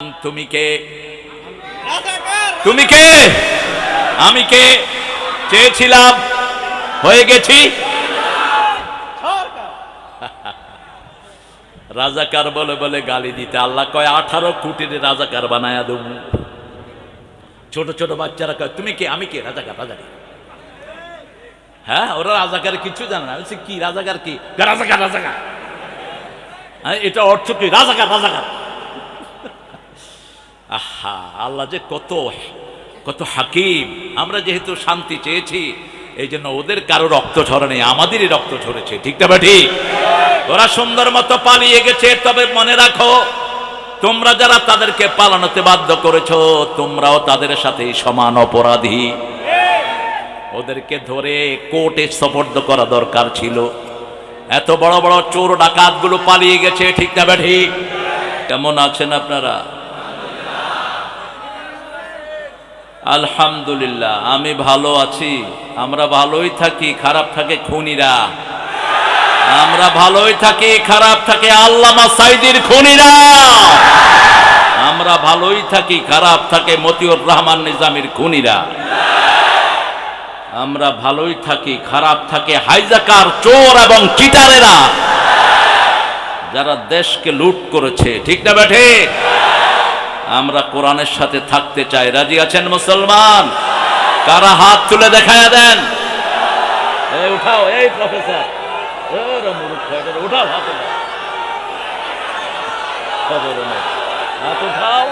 তুমি কে? তুমি কে? আমি কে? চেয়েছিলাম, হয়ে গেছি রাজাকার বলে বলে গালি দিতে। আল্লাহ কয় 18 কোটির রাজাকার বানায়া দেব। ছোট ছোট বাচ্চারা কয় তুমি কে? আমি কে? রাজাকার। রাজাকার, হ্যাঁ, ওরা রাজাকার কিছু জানে না। বলছে কি রাজাকার? কি রাজাকার? রাজাকার এটা অর্থ কি? রাজাকার। রাজাকার। আহা, আল্লাহ যে কত কত হাকিম। আমরা যেহেতু শান্তি চেয়েছি, এই জন্য ওদের কারো রক্ত ঝরে নেই, আমাদেরই রক্ত ঝরেছে। ঠিক না ঠিক? ওরা সুন্দর মতো পালিয়ে গেছে। তবে মনে রাখো, তোমরা যারা তাদেরকে পালানোতে বাধ্য করেছো, তোমরাও তাদের সাথে সমান অপরাধী। ওদেরকে ধরে কোর্টে সোপর্দ করা দরকার ছিল। এত বড় বড় চোর ডাকাত গুলো পালিয়ে গেছে। ঠিক না ঠিক? কেমন আছেন আপনারা? আলহামদুলিল্লাহ, আমি ভালো আছি। আমরা ভালোই থাকি, খারাপ থাকে খুনিরা। আমরা ভালোই থাকি, খারাপ থাকে আল্লামা সাইদির খুনিরা। আমরা ভালোই থাকি, খারাপ থাকে মতিউর রহমান নিজামীর খুনিরা। আমরা ভালোই থাকি, খারাপ থাকে হাইজাকার, চোর এবং চিটারেরা, যারা দেশকে লুট করেছে। ঠিক না ঠিক? আমরা কোরআনের সাথে থাকতে চাই। রাজি আছেন মুসলমান? কারা হাত তুলে দেখায়া দেন? এই উঠাও, এই প্রফেসর, উঠাও হাত, হাত উঠাও।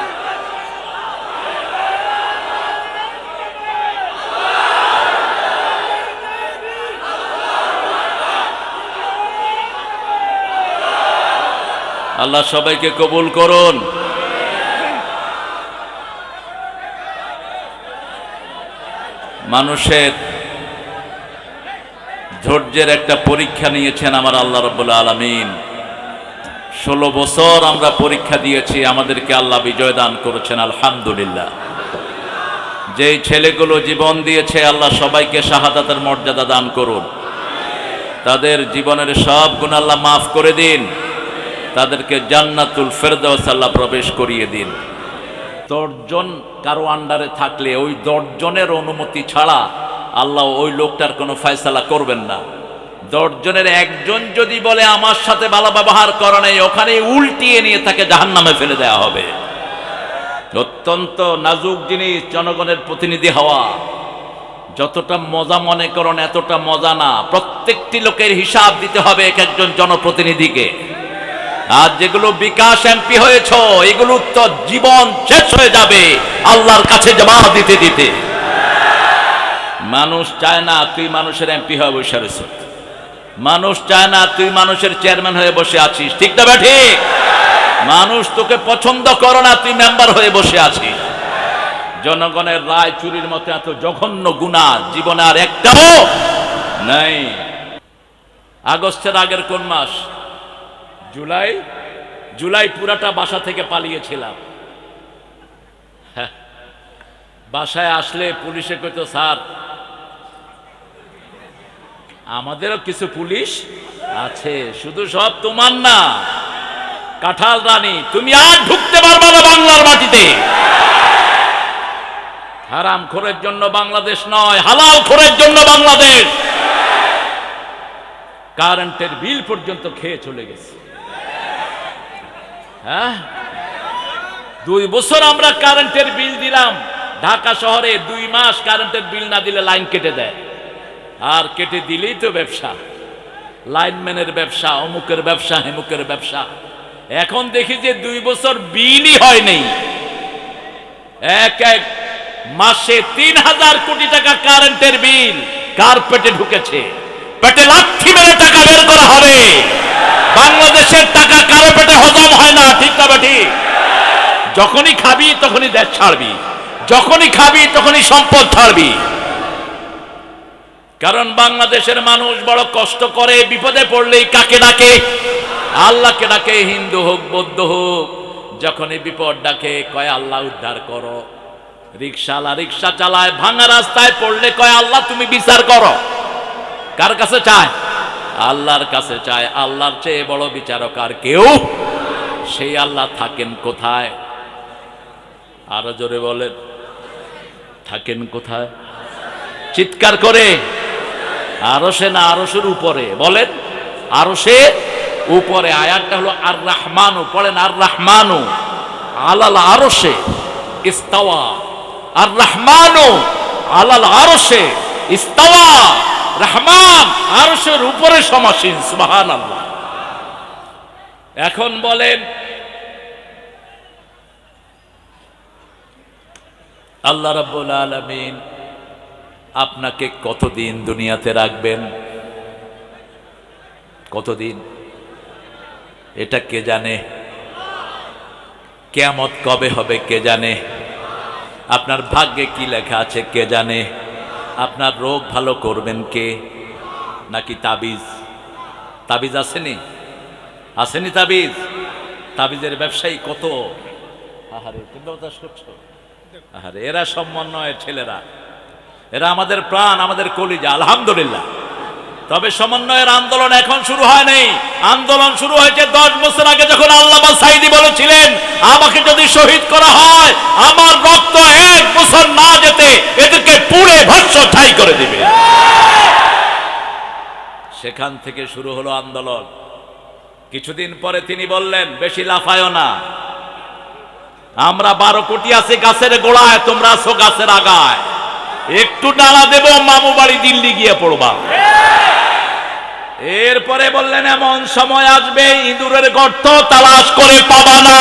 আল্লাহ সবাইকে কবুল করুন। মানুষের ধৈর্যের একটা পরীক্ষা নিয়েছেন আমার আল্লাহ রাব্বুল আলামিন। 16 বছর আমরা পরীক্ষা দিয়েছি, আমাদেরকে আল্লাহ বিজয় দান করেছেন, আলহামদুলিল্লাহ। যেই ছেলেগুলো জীবন দিয়েছে, আল্লাহ সবাইকে শাহাদাতের মর্যাদা দান করুন। তাদের জীবনের সব গুনাহ আল্লাহ মাফ করে দিন। তাদেরকে জান্নাতুল ফেরদাউস আল্লাহ প্রবেশ করিয়ে দিন। 10 জন কারো আন্ডারে থাকলে ওই 10 জনের অনুমতি ছাড়া আল্লাহ ওই লোকটার কোনো ফয়সালা করবেন না। 10 জনের একজন যদি বলে আমার সাথে ভালো ব্যবহার করে নাই, ওখানে উল্টিয়ে নিয়ে তাকে জাহান্নামে ফেলে দেওয়া হবে। অত্যন্ত নাজুক জিনিস জনগণের প্রতিনিধি হওয়া। যতটা মজা মনে করেন এতটা মজা না। প্রত্যেকটি লোকের হিসাব দিতে হবে এক একজন জনপ্রতিনিধিকে। আর যেগুলো বিকাশ এমপি হয়েছ, এগুলো তো জীবন শেষ হয়ে যাবে আল্লাহর কাছে জবাব দিতে দিতে। মানুষ চায় না তুই মানুষের এমপি হয়ে বসে আছিস। মানুষ চায় না তুই মানুষের চেয়ারম্যান হয়ে বসে আছিস। ঠিক না ঠিক? মানুষ তোকে পছন্দ করে না, তুই মেম্বার হয়ে বসে আছিস। জনগণের রায় চুরির মতো এত জঘন্য গুনাহ জীবনে আর একটাও নাই। আগস্টের আগের কোন মাস? জুলাই। জুলাই পুরাটা বাসা থেকে পালিয়েছিলাম। বাসায় আসলে পুলিশে কইতো স্যার আমাদেরও কিছু পুলিশ আছে, শুধু সব তোমার না। কাঁঠাল রানী, তুমি আর ঢুকতে পারবে না বাংলার মাটিতে। হারাম খোরের জন্য বাংলাদেশ নয়, হালাল খোরের জন্য বাংলাদেশ। কারেন্টের বিল পর্যন্ত খেয়ে চলে গেছে। হ্যাঁ, 2 বছর আমরা কারেন্টের বিল দিলাম। ঢাকা শহরে 2 মাস কারেন্টের বিল না দিলে লাইন কেটে দেয়। আর কেটে দিলেই তো ব্যবসা, লাইনম্যানের ব্যবসা, অমুকের ব্যবসা, হেমুকের ব্যবসা। এখন দেখি যে 2 বছর বিলই হয় নাই। এক এক মাসে 3000 কোটি টাকা কারেন্টের বিল কার পেটে ঢুকেছে? পেটে লাথি মেরে টাকা বের করা হবে। বাংলাদেশের টাকা কারো পেটে হজম হয় না। ঠিক না ঠিক? যখনই খাবি তখনই দেশ ছাড়বি, যখনই খাবি তখনই সম্পদ ছাড়বি। কারণ বাংলাদেশের মানুষ বড় কষ্ট করে, বিপদে পড়লেই কাকে ডাকে? আল্লাহকে ডাকে। হিন্দু হোক, বৌদ্ধ হোক, যখনই বিপদ ডাকে কয় আল্লাহ উদ্ধার করো। রিকশাওয়ালা রিকশা চালায়, ভাঙা রাস্তায় পড়লে কয় আল্লাহ তুমি বিচার করো। কার কাছে চায়? আল্লাহর কাছে চায়। আল্লাহর চেয়ে বড় বিচারক আর কেউ? সেই আল্লাহ থাকেন কোথায়? আরো জোরে বলেন, থাকেন কোথায়? চিৎকার করে। আরশে না আরশের উপরে? বলেন আরশের উপরে। আয়াতটা হলো আর রাহমানু, পড়েন আর রাহমানু আলাল আরশে ইস্তাওয়া। আর রাহমানু আলাল আরশে ইস্তাওয়া। রহমান আরশের উপরে সমাসীন। সুবহানাল্লাহ। এখন বলেন আল্লাহ রাব্বুল আলামিন আপনাকে কতদিন দুনিয়াতে রাখবেন? কতদিন? এটা কে জানে? কিয়ামত কবে হবে কে জানে? আপনার ভাগ্যে কি লেখা আছে কে জানে? আপনার রোগ ভালো করবেন কে? নাকি তাবিজ? তাবিজ আসেনি? আসেনি তাবিজ? তাবিজের ব্যবসায়ী কত! আহারে আহারে, এরা সমন্বয়ের ছেলেরা, এরা আমাদের প্রাণ, আমাদের কলিজা। আলহামদুলিল্লাহ। তবে সমন্বয়ের আন্দোলন এখন শুরু হয় নাই। আন্দোলন শুরু হয়েছে 10 বছর আগে, যখন আল্লামা সাঈদী বলেছিলেন আমাকে যদি শহীদ করা হয় আমার রক্ত 1 বছর না যেতে এদেরকে পুড়ে ভস্ম ছাই করে দিবে। সেখান থেকে শুরু হলো আন্দোলন। কিছুদিন পরে তিনি বললেন বেশি লাফায়ও না, আমরা 12 কোটি আছি গাছের গোড়ায়, তোমরা আছো গাছের আগায়, একটু নাড়া দেব মামু বাড়ি দিল্লি গিয়ে পড়বা। এরপরে বললেন এমন সময় আসবে ইঁদুরের গর্ত তালাশ করে পাবা না।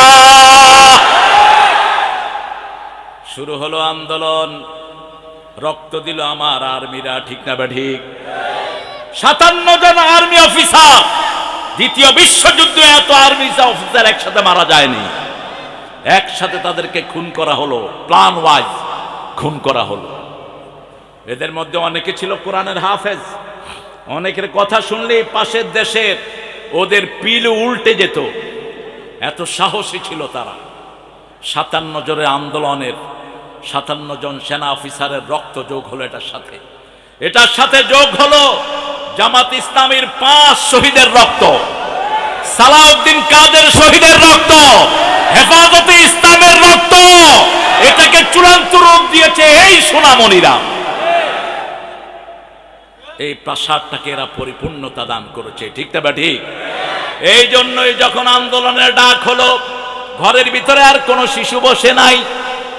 শুরু হলো আন্দোলন। রক্ত দিল আমার আর্মিরা, ঠিক না বা ঠিক? 57 জন আর্মি অফিসার। দ্বিতীয় বিশ্বযুদ্ধে এত আর্মি অফিসার একসাথে মারা যায়নি। একসাথে তাদেরকে খুন করা হলো, প্ল্যান ওয়াইজ খুন করা হলো। এদের মধ্যে অনেকে ছিল কোরআনের হাফেজ। অনেকের কথা শুনলেই পাশের দেশের ওদের পিল উল্টে যেত, এত সাহসী ছিল তারা। 57 জনের আন্দোলনের 57 জন সেনা অফিসারের রক্ত যোগ হলো এটার সাথে। এটার সাথে যোগ হলো জামাত ইসলামীর 5 শহীদের রক্ত, সালাউদ্দিন কাদের শহীদের রক্ত, হেফাজতে ইসলামের রক্ত। এটাকে চূড়ান্ত রূপ দিয়েছে এই সোনামণিরা। এই প্রাসাদটাকে এরা পরিপূর্ণতা দান করেছে, ঠিক না ঠিক? এই জন্যই যখন আন্দোলনের ডাক হলো, ঘরের ভিতরে আর কোনো শিশু বসে নাই।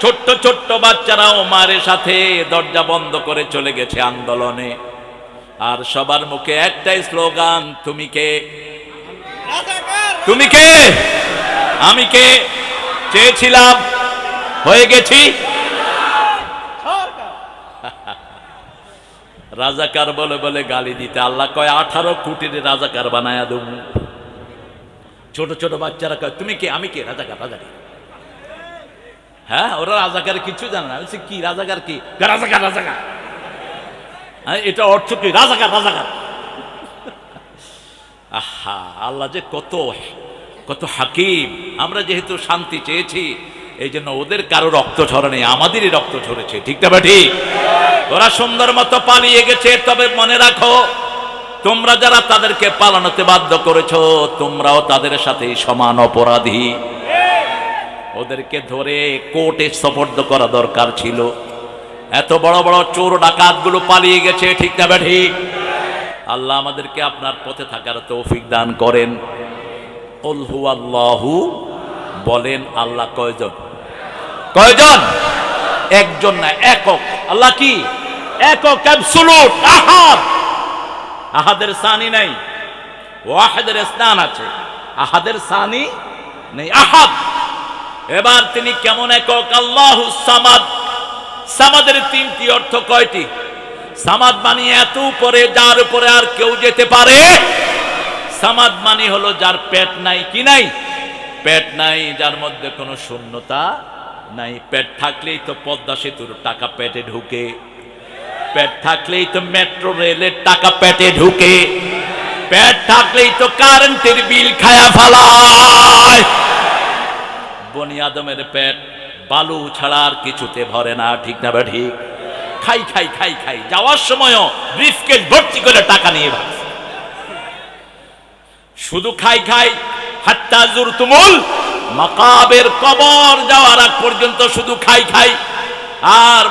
ছোট্ট ছোট্ট বাচ্চারাও মায়ের সাথে দরজা বন্ধ করে চলে গেছে আন্দোলনে। আর সবার মুখে একটাই স্লোগান, তুমি কে? তুমি কে? আমি কে? চেয়েছিলাম, হয়ে গেছি। রাজাকার বলে বলে গালি দিতে আল্লাহ কয় 18 কোটির রাজাকার বানায়া দেব। ছোট ছোট বাচ্চারা কয় তুমি কে? আমি কে? রাজাকার। রাজাকার? হ্যাঁ, ওরা রাজাকার কিছু জানে না। বলছে কি রাজাকার? কি রাজাকার? রাজাকার এটা অর্থ কি? রাজাকার। রাজাকার। আহা, আল্লাহ যে কত কত হাকিম। আমরা যেহেতু শান্তি চেয়েছি এই জন্য ওদের কারো রক্ত ঝরেনি, আমাদেরই রক্ত ঝরেছে, ঠিক না ঠিক? ওরা সুন্দর মতো পালিয়ে গেছে। তবে মনে রাখো, তোমরা যারা তাদেরকে পালানোতে বাধ্য করেছো তোমরাও তাদের সাথে সমান অপরাধী। ওদেরকে ধরে কোর্টে সোপর্দ করা দরকার ছিল। এত বড় বড় চোর ডাকাত গুলো পালিয়ে গেছে, ঠিক না ঠিক? আল্লাহ আমাদেরকে আপনার পথে থাকার তৌফিক দান করেন। কুল হুয়াল্লাহু, বলেন আল্লাহ কয়জন? কয়জন? একজন না, একক। আল্লাহ কি? একক, অ্যাবসলিউট, আহাদ। আহাদের সানি নাই, ওয়াহিদের ইসনান আছে, আহাদের সানি নেই, আহাদ। এবার তিনি কেমন একক? আল্লাহুস সামাদ। সামাদের 3টি অর্থ কয়টি? সামাদ মানে এত উপরে, যার উপরে আর কেউ যেতে পারে। সামাদ মানে হলো যার পেট নাই। কি নাই? পেট নাই, যার মধ্যে কোনো শূন্যতা নাই। পেট থাকলেই তো পদ্মা সেতুর টাকা পেটে ঢুকে, পেট থাকলেই তো মেট্রো রেলের টাকা পেটে ঢুকে, পেট থাকলেই তো কারেন্টের বিল খায়া ফেলায়। বনি আদমের পেট বালু ছাড়া আর কিছুতে ভরে না, ঠিক না ঠিক? খাই খাই খাই খাই, যাওয়ার সময়ও ব্রিফকেস ভর্তি করে টাকা নিয়ে ভাগছে। শুধু খাই খাই, হাত্তা জুরতুমুল মাকাবের কবর যাওয়ার আগ পর্যন্ত শুধু খাই খাই। আর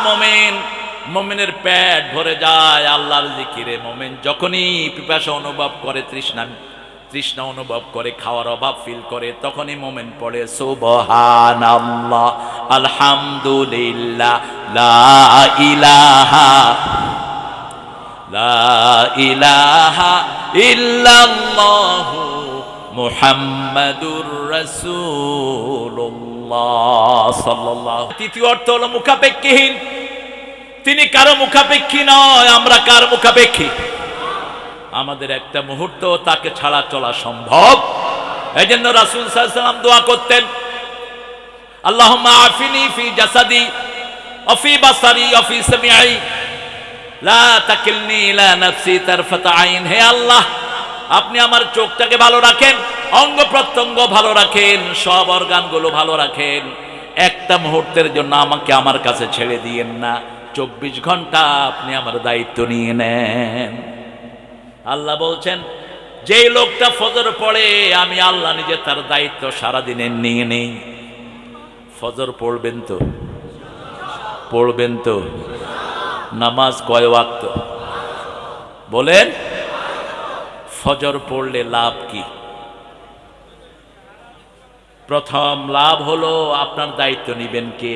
মুমিনের পেট ভরে যায় আল্লাহর জিকিরে। মুমিন যখনই পিপাসা অনুভব করে, তৃষ্ণা অনুভব করে, খাওয়ার অভাব ফিল করে, তখনই মুমিন পড়ে সুবহানাল্লাহ, আলহামদুলিল্লাহ, লা ইলাহা ইল্লাল্লাহু মুহাম্মাদুর রাসূলুল্লাহ সাল্লাল্লাহু। তৃতীয় অর্থ হলো মুখাপেক্ষীহীন। তিনি কারো মুখাপেক্ষী নয়, আমরা কার মুখাপেক্ষী? আমাদের একটা মুহূর্ত তাকে ছাড়া চলা সম্ভব? এই জন্য রাসূল সাল্লাল্লাহু আলাইহি ওয়াসাল্লাম দোয়া করতেন, আল্লাহুম্মা আফিনি ফি জাসাদি ওয়া ফি বাসারি ওয়া ফি সামিঈ লা তাকিলনি ইলা নাফসি তারফাতা আইন। হে আল্লাহ, আপনি আমার চোখটাকে ভালো রাখেন, অঙ্গ প্রত্যঙ্গ ভালো রাখেন, সব অর্গানগুলো ভালো রাখেন, একটা মুহূর্তের জন্য আমাকে আমার কাছে ছেড়ে দিয়েন না। 24 ঘন্টা আপনি আমার দায়িত্ব নিয়ে নেন। আল্লাহ বলছেন, যেই লোকটা ফজর পড়ে আমি আল্লাহ নিজে তার দায়িত্ব সারাদিনের নিয়ে নেই। ফজর পড়বেন তো? পড়বেন তো? নামাজ কয় ওয়াক্ত বলেন? ফজর পড়লে লাভ কি? প্রথম লাভ হলো আপনার দায়িত্ব নিবেন কে?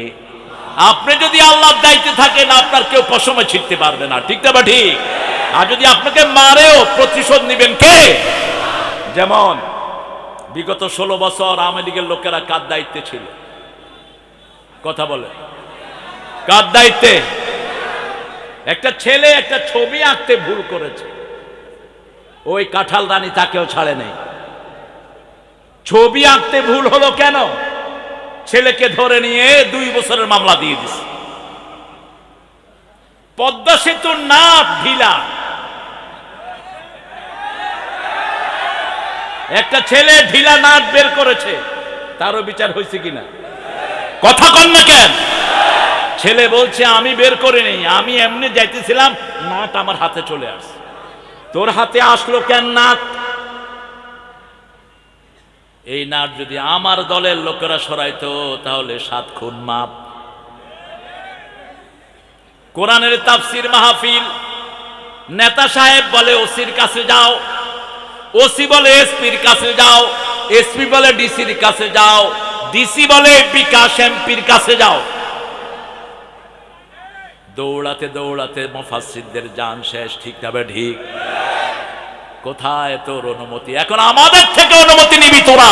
আপনি যদি আল্লাহর দায়িত্বে থাকেন, আপনার কেউ পশমে ছিটতে পারবে না, ঠিক না? ঠিক। আর যদি আপনাকে মারেও প্রতিশোধ নিবেন কে? যেমন বিগত 16 বছর আওয়ামী লীগের লোকেরা কার দায়িত্বে ছিল? কথা বলে, কার দায়িত্বে? একটা ছেলে একটা ছবি আঁকতে ভুল করেছে, ওই কাঁঠাল রানী তাকেও ছাড়ে নেই। ছবি আঁকতে ভুল হলো কেন? ছেলেকে ধরে নিয়ে 2 বছরের মামলা দিয়ে দিছে। পদ্মা সেতুর নাট ঢিলা, একটা ছেলে ঢিলা নাট বের করেছে, তারও বিচার হয়েছে কিনা? কথা কন না কেন? ছেলে বলছে আমি বের করে নেই, আমি এমনি যাইতেছিলাম, নাট আমার হাতে চলে আসছে। তোর হাতে আসলো কেন নাট? এই নাট যদি আমার দলের লোকেরা সরাইতো তাহলে 7 খুন মাপ। কোরআনের তাফসীর মাহফিল, নেতা সাহেব বলে ওসির কাছে যাও, ওসি বলে এসপির কাছে যাও, এসপি বলে ডিসির কাছে যাও, ডিসি বলে বিকাশ এমপির কাছে যাও। দৌড়াতে দৌড়াতে মুফাসসিরদের জান শেষ, ঠিক না? ঠিক। কোথায় তোর অনুমতি? এখন আমাদের থেকে অনুমতি নিবি তোরা।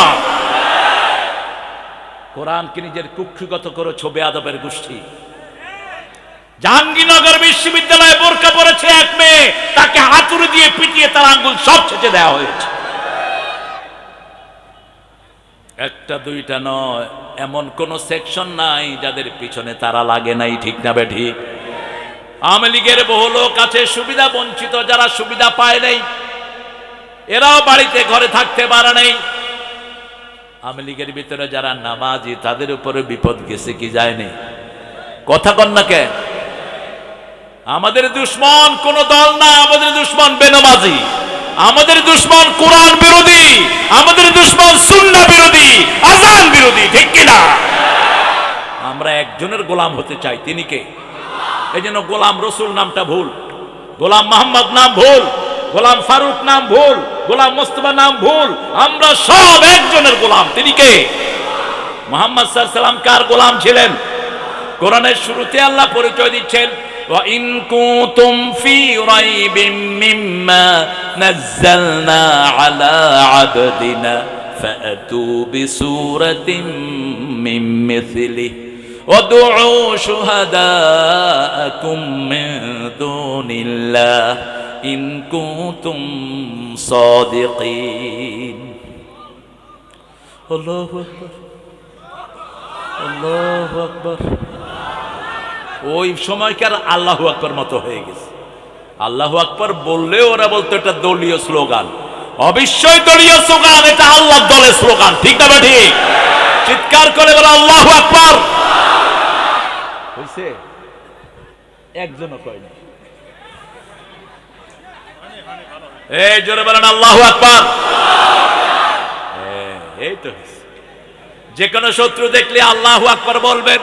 কোরআনকে নিজের কুক্ষিগত করে ছবি আদবের গোষ্ঠী। জাহাঙ্গীরনগর বিশ্ববিদ্যালয়ে বোরকা পরেছে এক মেয়ে, তাকে হাতুড়ি দিয়ে পিটিয়ে তার আঙ্গুল সব ছেঁচে দেওয়া হয়েছে। একটা দুইটা নয়, এমন কোন সেকশন নাই যাদের পিছনে তারা লাগে নাই, ঠিক না? ঠিক। আওয়ামী লীগের বহু লোক আছে সুবিধা বঞ্চিত, যারা সুবিধা পায় নাই, এরাও বাড়িতে ঘরে থাকতে পারে নাই। আওয়ামী লীগের ভিতরে যারা নামাজি, তাদের উপরে বিপদ গেছে কি যায়নি? কথা কন না কে? আমাদের দুশ্মন কোন দল না, আমাদের দুশ্মন বেনামাজি, আমাদের দুশ্মন কোরআন বিরোধী, আমাদের দুশ্মন সুন্নাহ বিরোধী, আযান বিরোধী, ঠিক কিনা? আমরা একজনের গোলাম হতে চাই, তিনি কে? এই জন্য গোলাম রসুল নামটা ভুল, গোলাম মোহাম্মদ নাম ভুল, গোলাম ফারুক নাম ভুল, গোলাম মোস্তফা নাম ভুল। আমরা সব একজনের গোলাম, তিনি কে? মুহাম্মদ সাল্লাল্লাহু আলাইহি ওয়াসাল্লাম কার গোলাম ছিলেন? কোরআনের শুরুতে আল্লাহ পরিচয় দিচ্ছেন, ওয়া ইন কুনতুম ফি রাইবিম মিম্মা নাযালনা আলা আবদিনা ফাতু বিসূরাতিন মিন মিথলিহি ওয়াদউ শুহাদাআকুম মিন দুনিল্লাহ ইন কুনতুম সাদিকিন। আল্লাহু আকবার, আল্লাহু আকবার। ওই সময়কার আল্লাহু আকবার মতো হয়ে গেছে। আল্লাহু আকবার বললে ওরা বলতো এটা দলীয় স্লোগান। অবশ্যই দলীয় স্লোগান, এটা আল্লাহর দলের স্লোগান, ঠিক না? ঠিক। চিৎকার করে বলে আল্লাহু আকবার। হইছে? একজনও কয় না। এই জোরে বলেন আল্লাহু আকবার। এই তো যে কোনো শত্রু দেখলে আল্লাহু আকবার বলবেন।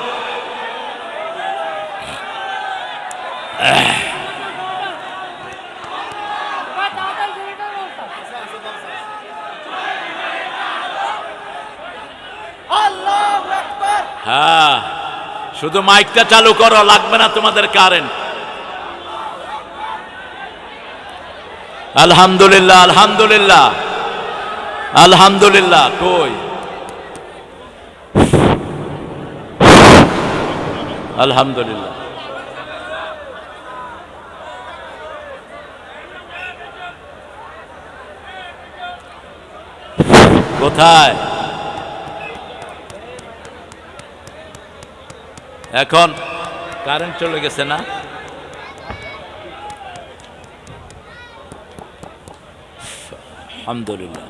হ্যাঁ, শুধু মাইকটা চালু করো, লাগবে না তোমাদের কারেন্ট। আলহামদুলিল্লাহ, আলহামদুলিল্লাহ, আলহামদুলিল্লাহ। কই আলহামদুলিল্লাহ। কোথায় এখন? কারেন্ট চলে গেছে না? আলহামদুলিল্লাহ,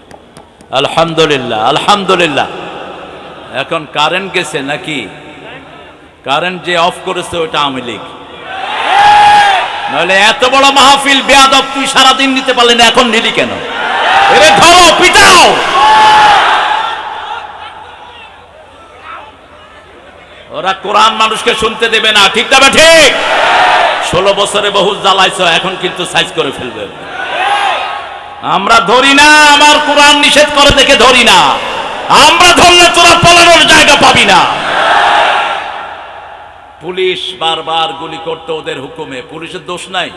আলহামদুলিল্লাহ, আলহামদুলিল্লাহ। এখন কারেন্ট গেছে নাকি? কারেন্ট যে অফ করেছে ওটা আওয়ামী লীগ। নইলে এত বড় মাহফিল বেয়াদব তুই সারাদিন নিতে পারলি না, এখন নিলি কেন? এরে ধরো, পিটাও। ওরা কোরআন মানুষকে শুনতে দেবে না, ঠিক না ঠিক? 16 বছরে বহু জ্বালাইছ, এখন কিন্তু সাইজ করে ফেলবে। আমরা ধরি না, আমার কোরআন নিষেধ করে দেখে ধরি না। আমরা ধরলে তোরা পালানোর জায়গা পাবি না। পুলিশ বারবার গুলি করতো ওদের হুকুমে, পুলিশের দোষ নাই।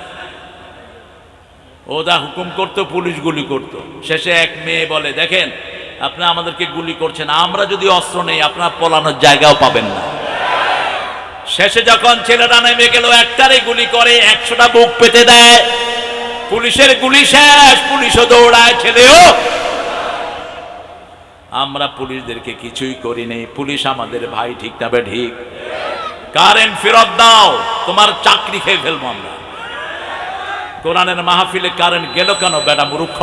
ওরা হুকুম করতো, পুলিশ গুলি করত। শেষে এক মেয়ে বলে, দেখেন আপনি আমাদেরকে গুলি করছেন, আমরা যদি অস্ত্র নেই আপনার পলানোর জায়গাও পাবেন না। শেষে যখন ছেলেটা নেমে গেল, একটারে গুলি করে 100টা বুক পেতে দেয়। পুলিশের গুলি শেষ, পুলিশও দৌড়ায়, ছেলেও। আমরা পুলিশদেরকে কিছুই করি নেই, পুলিশ আমাদের ভাই, ঠিক না বে ঠিক? কারেন্ট ফেরত দাও, তোমার চাকরি খেয়ে ফেলবো আমরা। কোরআনের মাহফিলে কারেন্ট গেল কেন বেটা মূর্খ?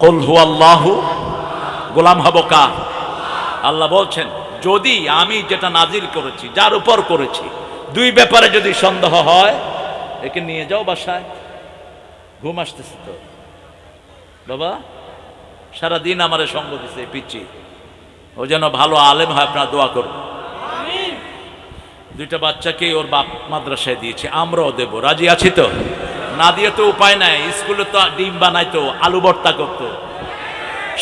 কুল হুয়াল্লাহু, গোলাম হব কার? আল্লাহ বলছেন, যদি আমি যেটা নাজিল করেছি, যার উপর করেছি, দুই ব্যাপারে যদি সন্দেহ হয়, একে নিয়ে যাও বাসায়। ঘুম আসতেছে তো বাবা, সারাদিন আমারে সঙ্গ দিচ্ছে পিচ্ছি, ও যেন ভালো আলেম হয়, আপনারা দোয়া করুন। দুইটা বাচ্চাকে ওর বাপ মাদ্রাসায় দিয়েছে, আমরাও দেব, রাজি আছি তো? না দিয়ে তো উপায় নাই। স্কুলে তো ডিম বানাইতো, আলু ভর্তা করতো,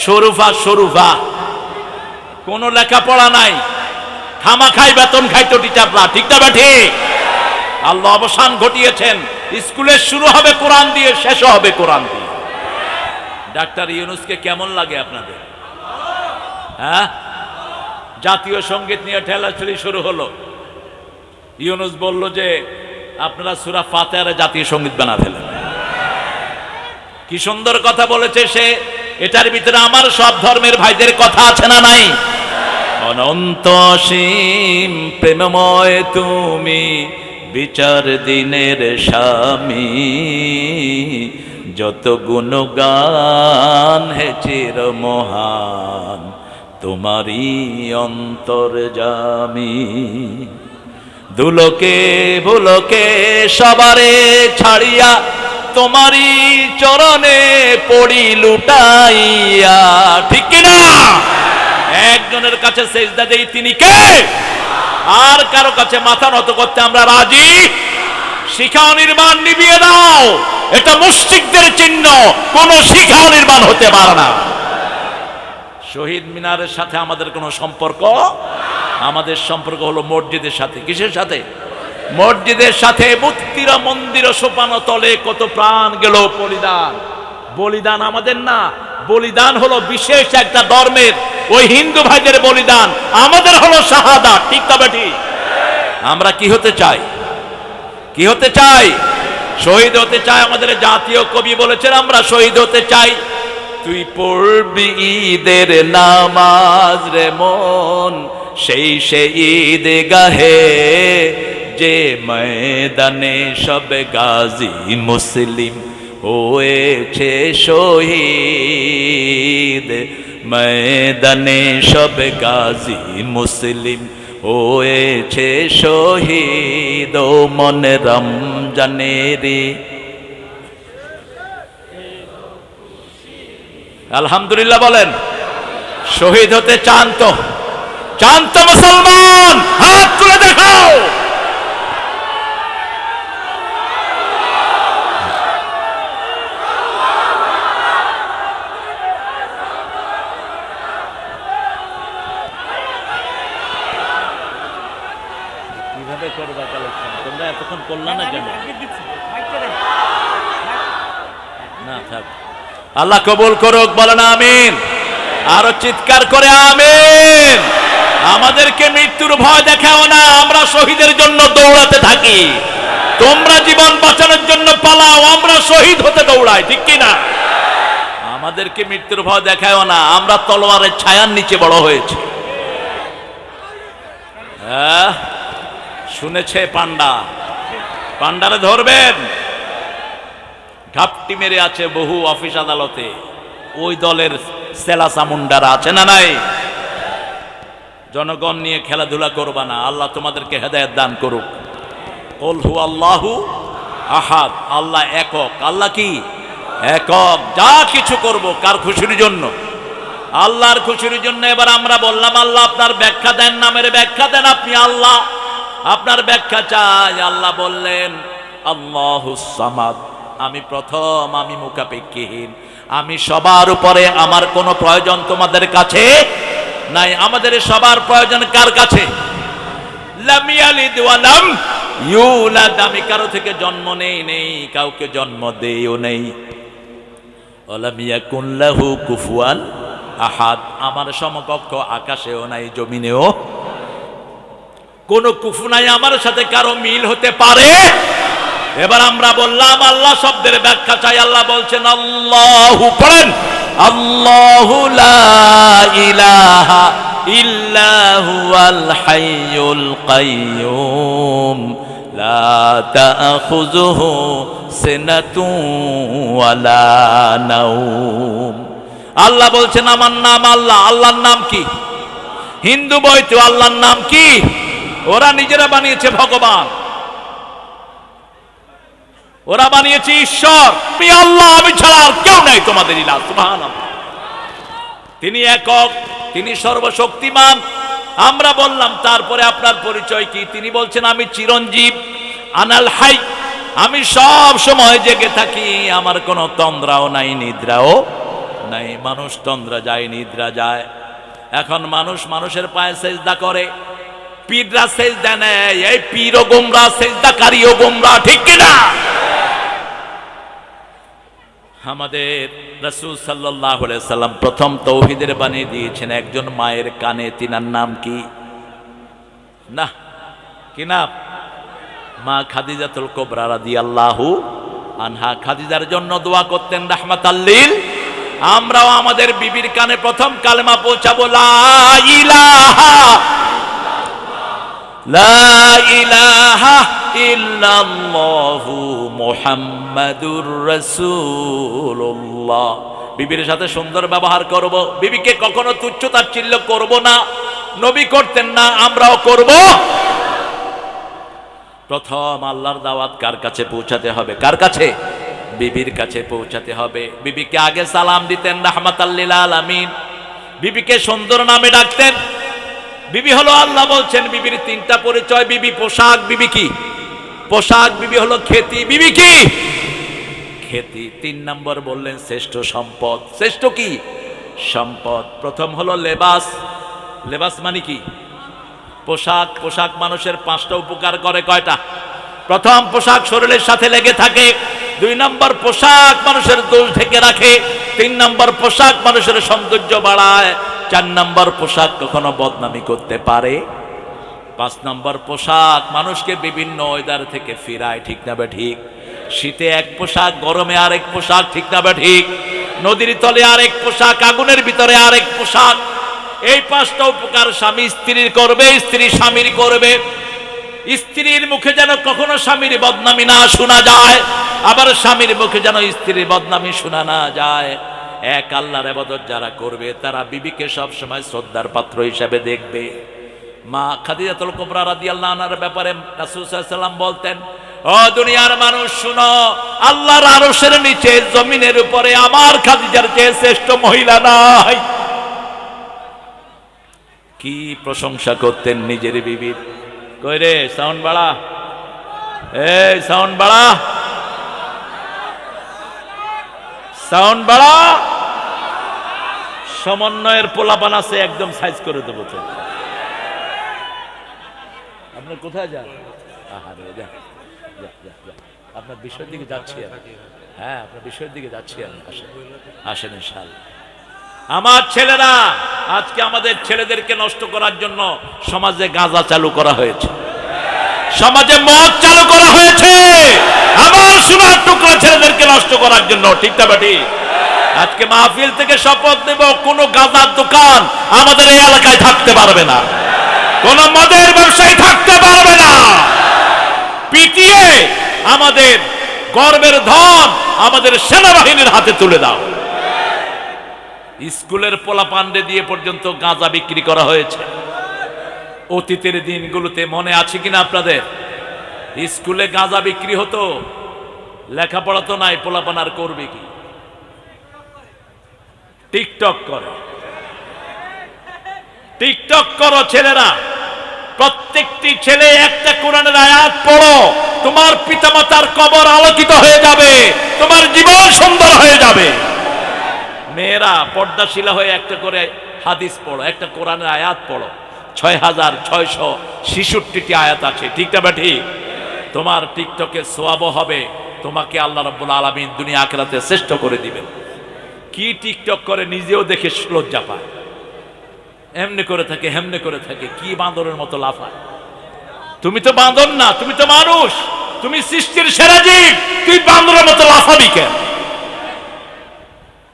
শরুফা শরুফা, কোনো লেখাপড়া নাই, খামাখাই বেতন খাইতো টিচাররা, ঠিক না ঠিক? আল্লাহ অবসান ঘটিয়েছেন, স্কুলে শুরু হবে কোরআন দিয়ে, শেষ হবে কোরআন দিয়ে। ডাক্তার ইউনূসকে কেমন লাগে আপনাদের? হ্যাঁ, জাতীয় সঙ্গীত নিয়ে ঠেলাঠেলি শুরু হলো। ইউনূস বলল যে আপনারা সূরা ফাতিহার জাতীয় সঙ্গীত বানা ফেলেন। কি সুন্দর কথা বলেছে সে। এটার ভিতরে আমার সব ধর্মের ভাইদের কথা আছে না নাই? অনন্ত অসীম প্রেমময় তুমি, বিচার দিনের স্বামী, যত গুণগান হে চির মহান, তোমারই অন্তর্যামী। দুলোকে ভুলোকে সবারে ছাড়িয়া, তোমারই চরণে পড়ি লুটাইয়া, ঠিক কিনা? একজনের কাছে সেজদা দেই, তিনি কে? আর কারো কাছে মাথা নত করতে আমরা রাজি। শিখা নির্মাণ নিভিয়ে দাও, এটা মুশরিকদের চিহ্ন, কোন শিখা নির্মাণ হতে পারে না। শহীদ মিনারের সাথে আমাদের কোনো সম্পর্ক? আমাদের সম্পর্ক হলো মসজিদের সাথে। কিসের সাথে? মসজিদের সাথে। মুক্তিরা মন্দির সোপানো তলে কত প্রাণ গেল বলিদান। বলিদান আমাদের না, বলিদান হলো বিশেষ একটা ধর্মের, ওই হিন্দু ভাইদের বলিদান। আমাদের হলো শাহাদাত, ঠিক তবে ঠিক? আমরা কি হতে চাই? কি হতে চাই? শহীদ হতে চাই। আমাদের জাতীয় কবি বলেছেন, আমরা শহীদ হতে চাই। তুই পড়বি ঈদের নামাজ রে মন, সেই ঈদ গাহে, যে ময়দানে সব গাজী মুসলিম হয়েছে শহীদ, ময়দানে সব গাজী মুসলিম হয়েছে শহীদ। ও মন রমজানে রে, আলহামদুলিল্লাহ বলেন। শহীদ হতে চান তো? চান তো মুসলমান? হাত তুলে দেখাও। কিভাবে করবা কালেকশন? তোমরা এতক্ষণ করলা না কেন? না থাক, আল্লাহ কবুল করুক, বলেন আমিন। আরো চিৎকার করে আমিন। আমাদেরকে মৃত্যুর ভয় দেখাও না, আমরা শহীদের জন্য দৌড়াতে থাকি। তোমরা জীবন বাঁচানোর জন্য পালাও, আমরা শহীদ হতে দৌড়াই, ঠিক কি না? আমাদেরকে মৃত্যুর ভয় দেখাও না, আমরা তলোয়ারের ছায়ার নিচে বড় হয়েছে। হ্যাঁ, শুনেছে পান্ডা, পান্ডারে ধরবেন। ঘাপটি মেরে আছে বহু অফিস আদালতে, ওই দলের সেলা চামুন্ডারা আছে না নাই? জনগণ নিয়ে খেলাধুলা করবা না, আল্লাহ তোমাদেরকে হেদায়েত দান করুক। কুল হু আল্লাহু আহাদ, আল্লাহ একক। আল্লাহ কি? একক। যা কিছু করব কার খুশির জন্য? আল্লাহর খুশির জন্য। এবার আমরা বললাম আল্লাহ আপনার ব্যাখ্যা দেন, নামের ব্যাখ্যা দেন। আপনি আল্লাহ, আপনার ব্যাখ্যা চাই। আল্লাহ বললেন আল্লাহুস সামাদ, আমি প্রথম, আমি মুখাপেক্ষীহীন, আমি সবার উপরে, আমার কোনো প্রয়োজন তোমাদের কাছে নাই। আমাদের সবার প্রয়োজন কার কাছে? লাম ইয়ালিদ ওয়া লাম ইউলাদ, আমি কারো থেকে জন্ম নেই, কাউকে জন্ম দেইও নেই। ওয়া লাম ইয়াকুন লাহু কুফুয়ান আহাদ, আমার সমকক্ষ আকাশেও নাই, জমিনেও কোনো কুফু নাই, আমার সাথে কারো মিল হতে পারে। এবার আমরা বললাম আল্লাহ শব্দের ব্যাখ্যা চাই। আল্লাহ বলছেন আল্লাহু, পড়েন, আল্লাহু লা ইলাহা ইল্লা হুয়াল হাইয়ুল কাইয়্যুম লা তাখুযুহু সিনাতুন ওয়ালা নাওম। আল্লাহ বলছেন আমার নাম আল্লাহ। আল্লাহর নাম কি? হিন্দু বইতে আল্লাহর নাম কি? ওরা নিজেরা বানিয়েছে ভগবান, ওরা বানিয়েছে ঈশ্বর। তুমি আল্লাহ, আমি ছাড়া আর কেউ নাই তোমাদের ইলাহ। সুবহানাল্লাহ। তিনি একক, তিনি সর্বশক্তিমান। আমরা বললাম তারপরে আপনার পরিচয় কি? তিনি বলছেন আমি চিরঞ্জীব, আনাল হাই, আমি সব সময় জেগে থাকি, আমার কোনো তন্দ্রাও নাই, নিদ্রাও নাই। মানুষ তন্দ্রা যায়, নিদ্রা যায়। এখন মানুষ মানুষের পায়ে সেজদা করে, পীররা সেজদা নেয়। এই পীর ও গোমরা, সেজদাকারী ও গোমরা, ঠিক কিনা? আমাদের রাসূল সাল্লাল্লাহু আলাইহি সাল্লাম প্রথম তৌহিদের বাণী দিয়েছেন একজন মায়ের কানে। তিনার নাম কি? না, কি নাম? মা খাদিজাতুল কুবরা রাদিয়াল্লাহু আনহা। খাদিজার জন্য দোয়া করতেন রাহমাতাল লিল। আমরাও আমাদের বিবির কানে প্রথম কালেমা পৌঁছাবো, লা ইলাহা লা ইলাহা ইল্লাল্লাহু মুহাম্মাদুর রাসূলুল্লাহ। বিবির সাথে সুন্দর ব্যবহার করব, বিবিকে কখনো তুচ্ছ তাচ্ছিল্য করব না। নবী করতেন না, আমরাও করব। প্রথম আল্লাহর দাওয়াত কার কাছে পৌঁছাতে হবে? কার কাছে? বিবির কাছে পৌঁছাতে হবে। বিবিকে আগে সালাম দিতেন রাহমাতাল লিল আলামিন। বিবিকে সুন্দর নামে ডাকতেন। বিবি হলো, আল্লাহ বলছেন বিবির তিনটা পরিচয়। বিবি পোশাক, বিবি কি? পোশাক। বিবি হলো খেতি, বিবি কি? খেতি। 3 নম্বর বললেন শ্রেষ্ঠ সম্পদ। শ্রেষ্ঠ কি? সম্পদ। প্রথম হলো লেবাস। লেবাস মানে কি? পোশাক। পোশাক মানুষের 5টা উপকার করে। কয়টা? প্রথম, পোশাক শরীরের সাথে লেগে থাকে। 2 নম্বর, পোশাক মানুষের দোষ ঢেকে রাখে। 3 নম্বর, পোশাক মানুষের সৌন্দর্য বাড়ায়। 4 নম্বর, পোশাক কখনো বদনামি করতে পারে। 5 নম্বর, পোশাক মানুষকে বিভিন্ন ওয়েদার থেকে ফিরায়, ঠিক না বে ঠিক? শীতে এক পোশাক, গরমে আরেক পোশাক, ঠিক না বে ঠিক? নদীর তলে আরেক পোশাক, আগুনের ভিতরে আরেক পোশাক। এই 5টা উপকার স্বামী স্ত্রীর করবে, স্ত্রী স্বামীর করবে। স্ত্রীর মুখে যেন কখনো স্বামীর বদনামি না শোনা যায়, আবার স্বামীর মুখে যেন স্ত্রীর বদনামি শোনা না যায়। এক আল্লাহর ইবাদত যারা করবে তারা বিবিকে সব সময় শ্রদ্ধার পাত্র হিসেবে দেখবে। মা খাদিজাতুল কুবরা রাদিয়াল্লাহু আনহার ব্যাপারে রাসূল সাল্লাল্লাহু আলাইহি ওয়াসাল্লাম বলতেন, ও দুনিয়ার মানুষ শুনো, আল্লাহর আরশের নিচে জমিনের উপরে আমার খাদিজার চেয়ে শ্রেষ্ঠ মহিলা নাই। কি প্রশংসা করতেন নিজের বিবির। কই রে সাউন্ড বাড়া, এই সাউন্ড বাড়া, সাউন্ড বাড়া। সমন্বয়ের পোলাপান আছে, একদম সাইজ করে দেবো। আপনার কোথায় যান? আহারে যা, আপনার বিষয়ের দিকে যাচ্ছি আমি। হ্যাঁ, আপনার বিষয়ের দিকে যাচ্ছি আমি। আসেন, আসেন ইনশাআল্লাহ। আমার ছেলেরা, আজকে আমাদের ছেলেদেরকে নষ্ট করার জন্য সমাজে গাঁজা চালু করা হয়েছে, সমাজে মদ চালু করা হয়েছে, আমার সোনার টুকরা ছেলেদেরকে নষ্ট করার জন্য। ঠিক না বেটি? আজকে মাহফিল থেকে শপথ নেব, কোন গাঁজার দোকান আমাদের এই এলাকায় থাকতে পারবে না, কোন মদের ব্যবসায়ী থাকতে পারবে না। পিটিয়ে আমাদের গর্বের ধন আমাদের সেনাবাহিনীর হাতে তুলে দাও। স্কুলের পোলাপান্ডে দিয়ে পর্যন্ত গাঁজা বিক্রি করা হয়েছে। অতীতের দিনগুলোতে মনে আছে কিনা আপনাদের? স্কুলে গাঁজা বিক্রি হতো, লেখাপড়া তো নাই, পোলাপান আর করবে কি? টিকটক করো, টিকটক করো ছেলেরা। প্রত্যেকটি ছেলে একটা কোরআনের আয়াত পড়ো, তোমার পিতামাতার কবর আলোকিত হয়ে যাবে, তোমার জীবন সুন্দর হয়ে যাবে। মেয়েরা পর্দাশীলা হয়ে একটা করে হাদিস পড়ো, একটা কোরআনের আয়াত পড়ো। 6666টি আয়াত আছে। ঠিক না ঠিক? তোমার টিকটকে সোয়াবও হবে, তোমাকে আল্লাহ রাব্বুল আলামিন দুনিয়া আখিরাতে শ্রেষ্ঠ করে দিবেন। কি টিকটক করে নিজেও দেখে লজ্জা পায়, এমনি করে থাকে, হেমনে করে থাকে, কি বাঁদরের মতো লাফায়। তুমি তো বাঁদর না, তুমি তো মানুষ, তুমি সৃষ্টির সেরা জীব, তুই বাঁদরের মতো লাফাবি কেন?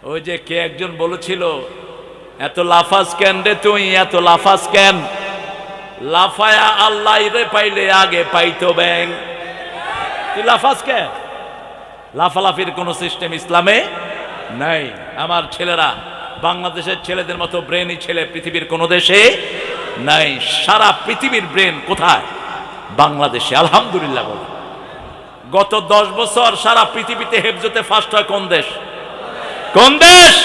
ওই যে কে একজন বলেছিল, এত লাফাস কেন রে তুই, এত লাফাস কেন? লাফায়া আল্লাহ রে পাইলে আগে পাইতো ব্যাং। তুই লাফাস কেন? লাফালাফির কোন সিস্টেম ইসলামে নাই। আমার ছেলেরা, বাংলাদেশের ছেলেদের মতো ব্রেনই ছেলে পৃথিবীর কোন দেশে নাই। সারা পৃথিবীর ব্রেন কোথায়? বাংলাদেশে। আলহামদুলিল্লাহ বলে। গত 10 বছর সারা পৃথিবীতে হেফজতে ফার্স্ট হয় কোন দেশ? কোন দেশ?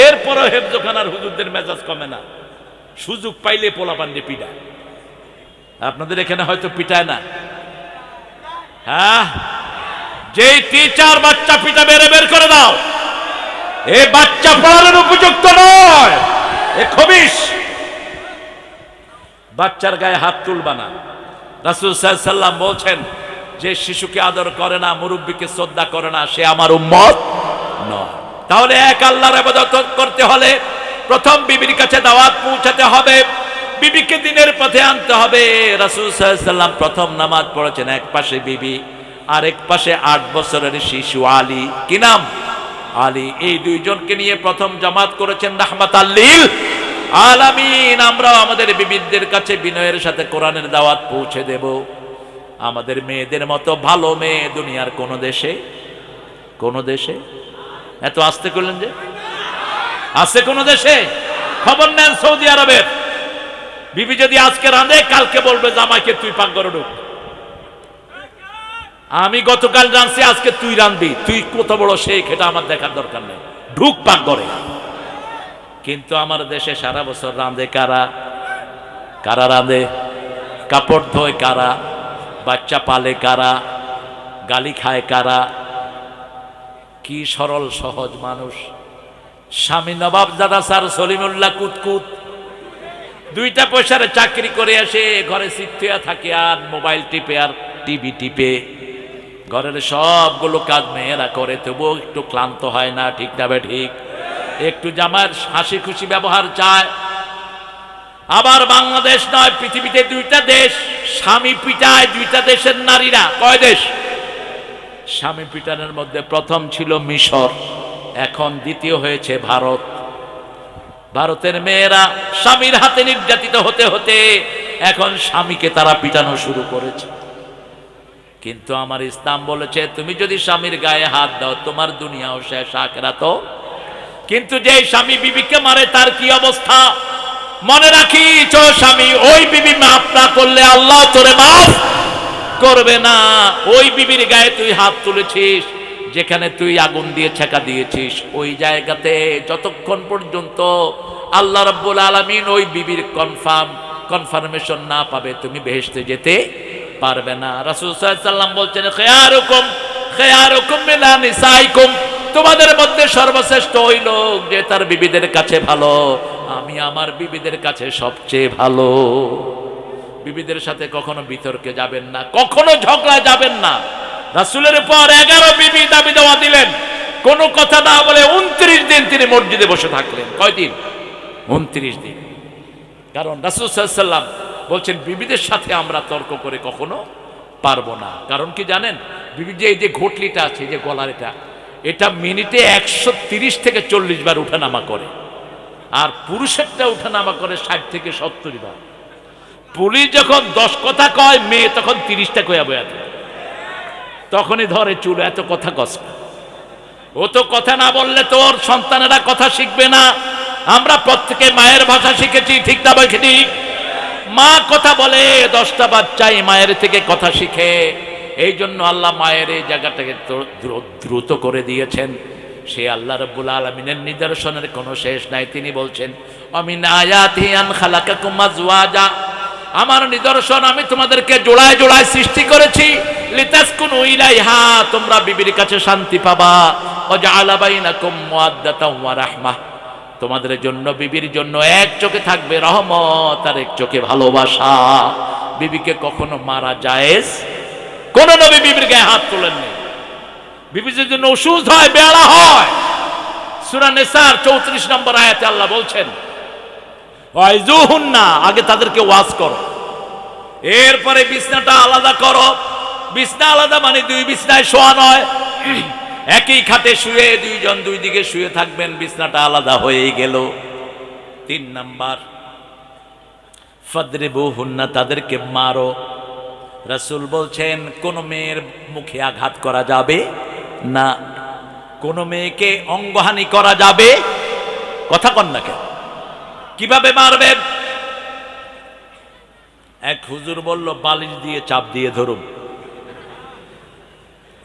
এরপরও হেফজখানার হুজুরদের মেজাজ কমে না, সুযোগ পাইলে পোলাপান্ডে পিটায়। আপনাদের এখানে হয়তো পিটায় না। হ্যাঁ, যেই টিচার বাচ্চা পিটা বের করে দাও, এ বাচ্চা পড়ানোর উপযুক্ত নয়, এ খবিশ। বাচ্চার গায়ে হাত তুলবা না। রাসূল সাল্লাল্লাহু আলাইহি সাল্লাম বলছেন, যে শিশুকে আদর করে না, মুরব্বীকে শ্রদ্ধা করে না, সে আমার উম্মত নয়। তাহলে এক আল্লাহর ইবাদত করতে হলে প্রথম বিবির কাছে দাওয়াত পৌঁছাতে হবে, বিবিকে দিনের পথে আনতে হবে। রাসূল সাল্লাল্লাহু আলাইহি সাল্লাম প্রথম নামাজ পড়েছেন, এক পাশে বিবি, আরেক পাশে 8 বছরের শিশু আলী। কি নাম? আলী। এই দুইজনকে নিয়ে প্রথম জামাত করেছেন রাহমাতাল লিল আলামিন। আমরা আমাদের বিবিদের কাছে বিনয়ের সাথে কোরআনের দাওয়াত পৌঁছে দেব। আমাদের মেয়েদের মতো ভালো মেয়ে দুনিয়ার কোন দেশে, কোন দেশে? এত আস্তে করলেন যে? আছে কোন দেশে? খবর নেন সৌদি আরবের। বিবি যদি আজকে রাঁধে, কালকে বলবে জামাইকে তুই পাক করে ঢুক। আমি গতকাল জানছি, আজকে তুই রাঁধবি, তুই কত বড় শেখ এটা আমার দেখার দরকার নেই, ঢুক পাক করে। কিন্তু আমার দেশে সারা বছর রাঁধে কারা? কারা রাঁধে? কাপড় ধোয় কারা? বাচ্চা পালে কারা? গালি খায় কারা? কি সরল সহজ মানুষ। স্বামী নবাবজাদা স্যার সলিমুল্লাহ কুতকুত 2টা পয়সার চাকরি করে আসে, ঘরে সিট্টিয়া থাকে আর মোবাইল টিপে আর টিভি টিপে। ঘরের সবগুলো কাজ মেয়েরা করে, তবুও একটু ক্লান্ত হয় না। ঠিক না ঠিক? একটু জামার হাসি খুশি ব্যবহার চায়। আবার বাংলাদেশ নয়, পৃথিবীতে 2টা দেশ স্বামী পিটায়, 2টা দেশের নারীরা। কয় দেশ? স্বামী পিটানোর মধ্যে প্রথম ছিল মিশর, এখন দ্বিতীয় হয়েছে ভারত। ভারতের মেয়েরা স্বামীর হাতে নির্যাতিত হতে হতে এখন স্বামীকে তারা পিটানো শুরু করেছে। কিন্তু আমার ইসলাম বলেছে, তুমি যদি স্বামীর গায়ে হাত দাও, তোমার দুনিয়াও শেষ, আখিরাতও। কিন্তু যে স্বামী বিবিকে মারে, তার কি অবস্থা? মনে রাখিস, স্বামী, ওই বিবি মাফ না করলে আল্লাহ তোরে মাফ করবে না। ওই বিবির গায়ে তুই হাত তুলেছিস, যেখানে তুই আগুন দিয়ে ছেঁকা দিয়েছিস, ওই জায়গাতে যতক্ষণ পর্যন্ত আল্লাহ রাব্বুল আলামিন ওই বিবির কনফার্মেশন না পাবে, তুমি বেহেশতে যেতে পারবে না। রাসূল সাল্লাল্লাহু আলাইহি ওয়াসাল্লাম বলছেন, খেয়ারুকুম মিনা নিসাইকুম, তোমাদের মধ্যে সর্বশ্রেষ্ঠ ওই লোক যে তার বিবিদের কাছে ভালো। আমি আমার বিবিদের কাছে সবচেয়ে ভালো। বিবিদের সাথে কখনো বিতর্কে যাবেন না, কখনো ঝগড়া যাবেন না। রাসূলের পর 11 বিবি দাবি দেওয়া দিলেন, কোনো কথা না বলে 29 দিন তিনি মসজিদে বসে থাকলেন। কয়দিন? 29 দিন। কারণ রাসূল সাল্লাল্লাহু আলাইহি ওয়াসাল্লাম বলছেন, বিবিদের সাথে আমরা তর্ক করে কখনো পারবো না। কারণ কি জানেন? বিবির যে এই যে ঘটলিটা আছে, এই যে গলার এটা মিনিটে 130 থেকে 40 বার উঠানামা করে, আর পুরুষেরটা উঠানামা করে 60 থেকে 70 বার। পুলিশ যখন 10 কথা কয়, মেয়ে তখন 30টা কয়া বয়া থাকে, তখনই ধরে চুল, এত কথা কষ্ট। ও তো কথা না বললে তোর সন্তানেরা কথা শিখবে না। আমরা প্রত্যেকে মায়ের ভাষা শিখেছি, ঠিক না ভাই? ঠিক। মা কথা বলে, 10টা বাচ্চাই মায়ের থেকে কথা শিখে। এই জন্য আল্লাহ মায়ের এই জায়গাটাকে দ্রুত করে দিয়েছেন। সে আল্লাহ রাব্বুল আলামিনের নিদর্শনের কোনো শেষ নাই। তিনি বলছেন, আমিন আয়াতি আন খালাকাকুম আজওয়াজা, আমার নিদর্শন আমি তোমাদেরকে জোড়ায় জোড়ায় সৃষ্টি করেছি। লিতাসকুনু ইলাইহা, তোমরা বিবির কাছে শান্তি পাবা। ওয়াজআলা বাইনাকুম মুওয়াদ্দাতাও ওয়া রাহমাহ, তোমাদের জন্য বিবির জন্য এক চোখে থাকবে রহমত আর এক চোখে ভালোবাসা। বিবিকে কখনো মারা জায়েজ, কোন নবী বিবির গায়ে হাত তোলেননি। বিবি যদি অসুস্থ হয়, বেয়ালা হয়, সূরা নিসার 34 নম্বর আয়াতে আল্লাহ বলছেন, ওয়াইজুহুন্না, আগে তাদেরকে ওয়াজ করো, এরপরে বিছনাটা আলাদা করো। বিছনা আলাদা মানে 2 বিছনায় শোয়া নয়, একই খাটে শুয়ে 2 জন 2 দিকে শুয়ে থাকবেন, বিছনাটা আলাদা হয়ে গেল। 3 নাম্বার, ফাদরিবুহুন্না, তাদেরকে মারো। রাসূল বলছেন, কোন মেয়ের মুখে আঘাত করা যাবে না, কোন মেয়েকে অঙ্গহানি করা যাবে। কথা কন না কেন? কিভাবে মারবেন? এক হুজুর বলল, বালিশ দিয়ে চাপ দিয়ে ধরুন।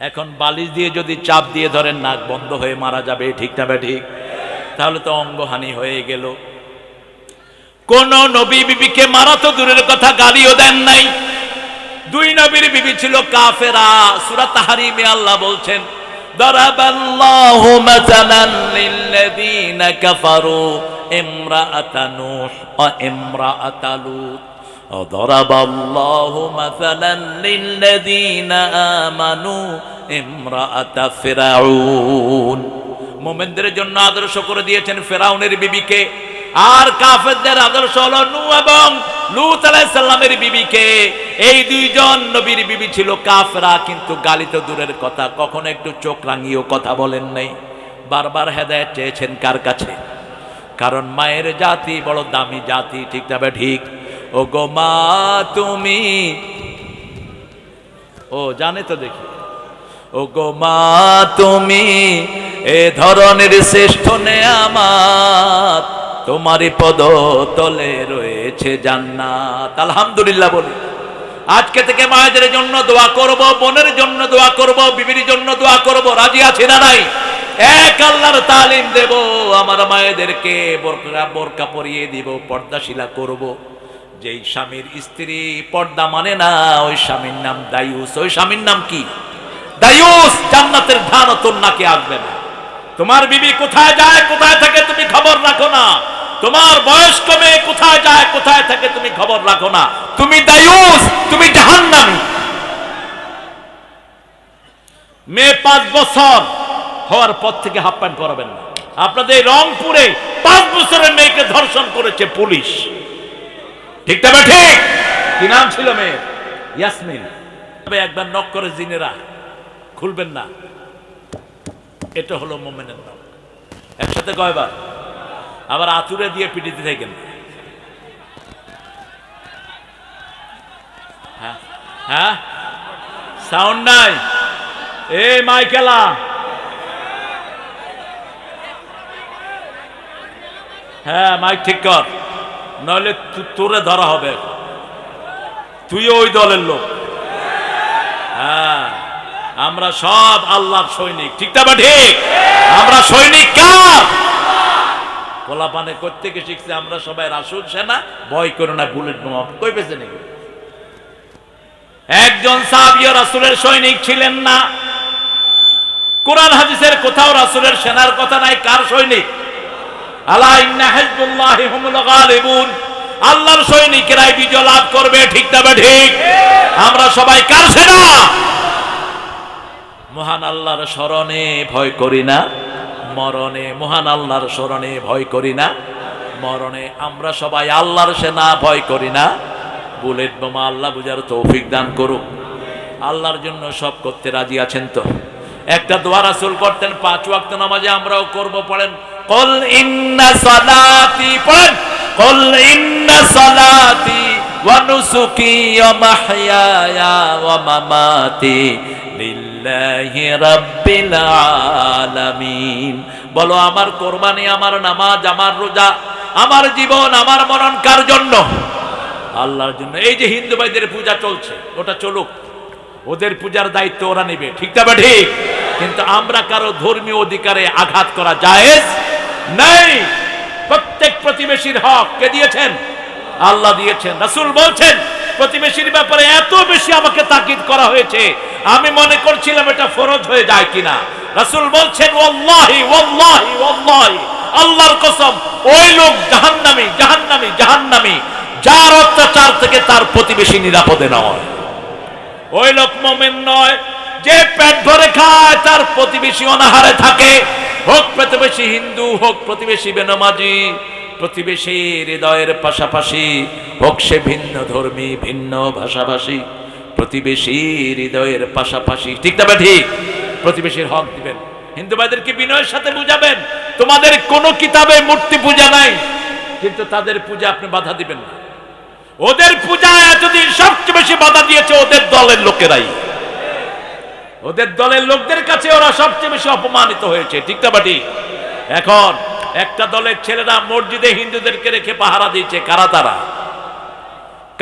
এখন বালিশ দিয়ে যদি চাপ দিয়ে ধরেন, নাক বন্ধ হয়ে মারা যাবে, ঠিক না? ঠিক। তাহলে তো অঙ্গহানি হয়ে গেল। কোন নবী বিবিকে মারা তো দূরের কথা, গালিও দেন নাই। 2 নবীর বিবি ছিল কাফেরা। সূরা তাহরিমে আল্লাহ বলছেন, দারাবাল্লাহু মাসালান লিল্লাযীনা কাফারু ইমরাআতা নূহ ওয়া ইমরাআতা লূত, দারাবাল্লাহু মাসালান লিল্লাযীনা আমানু ইমরাআতা ফিরআউন। মুমিনদের জন্য আদর্শ করে দিয়েছেন ফিরআউনের বিবিকে, আর কাফেরদের আদর্শ হলো নূহ এবং লূত আলাইহিস সালামের বিবিকে। এই 2 জন নবীর বিবি ছিল কাফেরা, কিন্তু গালি তো দূরের কথা, কখনো একটু চোখ রাঙিয়েও কথা বলেন নাই। বারবার হেদায়েত চেয়েছেন কার কাছে? কারণ মায়ের জাতি বড় দামি জাতি, ঠিক না? ঠিক। ও গো মা তুমি, ও জানে তো দেখি, ও গো মা তুমি এ ধরনের শ্রেষ্ঠ নেয়ামত, তোমারই পদ তলে রয়েছে জান্নাত। আলহামদুলিল্লাহ বলি। আজকে থেকে মায়েদের জন্য দোয়া করব, বোনের জন্য দোয়া করব, বিবির জন্য দোয়া করব। রাজি আছে না নাই? এক আল্লাহর তালিম দেব, আমার মায়েদেরকে বোরকা পরিয়ে দিব, পর্দাশীলা করব। যেই স্বামীর স্ত্রী পর্দা মানে না, ওই স্বামীর নাম দায়ুস। ওই স্বামীর নাম কি? দায়ুস। জান্নাতের ধান তোর নাকে আসবে না। তোমার বিবি কোথায় যায়, কোথায় থাকে, তুমি খবর রাখো না। তোমার বয়স্ক মেয়ে কোথায় যায়, কোথায় থাকে, তুমি খবর রাখো না। তুমি দায়ুস, তুমি জাহান্নামী। মেয়ে 5 বছর হওয়ার পর থেকে হাফ প্যান্ট পরাবেন না। আপনাদের রংপুরে 5 বছরের মেয়েকে ধর্ষণ করেছে পুলিশ, ঠিক না? ঠিক। কি নাম ছিল মেয়ে? ইয়াসমিন। একবার নক করে জিনেরা খুলবেন না, এটা হলো মুমিনের নাম। একসাথে কয়বার? আবার আতুরে দিয়ে পিটিতে থাকেন। হ্যাঁ হ্যাঁ, সাউন্ড নাই। এই মাইকেলা, হ্যাঁ মাইক ঠিক কর, নইলে তোরে ধরা হবে। তুই ওই দলের লোক। হ্যাঁ, আমরা সব আল্লাহর সৈনিক, ঠিক না বা ঠিক? আমরা সৈনিক কার? পোলাপানে করতে গিয়ে শিখছে আমরা সবাই রাসূল সেনা, ভয় করো না বুলেট বোমা। কই পেছে নাকি? একজন সাহাবী রাসূলের সৈনিক ছিলেন না। কোরআন হাদিসের কোথাও রাসূলের সেনার কথা নাই। কার সৈনিক? আলা ইন্না হিজবুল্লাহি হুমুল গালিবুন, আল্লাহর সৈনিকেরাই বিজয় লাভ করবে, ঠিক না বা ঠিক? আমরা সবাই কার সেনা? মহান আল্লাহর শরণে ভয় করি না মরণে, মহান আল্লাহর শরণে ভয় করি না মরণে। আমরা সবাই আল্লাহর সেনা, ভয় করি না বুলেট বোমা। আল্লাহ বুঝার তৌফিক দান করুক। আল্লাহর জন্য সব করতে রাজি আছেন তো? একটা দোয়া রাসূল করতেন 5 ওয়াক্ত নামাজে, আমরাও করব। পড়েন কুল ইন্না সালাতি, পড়েন কুল ইন্না সালাতি ওয়া নুসুকি ওয়া মাহইয়ায়া ওয়া মামাতি লিল্লাহি রাব্বিল আলামিন। বলো আমার কুরবানি, আমার নামাজ, আমার রোজা, আমার জীবন, আমার মরণ কার জন্য? আল্লাহর জন্য। এই যে হিন্দু ভাইদের পূজা চলছে, ওটা চলুক, ওদের পূজার দায়িত্ব ওরা নেবে, ঠিক না বা ঠিক? কিন্তু আমরা কারো ধর্মীয় অধিকারে আঘাত করা জায়েজ নাই। প্রত্যেক প্রতিবেশীর হক কে দিয়েছেন? আল্লাহ দিয়েছেন। রাসূল বলছেন প্রতিবেশীর ব্যাপারে এত বেশি আমাকে তাকিদ করা হয়েছে, আমি মনে করছিলাম এটা ফরজ হয়ে যায় কিনা। রাসূল বলছেন ওয়াল্লাহি ওয়াল্লাহি ওয়াল্লাহি, আল্লাহর কসম, ওই লোক জাহান্নামী জাহান্নামী জাহান্নামী যার অত্যাচার থেকে তার প্রতিবেশী নিরাপদে নয়। ওই লোক মুমিন নয় যে পেট ভরে খায়, তার প্রতিবেশী অনাহারে থাকে। হোক প্রতিবেশী হিন্দু, হোক প্রতিবেশী বেনামাজি, প্রতিবেশী হৃদয়ের পাশাপাশি, হোক সে ভিন্ন ধর্মী, ভিন্ন ভাষাভাষী, প্রতিবেশী হৃদয়ের পাশাপাশি, ঠিক না ঠিক? প্রতিবেশীর হক দিবেন। হিন্দু ভাইদেরকে বিনয়ের সাথে বুঝাবেন তোমাদের কোনো কিতাবে মূর্তি পূজা নাই, কিন্তু তাদের পূজা আপনি বাধা দিবেন না। ওদের পূজায় এতদিন সবচেয়ে বেশি বাধা দিয়েছে ওদের দলের লোকেরাই। ওদের দলের লোকদের কাছে ওরা সবচেয়ে বেশি অপমানিত হয়েছে, ঠিক না বাটি? এখন একটা দলের ছেলেরা মসজিদে হিন্দুদেরকে রেখে পাহারা দিয়েছে। কারা তারা?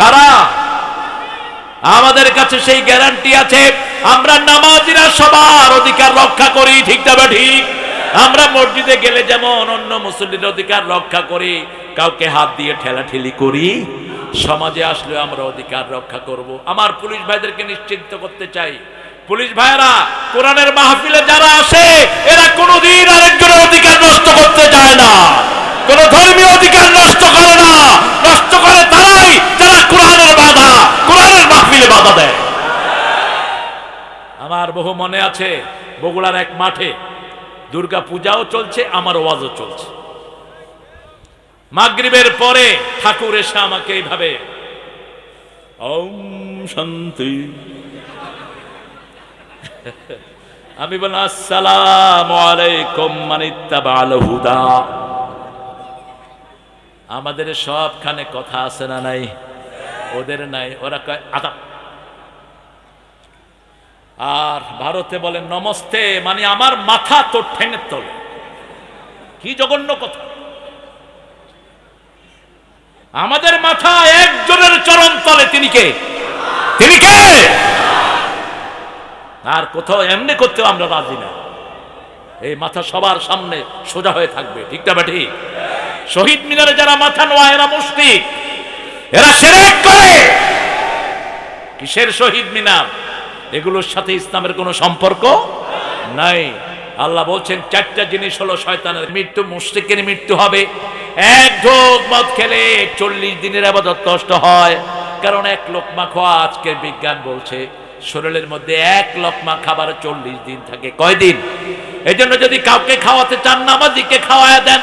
কারা? আমাদের কাছে সেই গ্যারান্টি আছে। আমরা নামাজিরা সবার অধিকার রক্ষা করি, ঠিক না ঠিক? আমরা মসজিদে গেলে যেমন অন্য মুসল্লির অধিকার রক্ষা করি, কাউকে হাত দিয়ে ঠেলাঠেলি করি, সমাজে আসলে আমরা অধিকার রক্ষা করব। আমার পুলিশ ভাইদেরকে নিশ্চিন্ত করতে চাই, পুলিশ ভাইরা কোরআনের মাহফিলে যারা আসে এরা কোনোদিন আরেকজনের অধিকার নষ্ট করতে চায় না, কোন ধর্মীয় অধিকার নষ্ট করে না। নষ্ট করে তারাই যারা কোরআনের বাধা, কোরআনের মাহফিলে বাধা দেয়। আমার বহু মনে আছে বগুড়ার এক মাঠে দুর্গা পূজাও চলছে, আমার ওয়াজও চলছে। মাগরিবের পরে ঠাকুর এসে আমাকে এইভাবে ওম শান্তি, আমি বললাম আসসালামু আলাইকুম মান ইত্তাবা'আল হুদা। আমাদের সবখানে কথা আছে না নাই? ওদের নাই। ওরা কয় আদাব। আর ভারতে বলেন নমস্তে, মানে আমার মাথা তোর ঠ্যাঙের তলে। কি জঘন্য কথা! আমাদের মাথা একজনের চরণ তলে। তিনি কে? তিনি কে? আর কোথাও এমনি করতেও আমরা রাজি না। এই মাথা সবার সামনে সোজা হয়ে থাকবে, ঠিক না ঠিক? শহীদ মিনারে যারা মাথা নোয়া এরা মুশরিক, এরা শিরক করে। কিসের শহীদ মিনার? এগুলোর সাথে ইসলামের কোনো সম্পর্ক নাই। আল্লাহ বলছেন 4টা জিনিস হলো শয়তানের মৃত্যু, মুশরিকের মৃত্যু হবে। এক ঢোক মদ খেলে 40 দিনের ইবাদত নষ্ট হয়। কারণ এক লোকমা খাওয়া, আজকের বিজ্ঞান বলছে শরীরের মধ্যে 1 লোকমা খাবার 40 দিন থাকে। কয় দিন? এই জন্য যদি কাউকে খাওয়াতে চান, নামাজিকে খাওয়ায় দেন,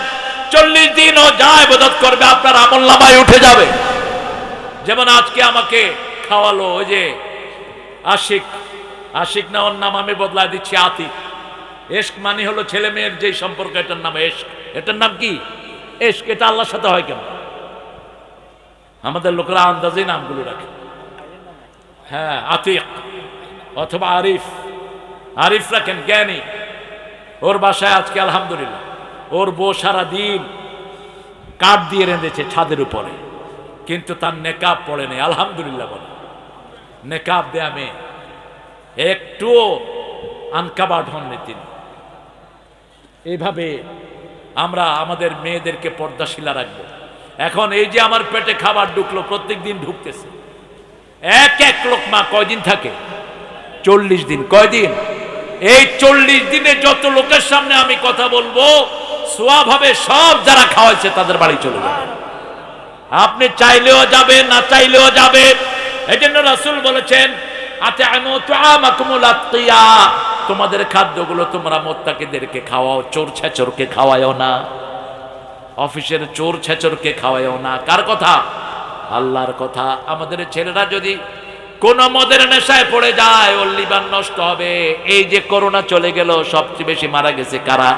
40 দিন ও যা ইবাদত করবে আপনার আমলনামায় উঠে যাবে। যেমন আজকে আমাকে খাওয়ালো ওই যে আশিক, আশিক না, ওর নাম আমি বদলায় দিচ্ছি আতিক। এশক মানে হলো ছেলে মেয়ের যে সম্পর্ক, এটার নাম এশক। এটার নাম কি? এশক। এটা আল্লাহর সাথে হয় কেন? আমাদের লোকেরা আন্দাজে নামগুলো রাখে। হ্যাঁ, আতিক অথবা আরিফ। আরিফ রাখেন, জ্ঞানী। ওর বাসায় আজকে আলহামদুলিল্লাহ ওর বউ সারা দিন কাঠ দিয়ে রেঁধেছে ছাদের উপরে, কিন্তু তার নেকাব পড়ে নেই। আলহামদুলিল্লাহ বলে, নেকাব দেয়া মেয়ে। একটুও আনকাবার্ড হননি তিনি। এইভাবে আমরা আমাদের মেয়েদেরকে পর্দাশীলা রাখবো। এখন এই যে আমার পেটে খাবার ঢুকলো, প্রত্যেক দিন ঢুকতেছে, এক এক লোকমা কয়দিন থাকে? 40 দিন। কয়দিন? এই 40 দিনে যত লোকের সামনে আমি কথা বলবো, সোয়াব হবে সব যারা খাওয়াইছে তাদের বাড়ি চলে যাবে। আপনি চাইলেও যাবে, না চাইলেও যাবে। এই জন্য রাসূল বলেছেন, আতআমু তুআমাকুমুল আতকিয়া, তোমাদের খাদ্যগুলো তোমরা মুত্তাকিদেরকে খাওয়াও, চোর ছেচরকে খাওয়ায়ও না, অফিসের চোর ছেচরকে খাওয়ায়ও না। কার কথা? আল্লাহর কথা। আমাদের ছেলেরা যদি কোন মদের নেশায় পড়ে যায়, ওর লিভার নষ্ট হবে। এই যে করোনা চলে গেল, সবচেয়ে বেশি মারা গেছে কারা?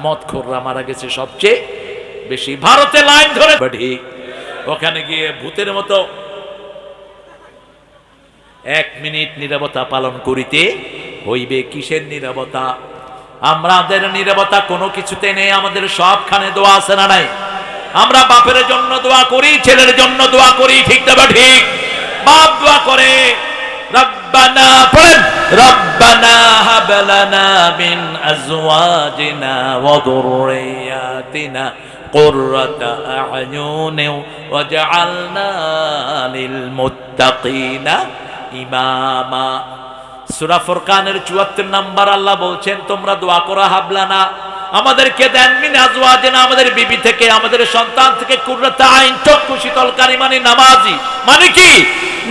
মদখোররা মারা গেছে সবচেয়ে বেশি। ভারতে লাইন ধরে ঠিক ওখানে গিয়ে ভূতের মতো 1 মিনিট নীরবতা পালন করিতে হইবে। কিসের নীরবতা? আমাদের নীরবতা কোনো কিছুতে নেই, আমাদের সবখানে দোয়া আছে না নাই? আমরা বাপের জন্য দোয়া করি, ছেলের জন্য দোয়া করি, ঠিক না ঠিক? বাপ দোয়া করে, রব্বানা, পড়েন, রব্বানা হাব লানা মিন আজওয়াজিনা ওয়া যুররিয়াতিনা কুররাতা আ'য়ুন ওয়াজআলনা লিল মুত্তাকিনা ইমামা। সূরা ফুরকানের 74 নম্বর আল্লাহ বলছেন, তোমরা দোয়া করো হাবলানা, আমাদেরকে দেন মিন আজওয়াজিনা, আমাদের বিবি থেকে, আমাদের সন্তান থেকে, কুররাতা আইন, চক্ষু শীতলকারী, মানে নামাজি। মানে কি?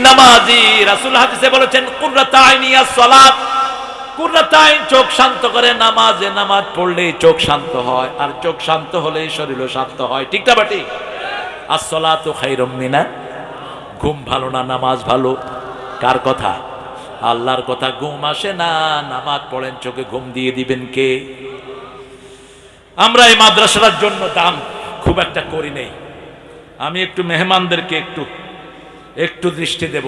নামাজি। রাসূল হাদিসে বলেছেন, কুররাতা আইনিয়াস সালাত, কুররাতা আইন চোখ শান্ত করে নামাজে, নামাজ পড়লে চোখ শান্ত হয়, আর চোখ শান্ত হলে শরীরও শান্ত হয়, ঠিক না ঠিক? আস-সালাতু খায়রুম মিনা, ঘুম ভালো না নামাজ ভালো? কার কথা? আল্লাহর কথা। ঘুম আসে না, নামাজ পড়েন, চোখে ঘুম দিয়ে দিবেন কে? আমরা এই মাদ্রাসার জন্য দাম খুব একটা করি নেই। আমি একটু মেহমানদেরকে একটু দৃষ্টি দেব।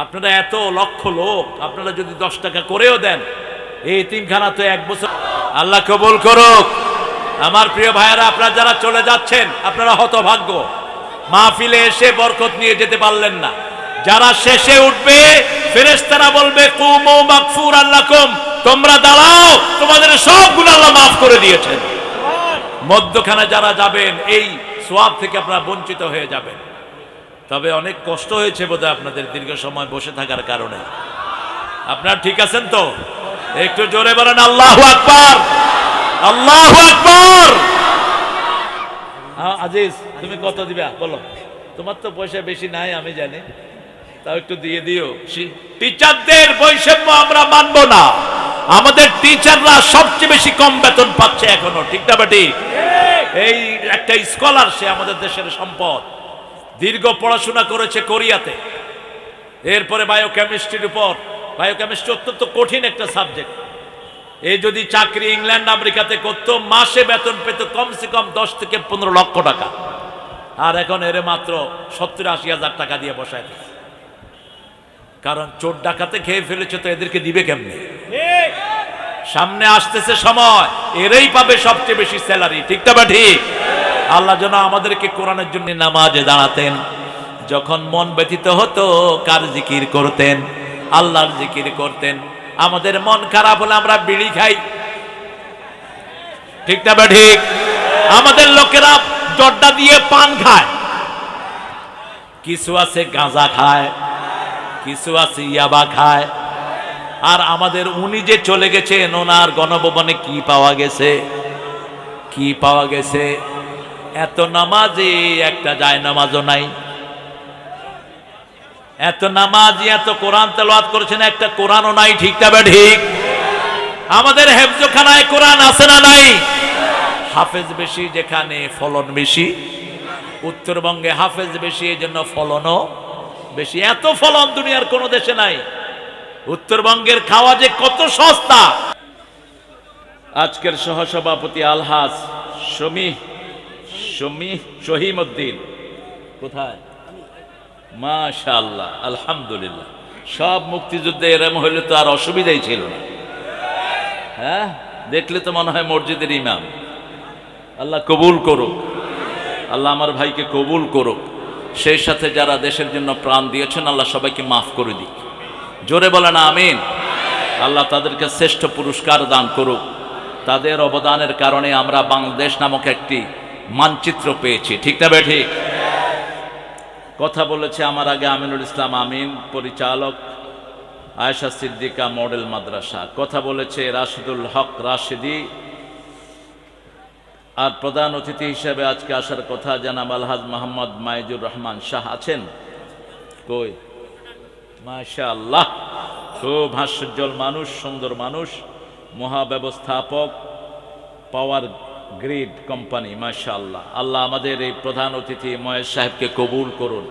আপনারা এত লক্ষ লোক, আপনারা যদি 10 টাকা করেও দেন, এই এতিমখানা তো 1 বছর। আল্লাহ কবুল করুক। আমার প্রিয় ভাইয়েরা, আপনারা যারা চলে যাচ্ছেন, আপনারা হতভাগ্য, মাহফিলে এসে বরকত নিয়ে যেতে পারলেন না। যারা শেষে উঠবে, ফেরেশতারা বলবে, কুমু মাগফুরান লাকুম, তোমরা দাঁড়াও, তোমাদের সব গুনাহ আল্লাহ মাফ করে দিয়েছেন। মধ্যখানে যারা যাবেন, এই সওয়াব থেকে আপনারা বঞ্চিত হয়ে যাবেন। তবে অনেক কষ্ট হয়েছে বোধহয় আপনাদের দীর্ঘ সময় বসে থাকার কারণে। আপনারা ঠিক আছেন তো? একটু জোরে বলেন আল্লাহু আকবার, আল্লাহু আকবার। আজিজ, তুমি কত দিবা বলো? তোমার তো পয়সা বেশি নাই আমি জানি, তাও একটু দিয়ে দিও। টিচারদের বৈষম্য আমরা মানব না। আমাদের টিচাররা সবচেয়ে বেশি কম বেতন পাচ্ছে এখনো, ঠিক না ঠিক? এই একটা স্কলার, সে আমাদের দেশের সম্পদ, দীর্ঘ পড়াশোনা করেছে কোরিয়াতে, এরপরে বায়োকেমিস্ট্রির উপর। বায়োকেমিস্ট্রি অত্যন্ত কঠিন একটা সাবজেক্ট। এই যদি চাকরি ইংল্যান্ড আমেরিকাতে করত, মাসে বেতন পেত কমসে কম 10 থেকে 15 লক্ষ টাকা। আর এখন এর মাত্র 70-80 হাজার টাকা দিয়ে বসায় দিচ্ছে। কারণ চোর ডাকাতে খেয়ে ফেলেছে, তো এদেরকে দিবে কেমনে? সামনে আসতেছে সময়, এরাই পাবে সবচেয়ে বেশি স্যালারি, ঠিক না ঠিক? আল্লাহ যেন আমাদেরকে কোরআনের জন্য নামাজে দাঁড়াতেন। যখন মন ব্যথিত হতো, কার জিকির করতেন? আল্লাহর জিকির করতেন। আমাদের মন খারাপ হলে আমরা বিড়ি খাই, ঠিক না ঠিক? আমাদের লোকেরা জর্দা দিয়ে পান খায়, কিছু আছে গাঁজা খায়, কিছু আছে ইয়াবা খায়। আর আমাদের উনি যে চলে গেছেন, ওনার গণভবনে কি পাওয়া গেছে? কি পাওয়া গেছে? এত নামাজি, একটা যায় নামাজও নাই। এত নামাজি, এত কোরআন তেলাওয়াত করেছেন, একটা কোরআনও নাই, ঠিক না ঠিক? আমাদের হেফজখানায় কোরআন আছে না নাই? হাফেজ বেশি যেখানে, ফলন বেশি। উত্তরবঙ্গে হাফেজ বেশি, এই জন্য ফলনও বেশি। এত ফলন দুনিয়ার কোন দেশে নাই। উত্তরবঙ্গের খাওয়া যে কত সস্তা। আজকের সহসভাপতি আলহাজ শহীমউদ্দিন কোথায়? মাশাআল্লাহ, আলহামদুলিল্লাহ। সব মুক্তিযুদ্ধে এরম হইলে তো আর অসুবিধাই ছিল না। হ্যাঁ, দেখলে তো মনে হয় মসজিদের ইমাম। আল্লাহ কবুল করুক, আল্লাহ আমার ভাইকে কবুল করুক। সেই সাথে যারা দেশের জন্য প্রাণ দিয়েছেন, আল্লাহ সবাইকে মাফ করে দিক। জোরে বলেন আমিন। আল্লাহ তাদেরকে শ্রেষ্ঠ পুরস্কার দান করুক। তাদের অবদানের কারণে আমরা বাংলাদেশ নামক একটি মানচিত্র পেয়েছি, ঠিক না ঠিক? কথা বলেছে আমার আগে আমিনুল ইসলাম আমিন, পরিচালক আয়েশা সিদ্দিকা মডেল মাদ্রাসা। কথা বলেছে রাশিদুল হক রাশিদি। আর প্রধান অতিথি হিসেবে আজকে আসার কথা জানাব আলহাজ মোহাম্মদ মাইজুর রহমান শাহ। আছেন কই? মাশাআল্লাহ, খুব হাস্যোজ্জ্বল মানুষ, সুন্দর মানুষ, মহাব্যবস্থাপক, পাওয়ার গ্রিড কোম্পানি। মাশাআল্লাহ। আল্লাহ আমাদের এই প্রধান অতিথি মহেশ সাহেবকে কবুল করুন,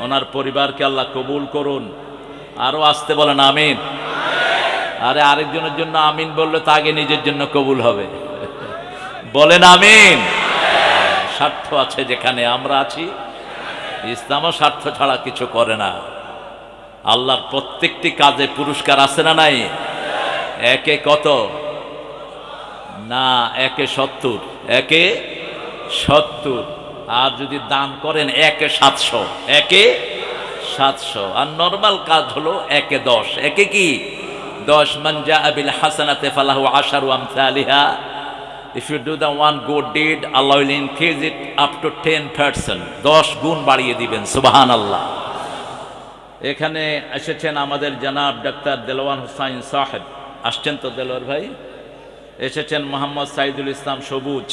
ওনার পরিবারকে আল্লাহ কবুল করুন। আরো আসতে বলেন আমিন। আরে আরেকজনের জন্য আমিন বললে তো আগে নিজের জন্য কবুল হবে। বলেন আমিন। স্বার্থ আছে যেখানে আমরা আছি, ইসলামও স্বার্থ ছাড়া কিছু করে না। আল্লাহর প্রত্যেকটি কাজে পুরস্কার আছে না নাই? একে কত না, একে 70, একে 70। আর যদি দান করেন একে 700, একে 700। আর নরমাল কাজ হলো একে 10, একে কি 10। মান জাআ বিল হাসানাতি ফালাহু আশারু আমসালিহা। If you do the one good deed, Allah will increase it up to 10%, 10 গুণ বাড়িয়ে দিবেন। সুবহানাল্লাহ। এখানে এসেছেন আমাদের জনাব ডাক্তার দেলোয়ার হোসাইন সাহেব, আসছেন তো দেলোয়ার ভাই? এসেছেন মোহাম্মদ সাইদুল ইসলাম সবুজ,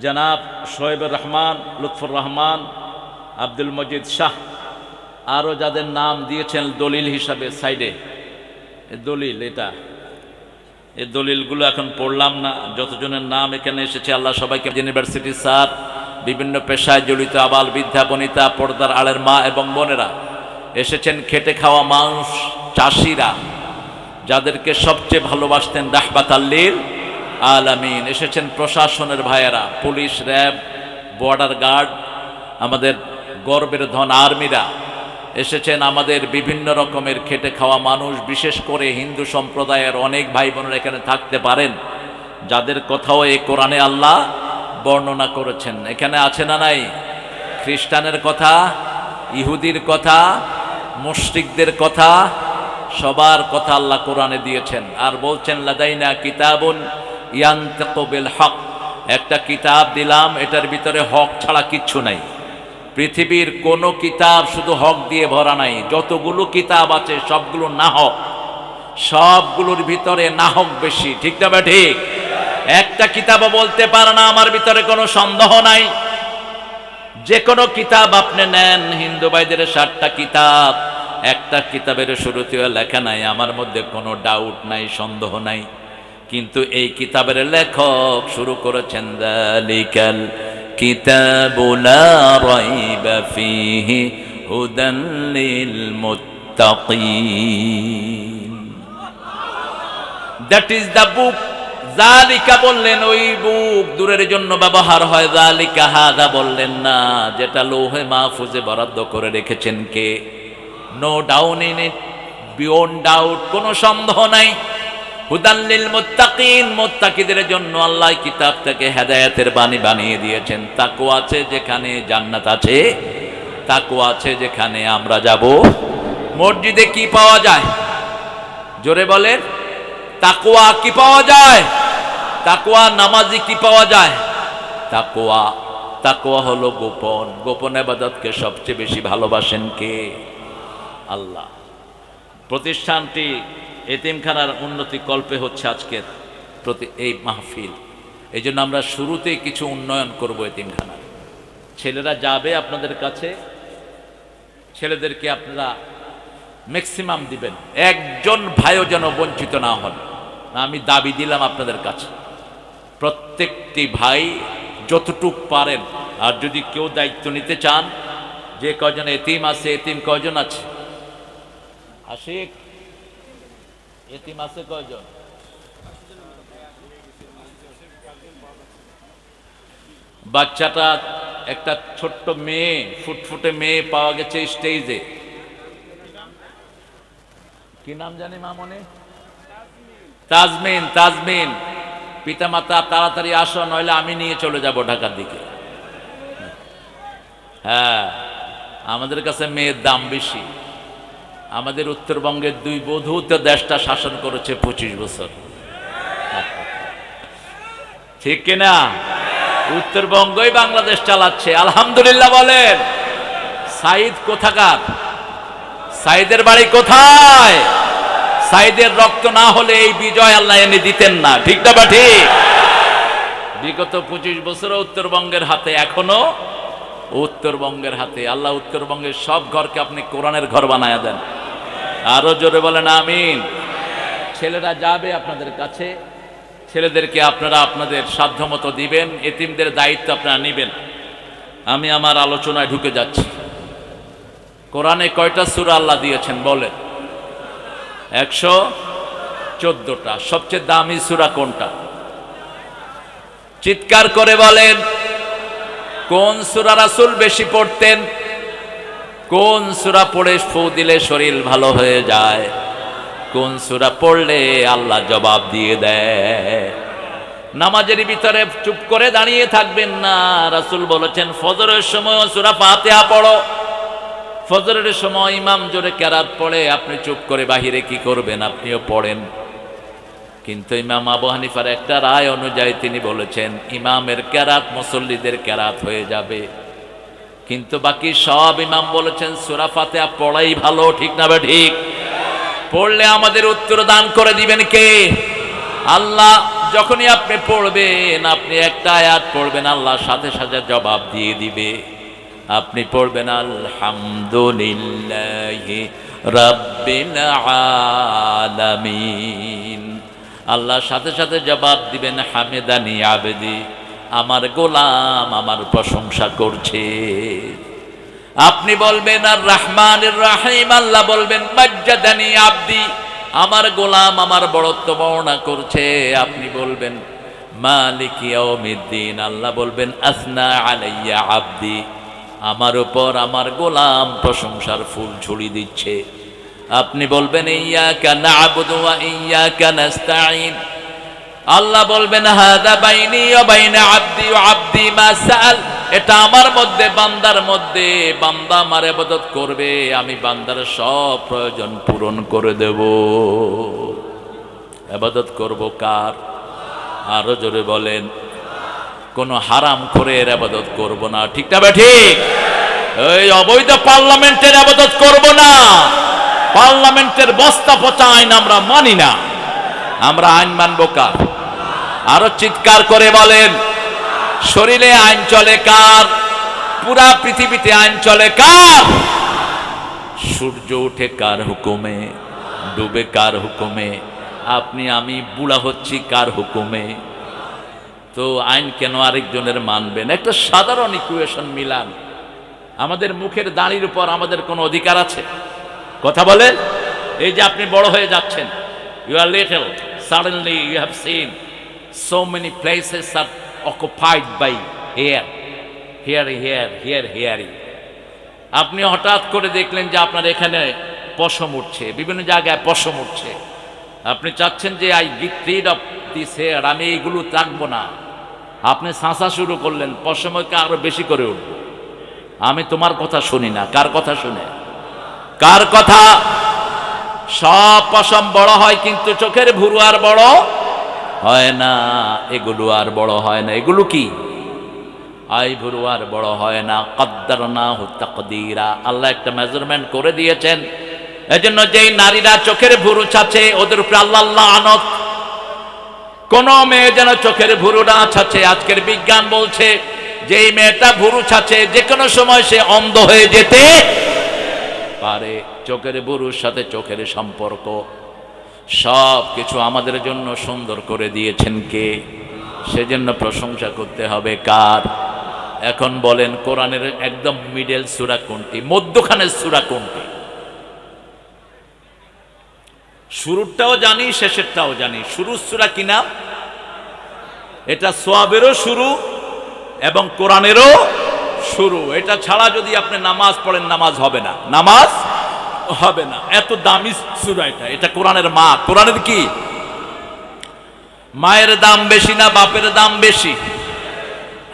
জনাব শোয়েবুর রহমান, লুৎফুর রহমান, আব্দুল মজিদ শাহ, আরও যাদের নাম দিয়েছেন দলিল হিসাবে সাইডে। দলিল এটা, এই দলিলগুলো এখন পড়লাম না। যতজনের নাম এখানে এসেছে আল্লাহ সবাইকে, ইউনিভার্সিটি স্যার, বিভিন্ন পেশায় জড়িত আবাল বৃদ্ধা বনিতা, পর্দার আড়ের মা এবং বোনেরা এসেছেন, খেটে খাওয়া মানুষ, চাষিরা যাদেরকে সবচেয়ে ভালোবাসতেন রাহমাতাল লিল আলামিন। এসেছেন প্রশাসনের ভাইয়েরা, পুলিশ, র্যাব, বর্ডার গার্ড, আমাদের গর্বের ধন আর্মিরা। এসেছেন আমাদের বিভিন্ন রকমের খেটে খাওয়া মানুষ, বিশেষ করে হিন্দু সম্প্রদায়ের অনেক ভাই বোনেরা এখানে থাকতে পারেন, যাদের কথাও এই কোরআনে আল্লাহ বর্ণনা করেছেন। এখানে আছে না নাই? খ্রিস্টানের কথা, ইহুদির কথা, মুশরিকদের কথা, সবার কথা আল্লাহ কোরআনে দিয়েছেন। আর বলছেন লাদাইনা কিতাবুন ইয়ানতিকু বিল হক, একটা কিতাব দিলাম, এটার ভিতরে হক ছাড়া কিচ্ছু নাই। পৃথিবীর কোনো কিতাব শুধু হক দিয়ে ভরা নাই, যতগুলো কিতাব আছে সবগুলো না হক, সবগুলোর ভিতরে না হক বেশি, ঠিক না ঠিক? একটা কিতাবও বলতে পারে না আমার ভিতরে কোনো সন্দেহ নাই। যে কোনো কিতাব আপনি নেন, হিন্দু ভাইদের 7টা কিতাব, একটা কিতাবের শুরুতেও লেখা নাই আমার মধ্যে কোনো ডাউট নাই, সন্দেহ নাই। কিন্তু এই কিতাবের লেখক শুরু করেছেন যালিকাল কিতাবু লা রাইবা ফীহি হুদাল লিল মুত্তাকিন। That is the book. যালিকা বললেন ওই বুক, দূরের জন্য ব্যবহার হয়। যালিকা হাদা বললেন না, যেটা লৌহে মাহফুজে বরাদ্দ করে রেখেছেন কে? No doubt in it, beyond doubt, কোনো সন্দেহ নাই। হুদাল লিল মুত্তাকিন, মুত্তাকিদের জন্য আল্লাহ কিতাব থেকে হেদায়েতের বাণী বানিয়ে দিয়েছেন। তাকওয়া আছে যেখানে জান্নাত আছে, তাকওয়া আছে যেখানে আমরা যাব। মসজিদে কি পাওয়া যায়? জোরে বলেন। তাকওয়া কি পাওয়া যায়? তাকওয়া নামাজি কি পাওয়া যায়? তাকওয়া, তাকওয়া হলো গোপন। গোপন ইবাদতকে সবচেয়ে বেশি ভালোবাসেন কে? আল্লাহ। প্রতিষ্ঠানটি এতিমখানার উন্নতি কল্পে হচ্ছে আজকের এই মাহফিল। এই জন্য আমরা শুরুতেই কিছু উন্নয়ন করব এতিমখানার। ছেলেরা যাবে আপনাদের কাছে, ছেলেদেরকে আপনারা ম্যাক্সিমাম দিবেন, একজন ভাইও যেন বঞ্চিত না হন। আমি দাবি দিলাম আপনাদের কাছে, প্রত্যেকটি ভাই যতটুক পারেন। আর যদি কেউ দায়িত্ব নিতে চান, যে কয়জন এতিম আছে, এতিম কয়জন আছে? আশিক, এতিম আছে কয়জন? বাচ্চাটা একটা ছোট্ট মেয়ে, ফুটফুটে মেয়ে পাওয়া গেছে স্টেজে। কি নাম জানি মামনি? তাজমিন। তাজমিন, পিতামাতা তাড়াতাড়ি আসো, নইলে আমি নিয়ে চলে যাব ঢাকার দিকে। হ্যাঁ, আমাদের কাছে মেয়ের দাম বেশি। আমাদের উত্তরবঙ্গের দুই বধূ তো দেশটা শাসন করেছে 25 বছর, ঠিক কিনা? উত্তরবঙ্গই বাংলাদেশ চালাচ্ছে, আলহামদুলিল্লাহ বলেন। সাইদ কোথাকার? সাইদের বাড়ি কোথায়? সাইদের রক্ত না হলে এই বিজয় আল্লাহ এনে দিতেন না, ঠিক না বা ঠিক? বিগত 25 বছর উত্তরবঙ্গের হাতে, এখনো উত্তরবঙ্গের হাতে। আল্লাহ উত্তরবঙ্গের সব ঘরকে আপনি কোরআনের ঘর বানায়া দেন। আরো জোরে বলেন আমিন। ছেলেরা যাবে আপনাদের কাছে, ছেলেদেরকে আপনারা আপনাদের সাধ্যমতো দিবেন, এতিমদের দায়িত্ব আপনারা নেবেন। আমি আমার আলোচনায় ঢুকে যাচ্ছি। কোরআনে কয়টা সূরা আল্লাহ দিয়েছেন বলেন? 114টা। সবচেয়ে দামি সূরা কোনটা? চিৎকার করে বলেন। কোন সূরা রাসূল বেশি পড়তেন? কোন সূরা পড়ে ফু দিলে শরীর ভালো হয়ে যায়? কোন সূরা পড়লে আল্লাহ জবাব দিয়ে দেয়? নামাজের ভিতরে চুপ করে দাঁড়িয়ে থাকবেন না। রাসূল বলেছেন ফজরের সময় সূরা ফাতিহা পড়ো। ফজরের সময় ইমাম জোরে কেরাত পড়ে, আপনি চুপ করে বাহিরে কি করবেন? আপনিও পড়েন। কিন্তু ইমাম আবু হানিফার একটা রায় অনুযায়ী তিনি বলেছেন ইমামের কেরাত মুসল্লিদের কেরাত হয়ে যাবে, কিন্তু বাকি সব ইমাম বলেছেন সূরা ফাতিহা পড়াই ভালো, ঠিক না? ঠিক। পড়লে আমাদের উত্তর দান করে দিবেন কে? আল্লাহ। যখনই আপনি পড়বেন, আপনি একটা আয়াত পড়বেন, আল্লাহ সাথে সাথে জবাব দিয়ে দিবে। আপনি পড়বেন আলহামদুলিল্লাহি রাব্বিল আলামিন, আল্লাহ সাথে সাথে জবাব দিবেন হামিদানি আবদি, আমার গোলাম আমার প্রশংসা করছে। আপনি বলবেন আর রহমানির রহিম, আল্লাহ বলবেন মাজ্জাদানি আবদি, আমার গোলাম আমার বড়ত্ব বর্ণনা করছে। আপনি বলবেন মালিক ইয়াউমিদ্দিন, আল্লাহ বলবেন আসনা আলাইয়া আবদি, আমার উপর আমার গোলাম প্রশংসার ফুল ছড়িয়ে দিচ্ছে। আপনি বলবেন ইয়্যাকা না'বুদু ওয়া ইয়্যাকা নাস্তাঈন, আল্লাহ বলবেন হাদা বাইনি ওয়া বাইনা আবদি ওয়া আবদি মা সাআল, এটা আমার মধ্যে বান্দার মধ্যে, বান্দা আমার ইবাদত করবে, আমি বান্দার সব প্রয়োজন পূরণ করে দেব। ইবাদত করব কার? আরো জোরে বলেন। কোন হারাম খোরের ইবাদত করব না, ঠিক না? ঠিক। এই অবৈধ পার্লামেন্টের ইবাদত করব না। পার্লামেন্টের বস্তা পচা আইন আমরা মানি না। আমরা আইন মানব কার? আরো চিৎকার করে বলেন। শরীরে আইন চলে কার? পুরা পৃথিবীতে আইন চলে কার? সূর্য ওঠে কার হুকুমে? ডুবে কার হুকুমে? আপনি আমি বুড়া হচ্ছি কার হুকুমে? তো আইন কেন আরেকজনের মানবেন? একটা সাধারণ ইকুয়েশন মিলান। আমাদের মুখের দাড়ির উপর আমাদের কোনো অধিকার আছে? কথা বলেন। এই যে আপনি বড় হয়ে যাচ্ছেন, you are little, suddenly you have seen so many places are occupied by hair, here. আপনি হঠাৎ করে দেখলেন যে আপনার এখানে পশম উঠছে, বিভিন্ন জায়গায় পশম উঠছে। আপনি চাচ্ছেন যে I get rid of this hair, আমি এইগুলো রাখবো না। আপনি শাঁসা শুরু করলেন, পশমকে আরো বেশি করে উঠব। আমি তোমার কথা শুনি না। কার কথা শুনে? কার কথা? সব পশম বড় হয়, কিন্তু চোখের ভুরু আর বড় হয় না। এগুলো আর বড় হয় না। এগুলো কি? আই ভুরু আর বড় হয় না। কদ্দারনাহু তাকদীরা, আল্লাহ একটা মেজারমেন্ট করে দিয়েছেন। এজন্য যেই নারীরা চোখের ভুরু ছাছে ওদের উপরে আল্লাহ লানত। কোন মেয়ে যেন চোখের ভুরু না ছাছে। আজকের বিজ্ঞান বলছে যেই মেয়েটা ভুরু ছাছে যে কোনো সময় সে অন্ধ হয়ে যেতে পারে। চোখের ভুরুর সাথে চোখের সম্পর্ক। সব কিছু আমাদের জন্য সুন্দর করে দিয়েছেন কে? সেজন্য প্রশংসা করতে হবে কার? এখন বলেন কোরআনের একদম মিডল সূরা কোনটি? মধ্যখানের সূরা কোনটি? শুরুটাও জানি, শেষেরটাও জানি। শুরুর সূরা কি নাম? এটা সোয়াবেরও শুরু এবং কোরআনেরও শুরু। এটা ছাড়া যদি আপনি নামাজ পড়েন নামাজ হবে না, নামাজ হবে না। এত দামি সূরা এটা। এটা কোরআনের মা। কোরআনের কি? মায়ের দাম বেশি না বাপের দাম বেশি?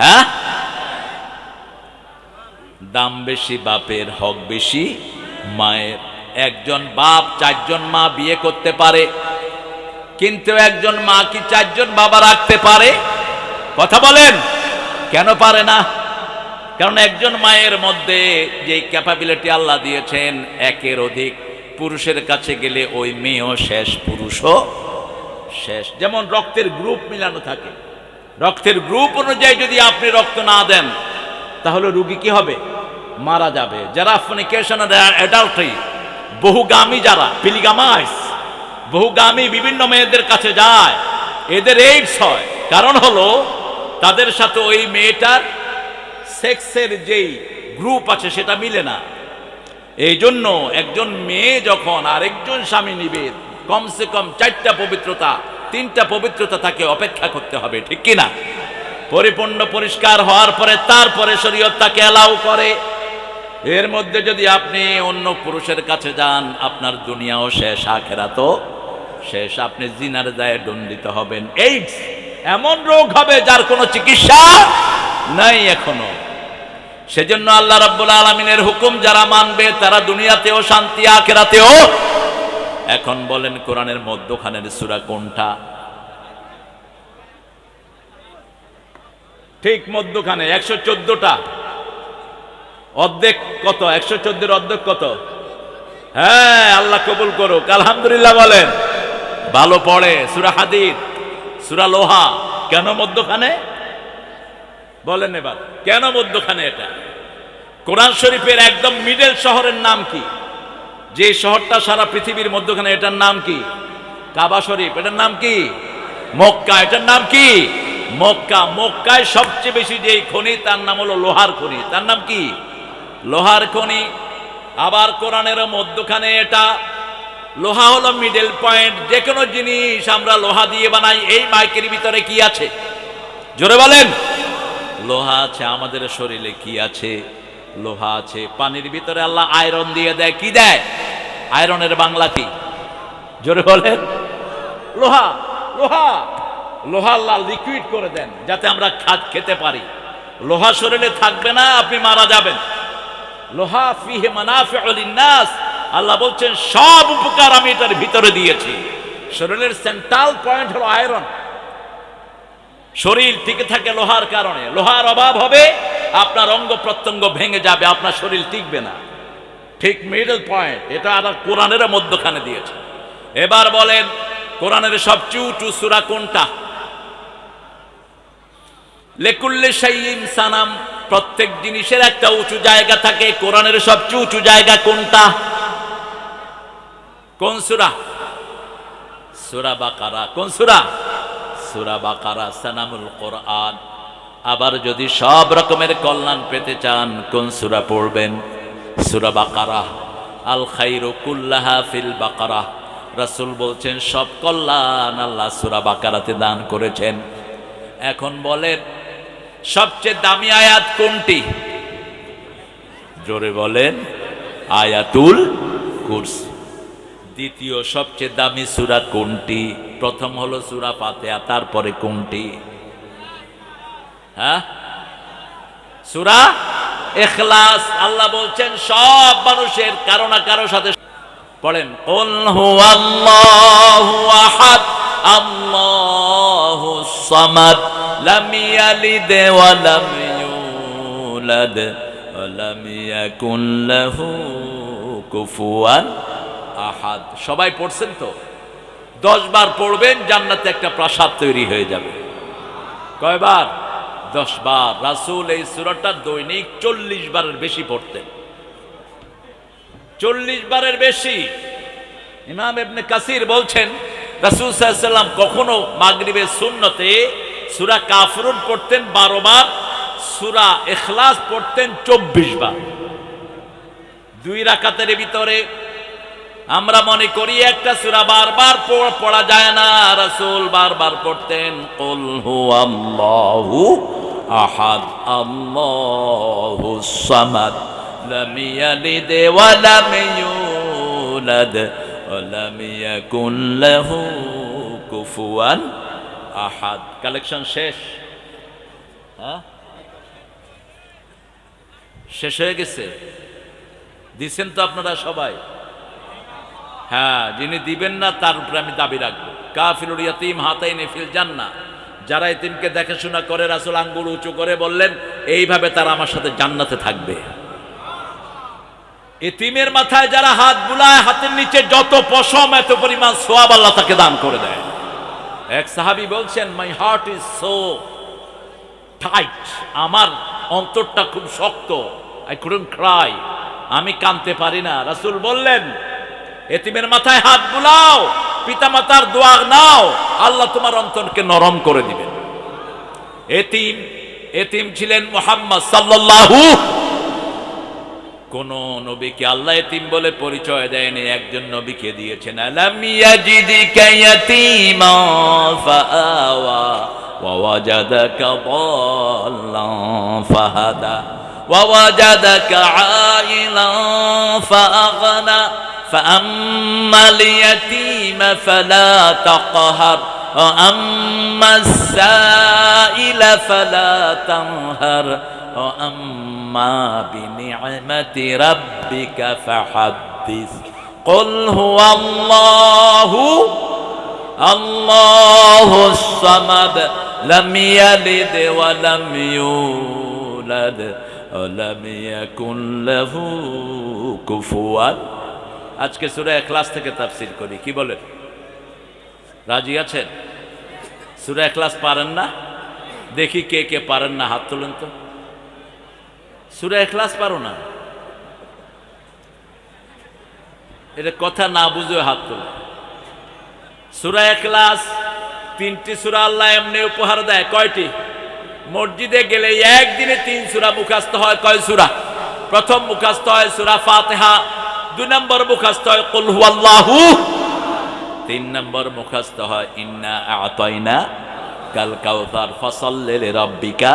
হ্যাঁ, দাম বেশি বাপের, হক বেশি মায়ের। একজন বাপ 4 জন মা বিয়ে করতে পারে, কিন্তু একজন মা কি 4 জন বাবা রাখতে পারে? কথা বলেন, কেন পারে না? কারণ একজন মায়ের মধ্যে যে ক্যাপাবিলিটি আল্লাহ দিয়েছেন, একের অধিক পুরুষের কাছে গেলে ওই মেয়েও শেষ, পুরুষও শেষ। যেমন রক্তের গ্রুপ মিলানো থাকে, রক্তের গ্রুপ অনুযায়ী যদি আপনি রক্ত না দেন তাহলে রোগী কি হবে? মারা যাবে। যারা ফর্নিকেশন আর অ্যাডাল্টারি, বহুগামী, যারা পিলিগামাইস, বহুগামী বিভিন্ন মেয়েদের কাছে যায়, এদের এইডস হয়। কারণ হলো তাদের সাথে ওই মেয়েটার সেক্সের যেই গ্রুপ আছে সেটা মিলে না। এই জন্য একজন মেয়ে যখন আরেকজন স্বামী নিবে, কমসে কম 4টা পবিত্রতা, 3টা পবিত্রতা তাকে অপেক্ষা করতে হবে, ঠিক কিনা? পরিপূর্ণ পরিষ্কার হওয়ার পরে তারপরে শরীয়ত তাকে অ্যালাউ করে। এর মধ্যে যদি আপনি অন্য পুরুষের কাছে যান, আপনার দুনিয়াও শেষ, আখিরাতও শেষ। আপনি জিনার দায়ে দণ্ডিত হবেন। এইডস এমন রোগ হবে যার কোনো চিকিৎসা নাই এখনো। সেজন্য আল্লাহ রাব্বুল আলামিনের হুকুম যারা মানবে তারা দুনিয়াতেও শান্তি, আখিরাতেও। এখন বলেন কোরআনের মধ্যখানের সূরা কোনটা? ঠিক মধ্যখানে 114টা। অর্ধেক কত? 114 অর্ধেক কত? হ্যাঁ, আল্লাহ কবুল করুক, আলহামদুলিল্লাহ বলেন। ভালো পড়ে সূরা হাদীদ, সূরা লোহা। কেন মধ্যখানে বলেন এবার? কেন মধ্যখানে? এটা কোরআন শরীফের একদম মিডল শহরের নাম কি? যে শহরটা সারা পৃথিবীর মধ্যখানে, এটার নাম কি? কাবা শরীফ। এটার নাম কি? মক্কা। এটার নাম কি? মক্কা। মক্কায় সবচেয়ে বেশি যে খনি তার নাম হলো লোহার খনি। তার নাম কি? লোহার খনি। আবার কোরআনের মধ্যখানে এটা। লোহা হলো মিডল পয়েন্ট। যে কোনো জিনিস আমরা লোহা দিয়ে বানাই। এই মাইকের ভিতরে কি আছে? জোরে বলেন। লোহা আছে। আমাদের শরীরে কি আছে? লোহা আছে। পানির ভিতরে আল্লাহ আয়রন দিয়ে দেয়। কি দেয়? আয়রনের বাংলা কি? জোরে বলেন। লোহা। লোহা লোহা আল্লাহ লিকুইড করে দেন যাতে আমরা খেতে পারি। লোহা শরীরে থাকবে না, আপনি মারা যাবেন। লোহা ফিহি মানাফিউ লিন-নাস, আল্লাহ বলছেন সব উপকার আমি এটার ভিতরে দিয়েছি। শরীরের সেন্ট্রাল পয়েন্ট হলো আয়রন। শরীর টিকে থাকে লোহার কারণে। লোহার অভাব হবে, আপনার অঙ্গ প্রত্যঙ্গ ভেঙে যাবে, আপনার শরীর টিকবে না। ঠিক মিডল পয়েন্ট। এটা আর কোরআনের মধ্যখানে দিয়েছে। এবার বলেন কোরআনের সবচেয়ে উঁচু সূরা কোনটা? লিকুল্লি শাইইন সানাম। প্রত্যেক জিনিসের একটা উঁচু জায়গা থাকে। কোরআনের সবচেয়ে উঁচু জায়গা কোনটা? কোন সূরা? সূরা বাকারা। কোন সূরা? সূরা বাকারা, সানামুল কোরআন। আবার যদি সব রকমের কল্যাণ পেতে চান কোন সূরা পড়বেন? সূরা বাকারা। আল খায়রু কুল্লাহা ফিল বাকারা। রাসূল বলছেন সব কল্যাণ আল্লাহ সূরা বাকারাতে দান করেছেন। এখন বলেন সবচেয়ে দামি আয়াত কোনটি? জোরে বলেন। আয়াতুল কুরসি। দ্বিতীয় সবচেয়ে দামি সূরা কোনটি? প্রথম হলো সূরা ফাতিহা, তারপরে কোনটি? হ্যাঁ, সূরা ইখলাস। আল্লাহ বলছেন সব মানুষের কারো না কারো সাথে পড়েন কুল হুয়াল্লাহু আহাদ আল্লাহুস সামাদ লাম ইয়ালিদ ওয়া লাম ইউলাদ ওয়া লাম ইয়াকুল লাহু কুফুয়ান আহাদ। সবাই পড়ছেন তো? 10 বার পড়বেন, জান্নাতে একটা প্রাসাদ তৈরি হয়ে যাবে। কয়বার? 10 বার। রাসূল এই সূরাটা দৈনিক 40 বারের বেশি পড়তেন। 40 বারের বেশি। ইমাম ইবনে কাসির বলছেন রাসূল সাল্লাল্লাহু আলাইহি ওয়াসাল্লাম কখনো মাগরিবের সুন্নতে সূরা কাফিরুন পড়তেন 12 বার, সূরা ইখলাস পড়তেন 24 বার। 2 রাকাতের ভিতরে আমরা মনে করি একটা সূরা বারবার পড়া যায় না। রাসূল বারবার পড়তেন কুল হুয়াল্লাহু আহাদ আল্লাহুস সামাদ লাম ইয়ালিদ ওয়া লাম ইউলাদ ওয়া লাম ইয়াকুল লাহু কুফুয়ান আহাদ। কালেকশন শেষ? হ্যাঁ, শেষ হয়ে গেছে? দিছেন তো আপনারা সবাই? হ্যাঁ, যিনি দিবেন না তার উপরে আমি দাবি রাখবো। কাফিরুল ইয়াতীম হাতাইনি ফিল জান্নাহ, যারা এতিমকে দেখাশোনা করে রাসূল আঙ্গুল উঁচু করে বললেন এইভাবে তারা আমার সাথে জান্নাতে থাকবে। এতিমের মাথায় যারা হাত বুলায়, হাতের নিচে যত পশম এত পরিমাণ সওয়াব আল্লাহ তাকে দান করে দেয়। এক সাহাবী বলছেন, my heart is so tight, আমার অন্তরটা খুব শক্ত, আই কুডন্ট ক্রাই, আমি কাঁদতে পারি না। রাসূল বললেন, এতিমের মাথায় হাত বুলাও, পিতামাতার দোয়া নাও, আল্লাহ তোমার অন্তরকে নরম করে দিবেন। এতিম ছিলেন মুহাম্মদ সাল্লাল্লাহু। কোন নবীকে আল্লাহ এতিম বলে পরিচয় দেয়নি, একজন নবীকে দিয়েছেন। আলাম ইয়াজিদিকা ইয়াতীমান ফাআওয়া ওয়া ওয়াজাদাকা দাল্লান ফাহাদা ওয়া ওয়াজাদাকা আইলান ফাআগনা فأما اليتيم فلا تقهر وأما السائل فلا تنهر وأما بنعمة ربك فحدث قل هو الله الصمد لم يلد ولم يولد ولم يكن له كفوا। আজকে সূরা ইখলাস থেকে তাফসীর করি, কি বলেন? রাজি আছেন? সূরা ইখলাস পারেন না? দেখি কে কে পারেন না, হাত তোলেন তো। সূরা ইখলাস পারো না? এটা কথা না বুঝে হাত তোলে। সূরা ইখলাস 3টি সূরা আল্লাহ এমনি উপহার দেয়। কয়টি? মসজিদে গেলে একদিনে 3 সূরা মুখস্থ হয়। কয় সূরা? প্রথম মুখস্থ হয় সূরা ফাতিহা, 2 নম্বর মুখস্থ হয় কুল হুয়াল্লাহু, 3 নম্বর মুখস্থ হয় ইন্না আ'তাইনা কাল কাউসার ফাসাল্লি লিরাব্বিকা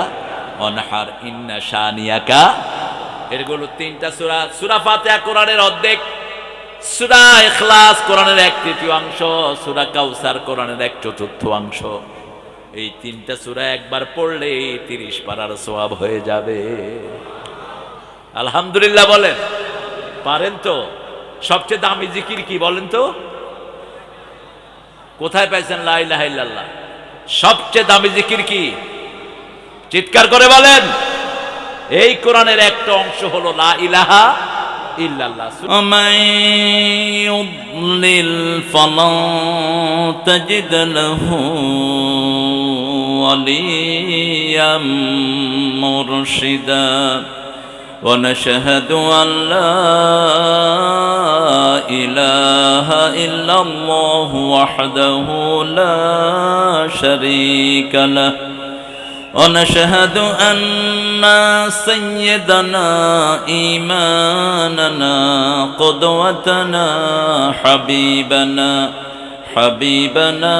ওয়ানহার ইন্না শানিয়াকা। এগুলো 3টা সূরা। সূরা ফাতিহা কোরআনের অর্ধেক, সূরা ইখলাস কোরআনের 1/3 সূরা কাউসার কোরআনের 1/4 এই 3টা সূরা একবার পড়লে 30 পারার সওয়াব হয়ে যাবে। আলহামদুলিল্লাহ বলেন। পারেন তো? সবচেয়ে দামি জিকির কি বলেন তো? কোথায় পাইছেন লা ইলাহা ইল্লাল্লাহ? সবচেয়ে দামি জিকির কি? চিৎকার করে বলেন। এই কোরআনের একটা অংশ হলো লা ইলাহা ইল্লাল্লাহ। ومن يضلل فلن تجد له وليا مرشدا ونشهد أن لا إله إلا الله وحده لا شريك له ونشهد أن سيدنا إيماننا قدوتنا حبيبنا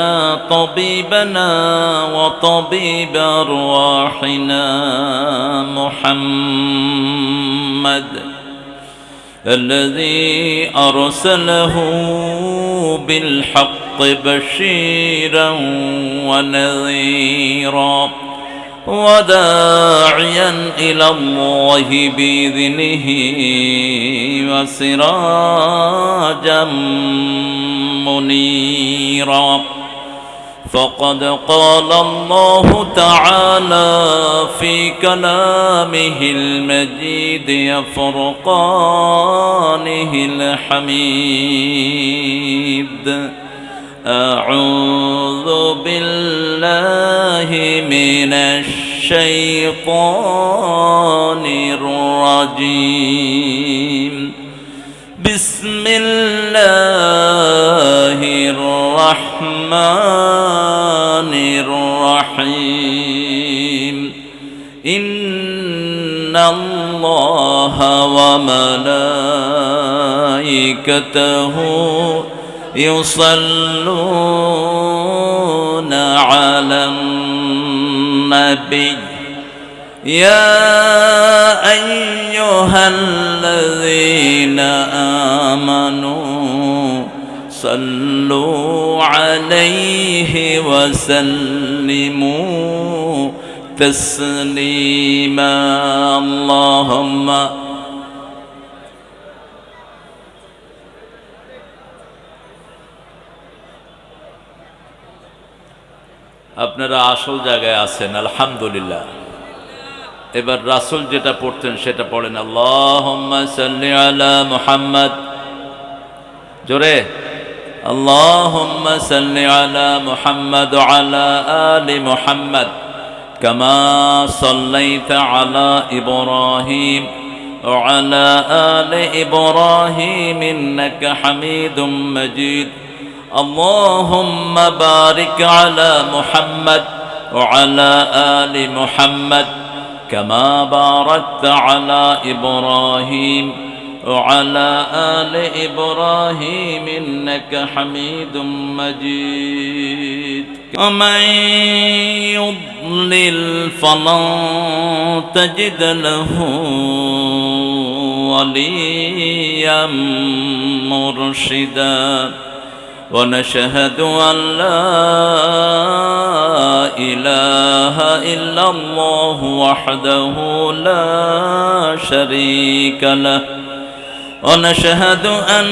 طبيبنا وطبيب أرواحنا محمد الذي أرسله بالحق بشيرا ونذيرا وداعيا إلى الله بإذنه وسراجا منيرا فقد قال الله تعالى في كلامه المجيد فرقانه الحميد أعوذ بالله من الشيطان الرجيم بسم الله الرحمن الرحيم إن الله وملائكته يصلون على النبي يا أيها الذين آمنوا صلوا عليه وسلموا تسليما اللهم আপনারা আসল জায়গায় আছেন আলহামদুলিল্লাহ। এবার রাসূল যেটা পড়তেন সেটা পড়েন, আল্লাহুম্মা সাল্লি আলা মুহাম্মদ। জোরে, আল্লাহুম্মা সাল্লি আলা মুহাম্মদ ওয়া আলা আলি মুহাম্মদ কামা সাল্লাইতা আলা ইব্রাহিম ওয়া আলা আলি ইব্রাহিম ইন্নাকা হামিদুম মাজিদ। আল্লাহুম্মা বারিক আলা মুহাম্মদ ওয়া আলা আলি মুহাম্মদ كما باركت على إبراهيم وعلى آل إبراهيم إنك حميد مجيد. ومن يضلل فلن تجد له وليا مرشدا. ونشهد أن لا إله إلا الله وحده لا شريك له. ونشهد أن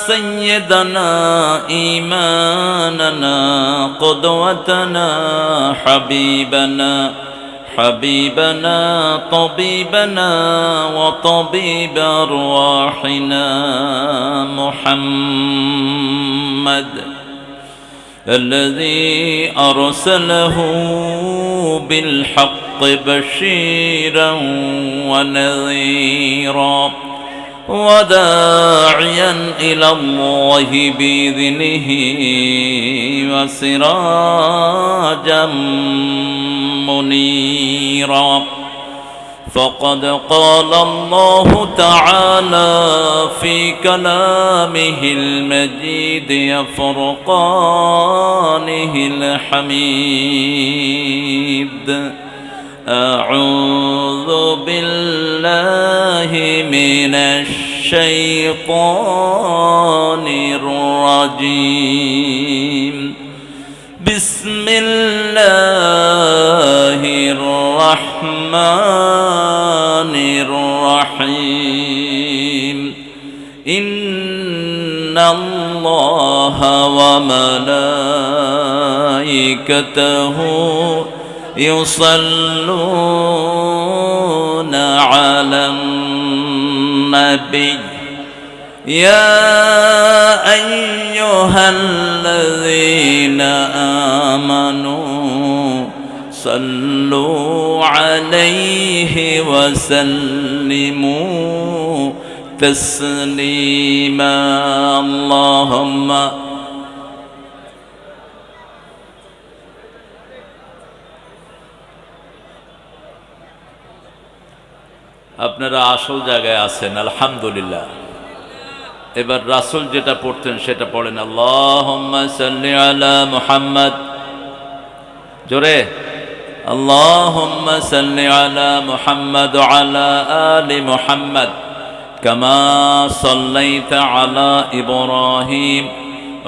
سيدنا إيماننا قدوتنا حبيبنا طبيبنا وطبيب أرواحنا محمد الذي أرسله بالحق بشيرا ونذيرا وداعيا إلى الله بإذنه وسراجا منيرا. فقد قال الله تعالى في كلامه المجيد فرقانه الحميد. أعوذ بالله من الشيطان الرجيم. بسم الله الرحمن الرحيم. إن الله وملائكته يصلون على النبي يا أيها الذين آمنوا صلوا عليه وسلموا تسليما. اللهم আপনারা আসল জায়গায় আছেন আলহামদুলিল্লাহ। এবার রাসূল যেটা পড়তেন সেটা পড়েন, আল্লাহুম্মা সাল্লি আলা মুহাম্মদ। জোরে, আল্লাহুম্মা সাল্লি আলা মুহাম্মদ ওয়া আলা আলি মুহাম্মদ কামা সাল্লাইতা আলা ইব্রাহিম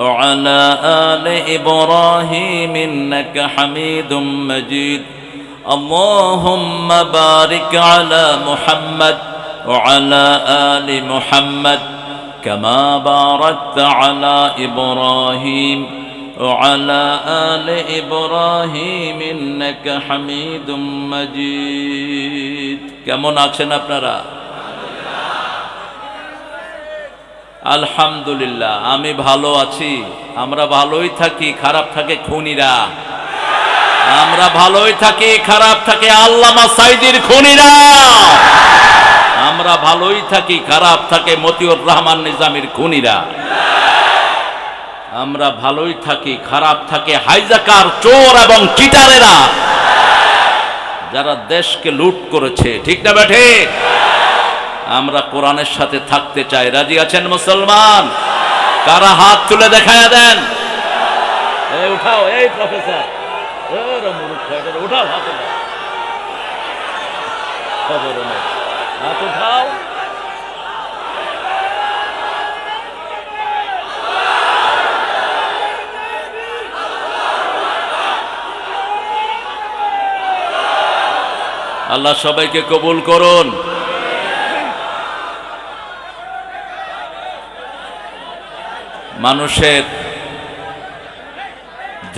ওয়া আলা আলি ইব্রাহিম ইন্নাকা হামিদুম মাজিদ। আল্লাহুম্মা বারিক আলা মুহাম্মদ ওয়া আলা আলি মুহাম্মদ كما باركت على إبراهيم وعلى آل إبراهيم إنك حميد مجيد. কেমন আছেন আপনারা? আলহামদুলিল্লাহ, আমি ভালো আছি। আমরা ভালোই থাকি, খারাপ থাকে খুনিরা। আমরা ভালোই থাকি, খারাপ থাকে আল্লামা সাইদির খুনিরা। আমরা ভালোই থাকি, খারাপ থাকে মতিউর রহমান নিজামীর খুনিরা। আমরা ভালোই থাকি, খারাপ থাকে হাইজাকার, চোর এবং চিটারেরা, যারা দেশকে লুট করেছে। ঠিক না বেঠে? আমরা কোরআনের সাথে থাকতে চাই। রাজি আছেন মুসলমান? কারা হাত তুলে দেখায়া দেন? এই উঠাও, এই প্রফেসর, উঠাও হাত, খবর নেই, হাত উঠাও। আল্লাহ সবাইকে কবুল করুন। মানুষের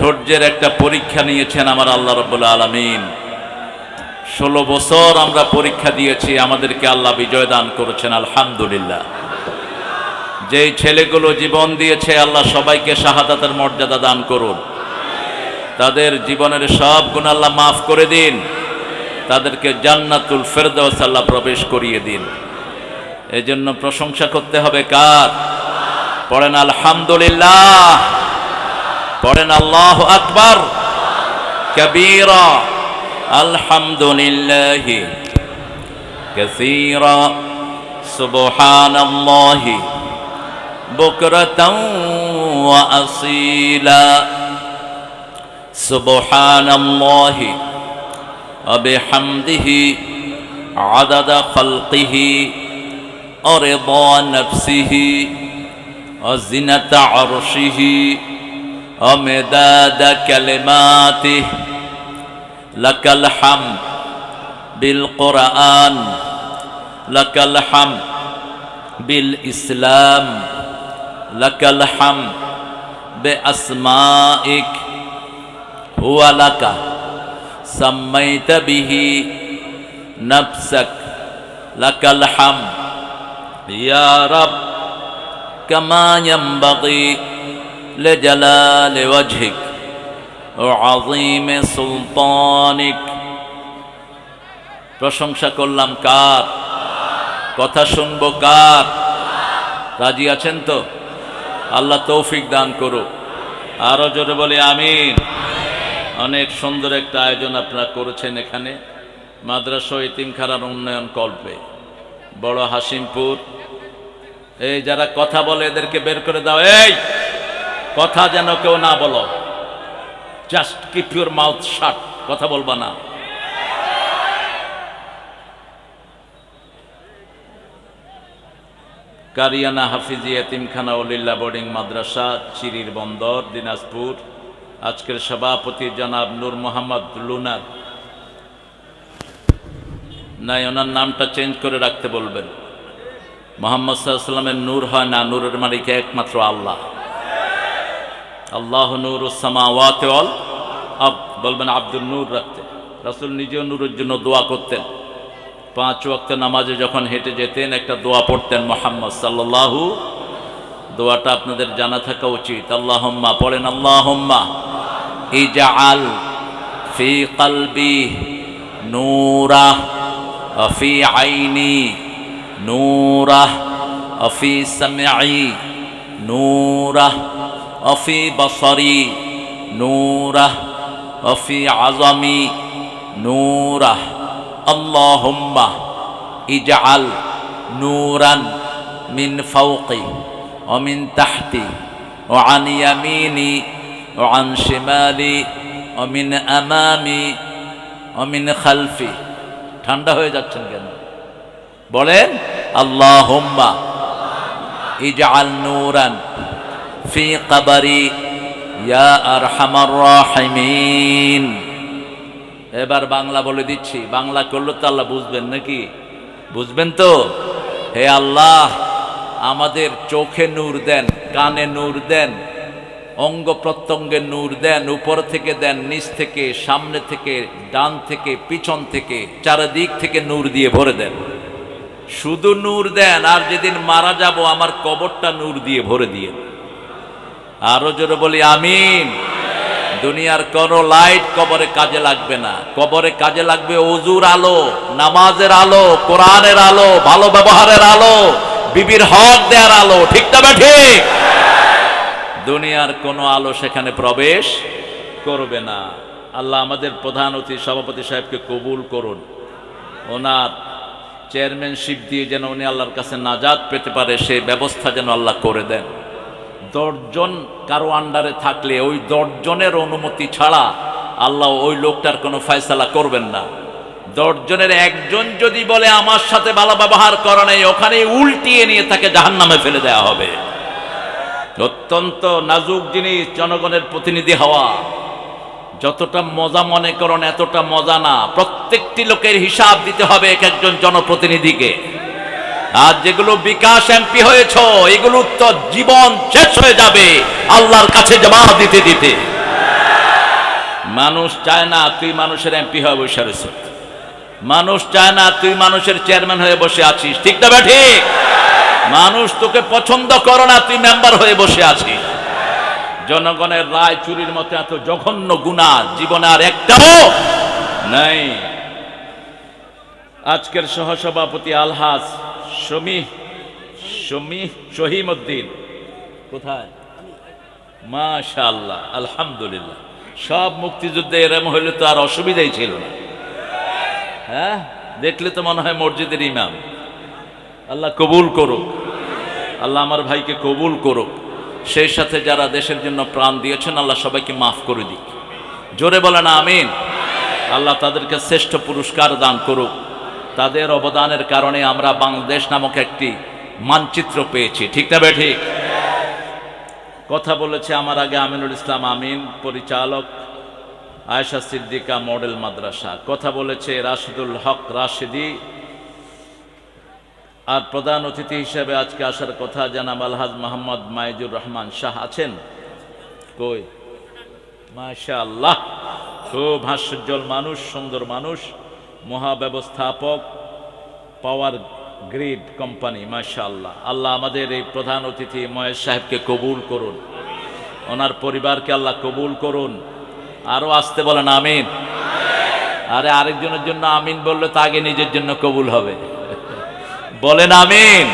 ধৈর্যের একটা পরীক্ষা নিয়েছেন আমার আল্লাহ রাব্বুল আলামিন। 16 বছর আমরা পরীক্ষা দিয়েছি, আমাদেরকে আল্লাহ বিজয় দান করেছেন আলহামদুলিল্লাহ। যেই ছেলেগুলো জীবন দিয়েছে আল্লাহ সবাইকে শাহাদাতের মর্যাদা দান করুন, তাদের জীবনের সব গুনাহ আল্লাহ মাফ করে দিন, তাদেরকে জান্নাতুল ফেরদাউস আল্লাহ প্রবেশ করিয়ে দিন। এজন্য প্রশংসা করতে হবে কার? পড়েন আলহামদুলিল্লাহ, পড়েন আল্লাহু আকবার কবীরা, আলহামদুলিল্লাহি কাসীরা, সুবহানাল্লাহি বুকরাতাও ওয়া আসীলা, সুবহানাল্লাহি ওয়া বিহামদিহি আদাদা খালকিহি ওয়া রিদা নাফসিহি ওয়া জিনাতা আরশিহি ওয়া মিদাদা কালিমাতিহি। লাকাল হামদ বিল কুরআন, লাকাল হামদ বিল ইসলাম, লাকাল হামদ বিআসমাইক হুয়া লাকা সাম্মাইতা বিহি নাফসাক, লাকাল হামদ ইয়া রাব কামা ইয়ানবাগি লিজালালি ওয়াজহিক ওয়া আযীমি সুলতানিক। প্রশংসা করলাম কার? কথা শুনবো কার? রাজি আছেন তো? আল্লাহ তৌফিক দান করুক। আরো জোরে বলি আমিন। অনেক সুন্দর একটা আয়োজন আপনারা করেছেন এখানে, মাদ্রাসা এতিমখানার উন্নয়ন কল্পে, বড় হাসিমপুর। এই যারা কথা বলে এদেরকে বের করে দাও, এই কথা যেন কেউ না বলো, জাস্ট কিপ ইউর মাউথ শাট, কথা বলবা না। কারিয়ানা হাফিজি এতিমখানা ওলিল্লাহ বোর্ডিং মাদ্রাসা, চিরির বন্দর, দিনাজপুর। আজকের সভাপতি জনাব নূর মোহাম্মদ লুনার, নাই ওনার নামটা চেঞ্জ করে রাখতে বলবেন। মোহাম্মদ সাল্লাল্লাহু আলাইহি ওয়াসাল্লামের নূর হয় না, নূরের মালিক একমাত্র আল্লাহ। আল্লাহু নূরুস সামাওয়াতি ওয়াল আরদ বলবেন, আব্দুল নূর রাখতে। রাসূল নিজেও নূরের জন্য দোয়া করতেন। 5 ওয়াক্ত নামাজে যখন হেঁটে যেতেন একটা দোয়া পড়তেন মুহাম্মদ সাল্লাল্লাহু। দোয়াটা আপনাদের জানা থাকা উচিত। আল্লাহুম্মা, পড়েন আল্লাহুম্মা ইজআল ফি কলবি নূরা ওয়া ফি আইনি নূরা ওয়া ফি সামঈ নূরা ওয়া ফি বসরি নূরা ওয়া ফি আযমি নূরা। আল্লাহুম্মা ইজআল নূরান মিন ফাওকি ওয়া মিন তাহতি ওয়া আন ইয়ামিনি ওয়া আন শিমালি ওয়া মিন আমামি ওয়া মিন খালফি। ঠান্ডা হয়ে যাচ্ছেন কেন? বলেন আল্লাহুম্মা ইজআল নূরান ফি কবরি ইয়া আরহামার রাহিমিন। এবার বাংলা বলে দিচ্ছি, বাংলা করলে তো আল্লাহ বুঝবেন নাকি? বুঝবেন তো? হে আল্লাহ, আমাদের চোখে নূর দেন, কানে নূর দেন, অঙ্গ প্রত্যঙ্গে নূর দেন, উপর থেকে দেন, নিচ থেকে, সামনে থেকে, ডান থেকে, পিছন থেকে, চারিদিক থেকে নূর দিয়ে ভরে দেন। শুধু নূর দেন, আর যেদিন মারা যাব আমার কবরটা নূর দিয়ে ভরে দিয়ে। আরো জোরে বলি আমিন। দুনিয়ার কোনো লাইট কবরে কাজে লাগবে না। কবরে কাজে লাগবে ওযুর আলো, নামাজের আলো, কোরআনের আলো, ভালো ব্যবহারের আলো, বিবির হক দেওয়ার আলো। ঠিক না ঠিক? দুনিয়ার কোনো আলো সেখানে প্রবেশ করবে না। আল্লাহ আমাদের প্রধান অতিথি সভাপতি সাহেবকে কবুল করুন। ওনার চেয়ারম্যানশিপ দিয়ে যেন উনি আল্লাহর কাছে নাজাত পেতে পারে সেই ব্যবস্থা যেন আল্লাহ করে দেন। 10 জন কারো আন্ডারে থাকলে ওই 10 জনের অনুমতি ছাড়া আল্লাহ ওই লোকটার কোনো ফয়সালা করবেন না। 10 জনের একজন যদি বলে আমার সাথে ভালো ব্যবহার করে নাই, ওখানে উল্টিয়ে নিয়ে তাকে জাহান্নামে ফেলে দেওয়া হবে। অত্যন্ত নাজুক জিনিস জনগণের প্রতিনিধি হওয়া। যতটা মজা মনে করেন এতটা মজা না। প্রত্যেকটি লোকের হিসাব দিতে হবে এক একজন জনপ্রতিনিধিকে। আর যেগুলো বিকাশ এমপি হয়েছ, এগুলো তো জীবন শেষ হয়ে যাবে আল্লাহর কাছে জবাব দিতে দিতে। মানুষ চায় না তুই মানুষের এমপি হয়ে বসে আছিস, মানুষ চায় না তুই মানুষের চেয়ারম্যান হয়ে বসে আছিস, ঠিক না বা ঠিক? মানুষ তোকে পছন্দ করে না, তুই মেম্বার হয়ে বসে আছিস। জনগণের রায় চুরির মতো এত জঘন্য গুনাহ জীবনে আর একটাও নাই। আজকের সহসভাপতি আলহাজ শহীমউদ্দিন কোথায়? মাশাআল্লাহ, আলহামদুলিল্লাহ। সব মুক্তিযুদ্ধে এরম হইলে তো আর অসুবিধাই ছিল না। হ্যাঁ, দেখলে তো মনে হয় মসজিদের ইমাম। আল্লাহ কবুল করুক, আল্লাহ আমার ভাইকে কবুল করুক। সেই সাথে যারা দেশের জন্য প্রাণ দিয়েছেন আল্লাহ সবাইকে মাফ করে দিক। জোরে বলেন আমিন। আল্লাহ তাদেরকে শ্রেষ্ঠ পুরস্কার দান করুক। তাদের অবদানের কারণে আমরা বাংলাদেশ নামক একটি মানচিত্র পেয়েছি, ঠিক না বে ঠিক? কথা বলেছে আমার আগে আমিনুল ইসলাম আমিন, পরিচালক আয়েশা সিদ্দিকা মডেল মাদ্রাসা। কথা বলেছে রাশিদুল হক রাশিদি। আর প্রধান অতিথি হিসেবে আজকে আসার কথা জানাব আলহাজ মোহাম্মদ মাইজুর রহমান শাহ। আছেন কই? মাশাআল্লাহ, খুব হাস্যোজ্জ্বল মানুষ, সুন্দর মানুষ, মহাব্যবস্থাপক, পাওয়ার গ্রিড কোম্পানি। মাশাআল্লাহ। আল্লাহ আমাদের এই প্রধান অতিথি মহেশ সাহেবকে কবুল করুন, ওনার পরিবারকে আল্লাহ কবুল করুন। আরো আসতে বলেন আমিন। আরে আরেকজনের জন্য আমিন বললে তো আগে নিজের জন্য কবুল হবে। বলেন আমিন।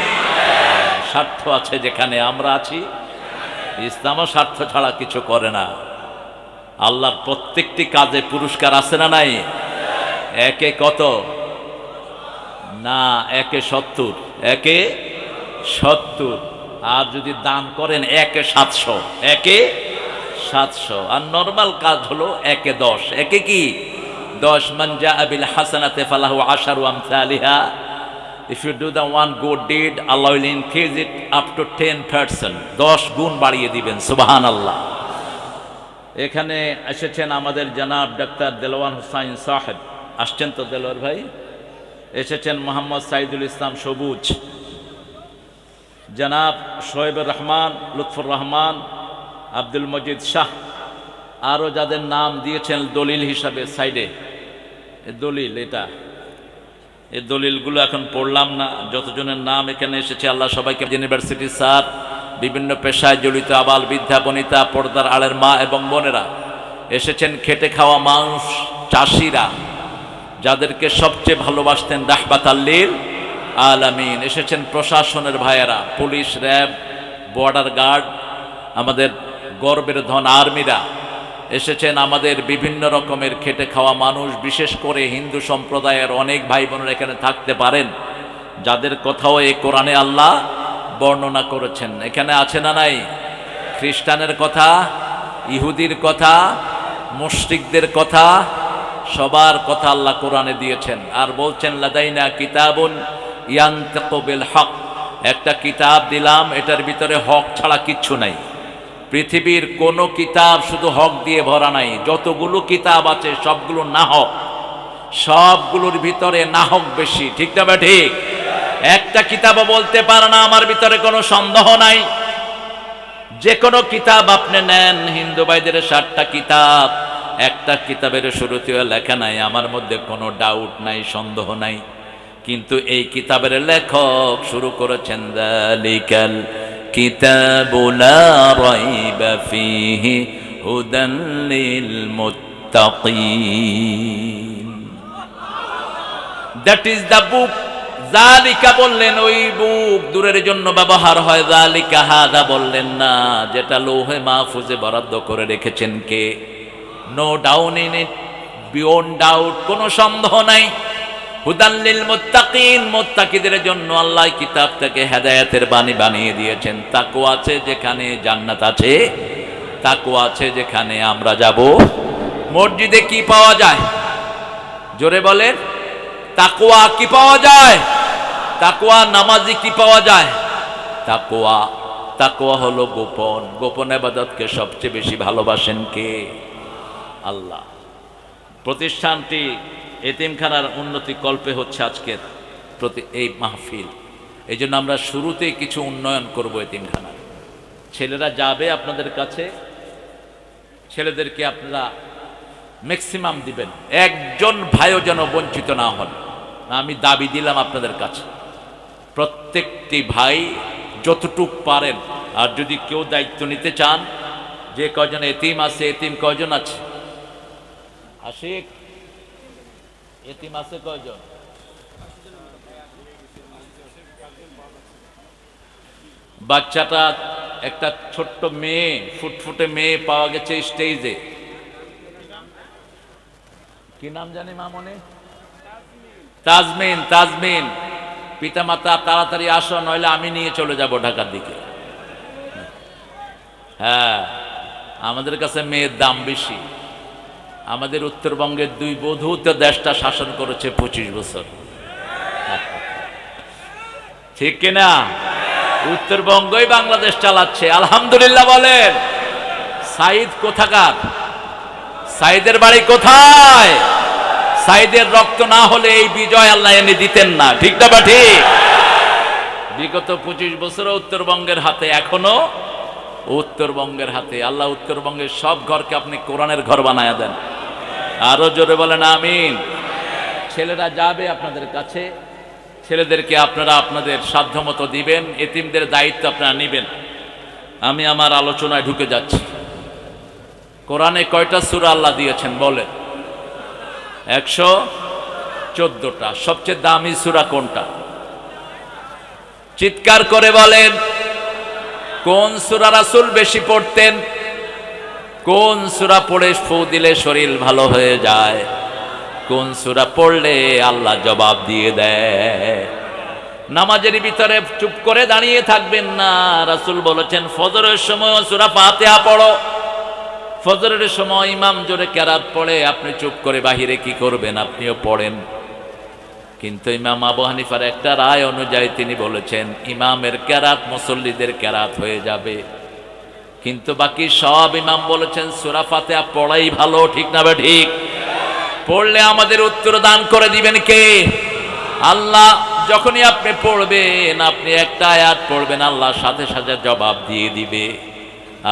স্বার্থ আছে যেখানে আমরা আছি, ইসলামও স্বার্থ ছাড়া কিছু করে না। আল্লাহর প্রত্যেকটি কাজে পুরস্কার আছে না নাই? একে কত না, একে 70, একে 70। আর যদি দান করেন একে 700, একে 700। আর নরমাল কাজ হলো একে 10। একে কি 10? মান জাআ বিল হাসানাতি ফালাহু আশারু আমসালিহা। If you do the one good deed, Allah will increase it up to 10%. 10 গুণ বাড়িয়ে দিবেন। সুবহানাল্লাহ। এখানে এসেছেন আমাদের জনাব ডাক্তার দেলোয়ার হোসাইন সাহেব। আসছেন তো দেলোয়ার ভাই? এসেছেন মোহাম্মদ সাইদুল ইসলাম সবুজ, জনাব শোয়েবুর রহমান, লুৎফুর রহমান, আব্দুল মজিদ শাহ। আরও যাদের নাম দিয়েছেন দলিল হিসাবে সাইডে, দলিল, এটা এই দলিলগুলো এখন পড়লাম না। যতজনের নাম এখানে এসেছে আল্লাহ সবাইকে, ইউনিভার্সিটি স্যার, বিভিন্ন পেশায় জড়িত আবাল বৃদ্ধা বনিতা, পর্দার আড়ের মা এবং বোনেরা এসেছেন, খেটে খাওয়া মানুষ, চাষিরা যাদেরকে সবচেয়ে ভালোবাসতেন রাহমাতাল লিল আলামিন। এসেছেন প্রশাসনের ভাইয়েরা, পুলিশ, র্যাব, বর্ডার গার্ড, আমাদের গর্বের ধন আর্মিরা। এসেছেন আমাদের বিভিন্ন রকমের খেটে খাওয়া মানুষ, বিশেষ করে হিন্দু সম্প্রদায়ের অনেক ভাই বোনেরা এখানে থাকতে পারেন, যাদের কথাও এই কোরআনে আল্লাহ বর্ণনা করেছেন। এখানে আছে না নাই? খ্রিস্টানের কথা, ইহুদির কথা, মুশরিকদের কথা, সবার কথা আল্লাহ কোরআনে দিয়েছেন। আর বলছেন লাদাইনা কিতাবুন ইয়ানতিকু বিল হক, একটা কিতাব দিলাম, এটার ভিতরে হক ছাড়া কিচ্ছু নাই। পৃথিবীর কোনো কিতাব শুধু হক দিয়ে ভরা নাই। যতগুলো কিতাব আছে সবগুলো নাহক, সবগুলোর ভিতরে নাহক বেশি, ঠিক না বা ঠিক? একটা কিতাবও বলতে পারে না আমার ভিতরে কোনো সন্দেহ নাই। যে কোনো কিতাব আপনি নেন, হিন্দু ভাইদের 60টা কিতাব, একটা কিতাবের শুরুতেও লেখা নাই আমার মধ্যে কোনো ডাউট নাই, সন্দেহ নাই। কিন্তু এই কিতাবের লেখক শুরু করেছেন যালিকাল কিতাবু লা রাইবা ফীহি হুদান লিল মুত্তাকিন। That is the book. যালিকা বললেন ওই বুক, দূরের জন্য ব্যবহার হয়। যালিকা হাদা বললেন না, যেটা লৌহে মাহফুজে বরাদ্দ করে রেখেছেন কে? No doubt in it, beyond doubt, কোনো সন্দেহ নাই। হুদান লিল মুত্তাকিন, মুত্তাকিদের জন্য আল্লাহ কিতাব থেকে হেদায়েতের বাণী বানিয়ে দিয়েছেন। তাকওয়া আছে যেখানে জান্নাত আছে, তাকওয়া আছে যেখানে আমরা যাব। মসজিদে কি পাওয়া যায়? জোরে বলেন। তাকওয়া কি পাওয়া যায়? তাকওয়া নামাজি কি পাওয়া যায়? তাকওয়া, তাকওয়া হলো গোপন। গোপন ইবাদতকে সবচেয়ে বেশি ভালোবাসেন কে? আল্লাহ। প্রতিষ্ঠানটি এতিমখানার উন্নতি কল্পে হচ্ছে আজকের এই মাহফিল। এই জন্য আমরা শুরুতেই কিছু উন্নয়ন করব এতিমখানার। ছেলেরা যাবে আপনাদের কাছে, ছেলেদেরকে আপনারা ম্যাক্সিমাম দিবেন, একজন ভাইও যেন বঞ্চিত না হন। আমি দাবি দিলাম আপনাদের কাছে, প্রত্যেকটি ভাই যতটুক পারেন, আর যদি কেউ দায়িত্ব নিতে চান, যে কয়জন এতিম আছে, এতিম কয়জন আছে? আশিক, এতিম আছে কয়জন? বাচ্চাটা একটা ছোট্ট মেয়ে, ফুটফুটে মেয়ে পাওয়া গেছে স্টেজে, কি নাম জানি মামনি? তাজমিন। তাজমিন, পিতামাতা তাড়াতাড়ি আসো, নইলে আমি নিয়ে চলে যাব ঢাকার দিকে। হ্যাঁ, আমাদের কাছে মেয়ের দাম বেশি। আমাদের উত্তরবঙ্গের দুই বধূ তো দেশটা শাসন করেছে 25 বছর, ঠিক কিনা? উত্তরবঙ্গই বাংলাদেশ চালাচ্ছে, আলহামদুলিল্লাহ বলেন। সাইদ কোথাকার? সাইদের বাড়ি কোথায়? সাইদের রক্ত না হলে এই বিজয় আল্লাহ এনে দিতেন না, ঠিক না বা ঠিক? বিগত 25 বছর উত্তরবঙ্গের হাতে, এখনো উত্তরবঙ্গের হাতে। আল্লাহ উত্তরবঙ্গের সব ঘরকে আপনি কোরআনের ঘর বানায়া দেন। আরো জোরে বলেন আমিন। ছেলেরা যাবে আপনাদের কাছে, ছেলেদেরকে আপনারা আপনাদের সাধ্যমতো দিবেন, এতিমদের দায়িত্ব আপনারা নেবেন। আমি আমার আলোচনায় ঢুকে যাচ্ছি। কোরআনে কয়টা সূরা আল্লাহ দিয়েছেন বলেন? 114টা। সবচেয়ে দামি সূরা কোনটা? চিৎকার করে বলেন। কোন সূরা রাসূল বেশি পড়তেন? কোন সূরা পড়ে ফু দিলে শরীর ভালো হয়ে যায়? কোন সূরা পড়লে আল্লাহ জবাব দিয়ে দেয়? নামাজের ভিতরে চুপ করে দাঁড়িয়ে থাকবেন না। রাসূল বলেছেন ফজরের সময় সূরা ফাতিহা পড়ো। ফজরের সময় ইমাম জোরে কেরাত পড়ে, আপনি চুপ করে বাহিরে কি করবেন? আপনিও পড়েন। কিন্তু ইমাম আবু হানিফার একটা রায় অনুযায়ী তিনি বলেছেন ইমামের কেরাত মুসল্লিদের কেরাত হয়ে যাবে। কিন্তু বাকি সব ইমাম বলেছেন সূরা ফাতিহা পড়াই ভালো, ঠিক না? ঠিক। পড়লে আমাদের উত্তর দান করে দিবেন কে? আল্লাহ। যখনই আপনি পড়বেন, আপনি একটা আয়াত পড়বেন, আল্লাহ সাথে সাথে জবাব দিয়ে দিবে।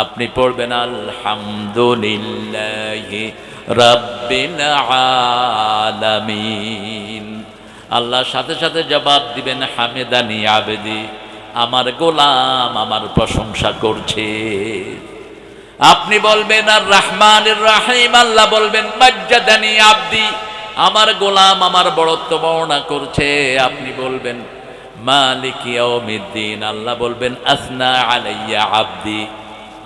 আপনি পড়বেন আলহামদুলিল্লাহি রাব্বিল আলামিন, আল্লাহ সাথে সাথে জবাব দিবেন হামিদানি আবদি, আমার গোলাম আমার প্রশংসা করছে। আপনি বলবেন আর রহমানির রহিম, আল্লাহ বলবেন মাজ্জাদানি আবদি, আমার গোলাম আমার বড়ত্ব বর্ণনা করছে। আপনি বলবেন মালিক ইয়াউমিদ্দিন, আল্লাহ বলবেন আসনা আলাইয়া আবদি,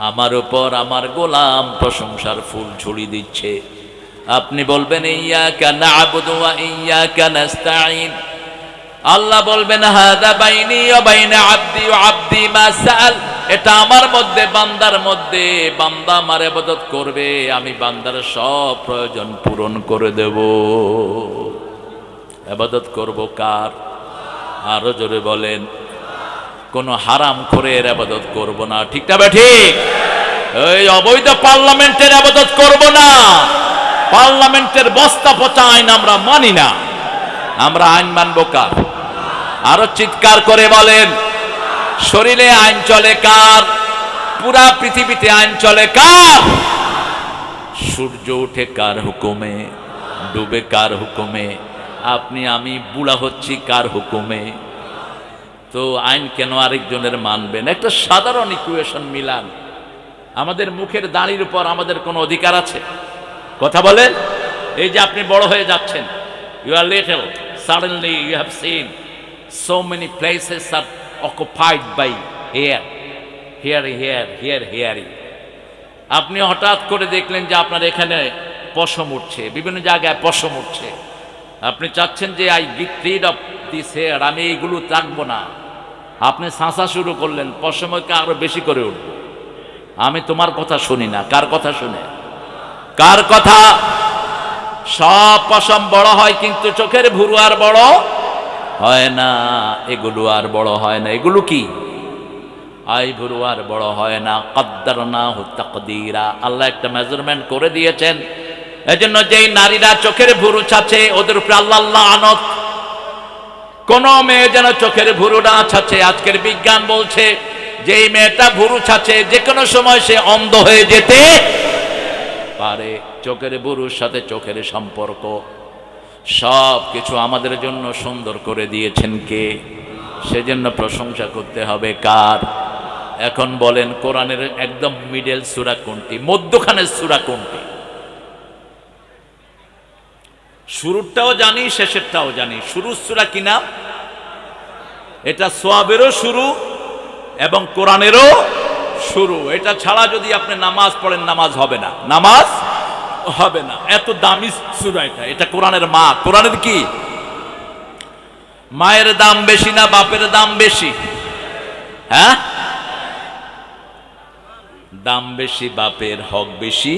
আমার উপর আমার গোলাম প্রশংসার ফুল ছড়িয়ে দিচ্ছে। আপনি বলবেন ইয়্যাকা না'বুদু ওয়া ইয়্যাকা নাস্তাঈন, আল্লাহ বলবেন হাদা বাইনি ওয়া বাইনা আবদি ওয়া আবদি মা সাআল, এটা আমার মধ্যে বান্দার মধ্যে, বান্দা আমার ইবাদত করবে, আমি বান্দার সব প্রয়োজন পূরণ করে দেব। ইবাদত করব কার? আরো জোরে বলেন। কোন হারাম খোরের ইবাদত করব না, ঠিক না? ঠিক। এই অবৈধ পার্লামেন্টের ইবাদত করব না। পার্লামেন্টের বস্তা পচা আইন আমরা মানি না। আমরা আইন মানব কার? আরো চিৎকার করে বলেন। শরীরে আইন চলে কার? পুরা পৃথিবীতে আইন চলে কার? সূর্য উঠে কার হুকুমে, ডুবে কার হুকুমে, আপনি আমি বুড়া হচ্ছি কার হুকুমে? তো আইন কেন আরেকজনের মানবেন? একটা সাধারণ ইকুয়েশন মিলান। আমাদের মুখের দাড়ির উপর আমাদের কোনো অধিকার আছে? কথা বলেন। এই যে আপনি বড় হয়ে যাচ্ছেন, you are little, suddenly you have seen so many places are occupied by hair, here. আপনি হঠাৎ করে দেখলেন যে আপনার এখানে পশম উঠছে, বিভিন্ন জায়গায় পশম উঠছে। আপনি চাচ্ছেন যে I get rid of this hair, আমি এইগুলো রাখবো না। আপনি শাঁসা শুরু করলেন, পশমকে আরো বেশি করে উঠবো। আমি তোমার কথা শুনি না। কার কথা শুনে? কার কথা? সব পশম বড় হয়, কিন্তু চোখের ভুরু আর বড় হয় না। এগুলো আর বড় হয় না। এগুলো কি? আই ভুরু আর বড় হয় না। কদ্দারনাহু তাকদীরা, আল্লাহ একটা মেজারমেন্ট করে দিয়েছেন। এজন্য যেই নারীরা চোখের ভুরু ছাছে, ওদের উপরে আল্লাহ লানত। কোন মেয়ে যেন চোখের ভুরু না ছাছে। আজকের বিজ্ঞান বলছে যেই মেয়েটা ভুরু ছাছে যে কোনো সময় সে অন্ধ হয়ে যেতে পারে। চোখের বুরুর সাথে চোখের সম্পর্ক, সব কিছু আমাদের জন্য সুন্দর করে দিয়েছেন কে? সেজন্য প্রশংসা করতে হবে কার? এখন বলেন কোরআনের একদম মিডল সূরা কোনটি, মধ্যখানের সূরা কোনটি? শুরুরটাও জানি, শেষেরটাও জানি। শুরুর সূরা কি নাম? এটা সোয়াবেরও শুরু এবং কোরআনেরও শুরু। এটা ছাড়া যদি আপনি নামাজ পড়েন নামাজ হবে না, নামাজ হবে না। এত দামি সূরা এটা। এটা কোরআনের মা। কোরআনের কি? মায়ের দাম বেশি না বাপের দাম বেশি? হ্যাঁ, দাম বেশি বাপের, হক বেশি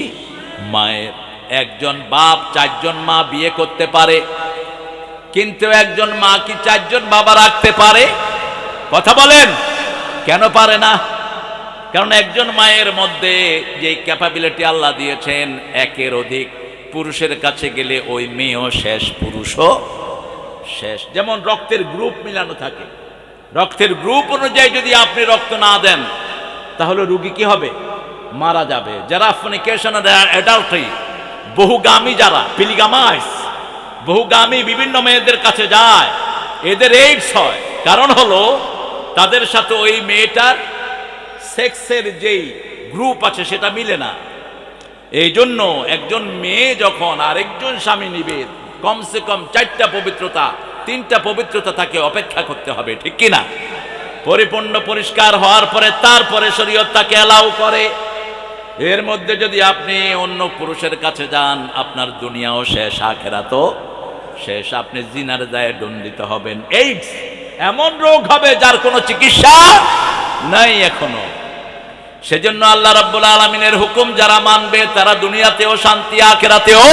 মায়ের। একজন বাপ 4 জন মা বিয়ে করতে পারে, কিন্তু একজন মা কি 4 জন বাবা রাখতে পারে? কথা বলেন, কেন পারে না? কারণ একজন মায়ের মধ্যে যে ক্যাপাবিলিটি আল্লাহ দিয়েছেন, একের অধিক পুরুষের কাছে গেলে ওই মেয়েও শেষ, পুরুষও শেষ। যেমন রক্তের গ্রুপ মিলানো থাকে, রক্তের গ্রুপ অনুযায়ী যদি আপনি রক্ত না দেন তাহলে রোগী কি হবে? মারা যাবে। যারা ফর্নিকেশন আর অ্যাডাল্টারি, বহুগামী, যারা পিলিগামাইস, বহুগামী বিভিন্ন মেয়েদের কাছে যায়, এদের এইডস হয়। কারণ হলো তাদের সাথে ওই মেয়েটার সেক্সের যেই গ্রুপ আছে সেটা মিলে না। এই জন্য একজন মেয়ে যখন আরেকজন স্বামী নিবে, কমসে কম 4টা পবিত্রতা, 3টা পবিত্রতা তাকে অপেক্ষা করতে হবে, ঠিক কিনা? পরিপূর্ণ পরিষ্কার হওয়ার পরে তারপরে শরীয়ত তাকে অ্যালাউ করে। এর মধ্যে যদি আপনি অন্য পুরুষের কাছে যান, আপনার দুনিয়াও শেষ, আখিরাতও শেষ। আপনি জিনার দায়ে দণ্ডিত হবেন। এইডস এমন রোগ হবে যার কোনো চিকিৎসা নাই এখনো। সেজন্য আল্লাহ রাব্বুল আলামিনের হুকুম যারা মানবে তারা দুনিয়াতেও শান্তি, আখিরাতেও।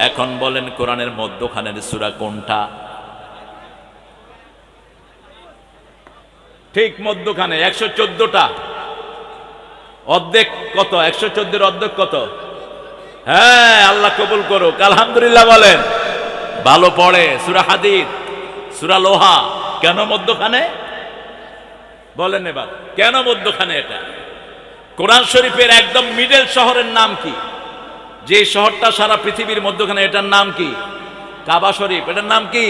এখন বলেন কোরআনের মধ্যখানের সূরা কোনটা? ঠিক মধ্যখানে 114টা। অর্ধেক কত? 114 অর্ধেক কত? হ্যাঁ, আল্লাহ কবুল করুক, আলহামদুলিল্লাহ বলেন। ভালো পড়ে সূরা হাদীদ, সূরা লোহা। কেন মধ্যখানে বলেন এবার? কেন মধ্যখানে? এটা কোরআন শরীফের একদম মিডল শহরের নাম কি? যে শহরটা সারা পৃথিবীর মধ্যখানে, এটার নাম কি? কাবা শরীফ। এটার নাম কি?